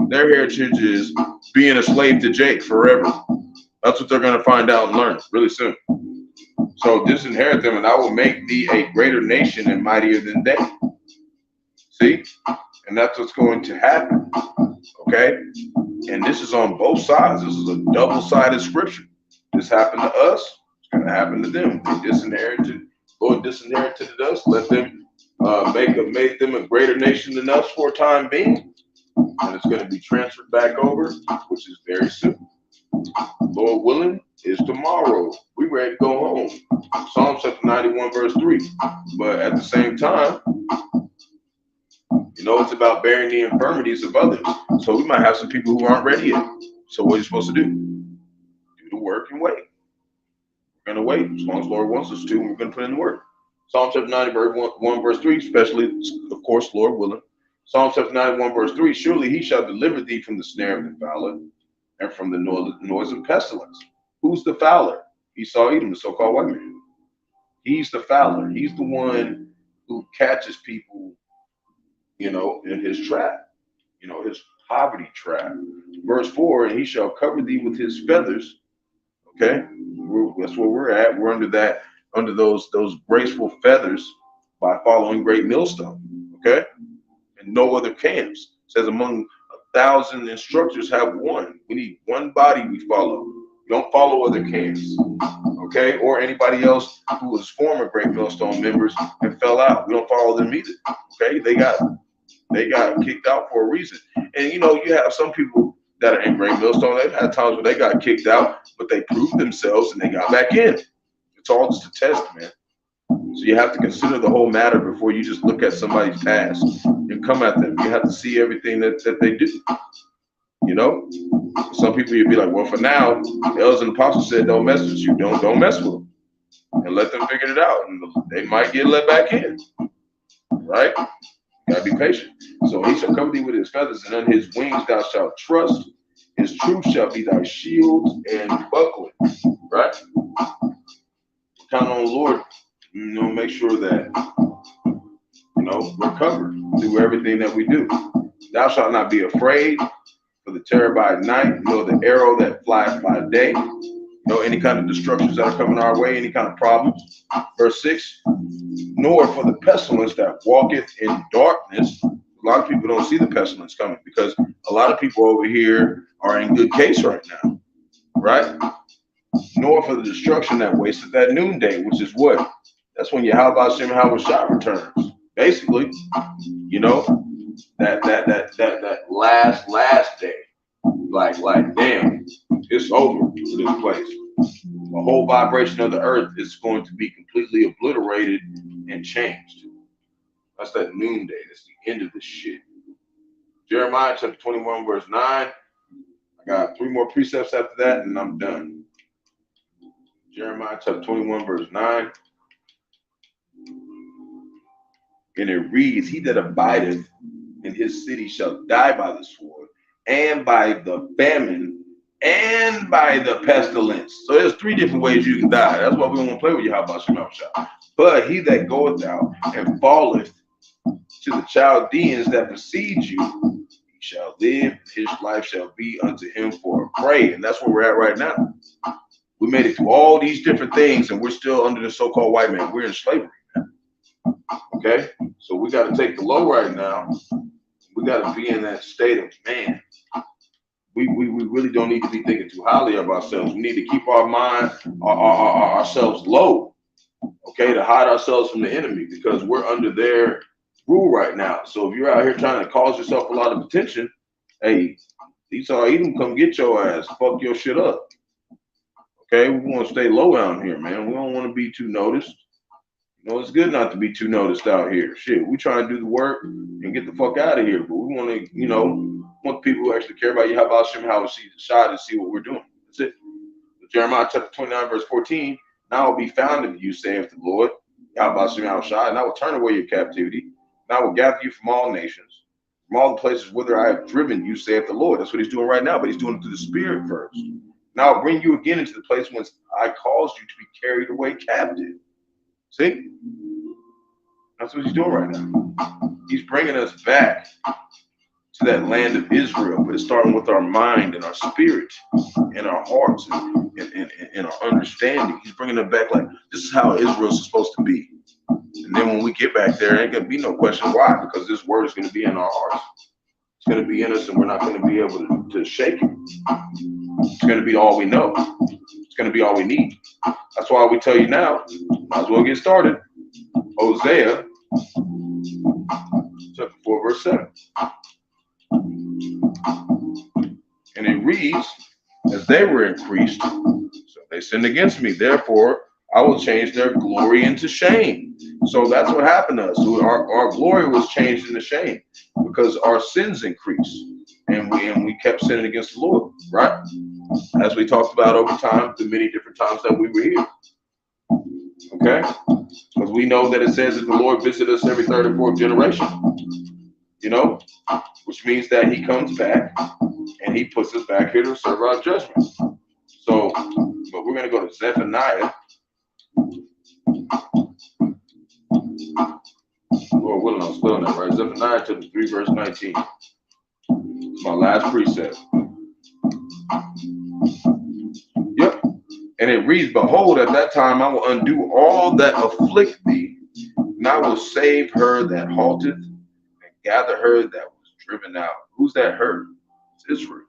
D: Their heritage is being a slave to Jake forever. That's what they're going to find out and learn really soon. So disinherit them, and I will make thee a greater nation and mightier than they. See? And that's what's going to happen. Okay? And this is on both sides. This is a double-sided scripture. This happened to us. It's going to happen to them. They disinherited. Lord disinherited us. Let them make them a greater nation than us for a time being. And it's going to be transferred back over, which is very soon. Lord willing, It's tomorrow. We ready to go home. Psalm chapter 91, verse 3. But at the same time, you know, it's about bearing the infirmities of others. So we might have some people who aren't ready yet. So what are you supposed to do? Do the work and wait. We're going to wait. As long as the Lord wants us to, we're going to put in the work. Psalm chapter 91, verse 3, especially, of course, Lord willing. Psalm chapter 91, verse 3, surely he shall deliver thee from the snare of the fowler and from the noise of pestilence. Who's the fowler? Esau Edom, the so-called white man. He's the fowler. He's the one who catches people, you know, in his trap, you know, his poverty trap. Verse 4, and he shall cover thee with his feathers. Okay, that's where we're at. We're under those graceful feathers by following great millstone. Okay, and no other camps. It says among 1,000 instructors have one. We need one body we follow. We don't follow other camps. Okay, or anybody else who was former great millstone members and fell out. We don't follow them either. Okay, they got kicked out for a reason. And you know, you have some people that are in great millstone. They've had times when they got kicked out, but they proved themselves and they got back in. It's all just a test, man. So you have to consider the whole matter before you just look at somebody's past and come at them. You have to see everything that they do. You know, some people you'd be like, well, for now, the elders and apostles said, don't mess with you. Don't mess with them, and let them figure it out. And they might get let back in, right? You gotta be patient. So he shall cover thee with his feathers, and under his wings thou shalt trust. His truth shall be thy shield and buckler, right? Count on the Lord, you know, make sure that, you know, we're covered through everything that we do. Thou shalt not be afraid for the terror by night, nor the arrow that flies by day, nor any kind of destructions that are coming our way, any kind of problems. Verse 6, nor for the pestilence that walketh in darkness. A lot of people don't see the pestilence coming because a lot of people over here are in good case right now, right? Nor for the destruction that wasteth at noonday, which is what? That's when Yahawashi returns. Basically, you know, that last day, like damn, it's over for this place. The whole vibration of the earth is going to be completely obliterated and changed. That's that noonday. That's the end of this shit. Jeremiah chapter 21, verse 9. I got 3 more precepts after that, and I'm done. Jeremiah chapter 21, verse 9. And it reads, he that abideth in his city shall die by the sword, and by the famine, and by the pestilence. So there's 3 different ways you can die. That's why we don't want to play with Yahawashi. But he that goeth out and falleth to the Chaldeans that besiege you, he shall live, his life shall be unto him for a prey. And that's where we're at right now. We made it through all these different things, and we're still under the so-called white man. We're in slavery now. Okay? So we got to take the low right now. We got to be in that state of, man, we really don't need to be thinking too highly of ourselves. We need to keep our mind, ourselves low, okay, to hide ourselves from the enemy because we're under their rule right now. So if you're out here trying to cause yourself a lot of attention, hey, Esau Edom, come get your ass, fuck your shit up. Okay, we want to stay low down here, man. We don't want to be too noticed. You know, it's good not to be too noticed out here. Shit, we try to do the work and get the fuck out of here. But we want to, you know, want people who actually care about Yahawashi, how we see the shot and see what we're doing. That's it. Jeremiah chapter 29, verse 14. Now I will be found of you, saith the Lord, Yahawashi, and I will turn away your captivity. And I will gather you from all nations, from all the places whither I have driven you, saith the Lord. That's what he's doing right now, but he's doing it through the Spirit first. Now I'll bring you again into the place whence I caused you to be carried away captive. See? That's what he's doing right now. He's bringing us back to that land of Israel, but it's starting with our mind and our spirit and our hearts and our understanding. He's bringing it back like this is how Israel's supposed to be. And then when we get back there, ain't going to be no question why, because this word is going to be in our hearts. It's going to be in us, and we're not going to be able to shake it. It's going to be all we know. It's going to be all we need. That's why we tell you now, might as well get started. Hosea chapter 4, verse 7. And it reads, as they were increased, so They sinned against me. Therefore, I will change their glory into shame. So that's what happened to us. Our glory was changed into shame because our sins increased, and we kept sinning against the Lord, right? As we talked about over time, the many different times that we were here. Okay? Because we know that it says that the Lord visits us every third or fourth generation. You know? Which means that he comes back and he puts us back here to serve our judgment. So, but we're going to go to Zephaniah. Lord willing, I'm spelling that right. Zephaniah chapter 3, verse 19. It's my last precept. Yep. And it reads, behold, at that time I will undo all that afflict thee, and I will save her that halteth, and gather her that was driven out. Who's that her? It's Israel.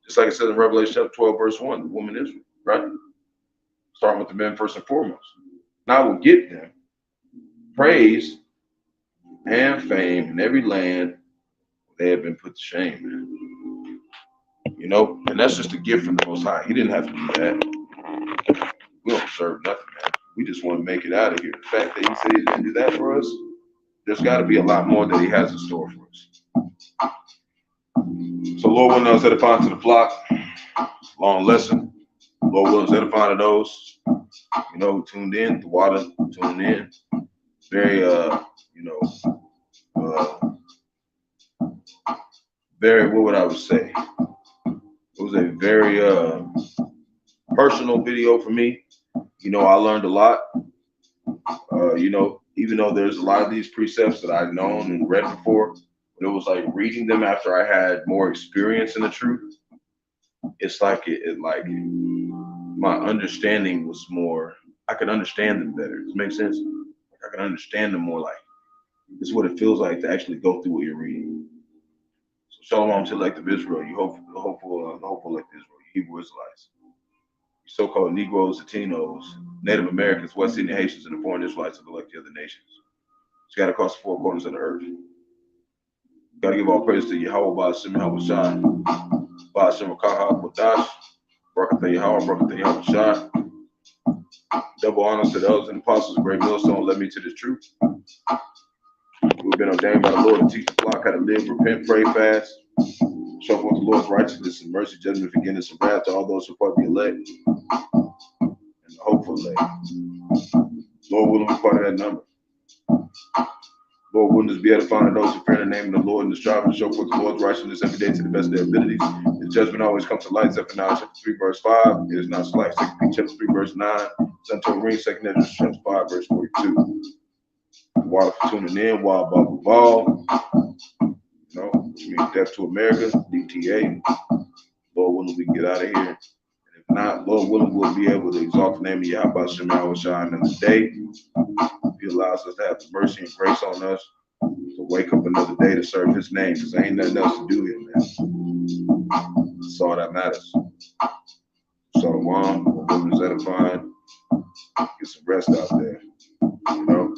D: Just like it says in Revelation chapter 12, verse 1, the woman Israel, right? Starting with the men first and foremost. Now I will get them praise and fame in every land where they have been put to shame, man. You know, and that's just a gift from the Most High. He didn't have to do that. We don't deserve nothing, man. We just want to make it out of here. The fact that he said he didn't do that for us, there's got to be a lot more that he has in store for us. So Lord willing, us edifying to the flock. Long lesson. Lord willing, us edifying to those, you know, who tuned in. The water tuned in. Very, very, what would I would say? It was a very personal video for me. You know, I learned a lot. You know, even though there's a lot of these precepts that I've known and read before, but it was like reading them after I had more experience in the truth. It's like my understanding was more, I could understand them better. Does it make sense? Like I can understand them more, like it's what it feels like to actually go through what you're reading. So shalom to the elect of Israel, you hopeful elect of Israel, you Hebrew Israelites, you so-called Negroes, Latinos, Native Americans, West Indian Haitians, and the foreign Israelites of the elect of the other nations. Scattered across the four corners of the earth. Got to give all praise to Yahawah, Bahasham, Yahawashi, Bahasham, Qadash, Barak, Yahawah, Yahawashi. Double honors to the elders and apostles, a great millstone led me to this truth. We've been ordained by the Lord to teach the flock how to live, repent, pray, fast, show forth the Lord's righteousness and mercy, judgment, forgiveness, and wrath to all those who are part of the elect and the hopeful elect. Lord willing, we're part of that number. Lord willing, us be edifying those who fear the name of the Lord and the striving to show forth the Lord's righteousness every day to the best of their abilities. The judgment always comes to light. Zephaniah chapter 3, verse 5. It is not slight. 2 Peter chapter 3, verse 9. Son to a ring, 2 Ezra chapter 5, verse 42. Water for tuning in, wild bubble ball. You know, which means death to America, DTA. Lord willing, we can get out of here. And if not, Lord willing, we'll be able to exalt the name of Yahawashi another day. He allows us to have the mercy and grace on us to wake up another day to serve his name, because there ain't nothing else to do here, man. That's all that matters. Shalom, we're is edifying. Get some rest out there. You know,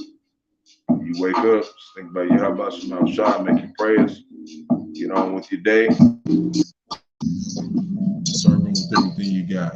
D: you wake up, just think about Yahawashi, make your prayers, get on with your day. Serving with everything you got.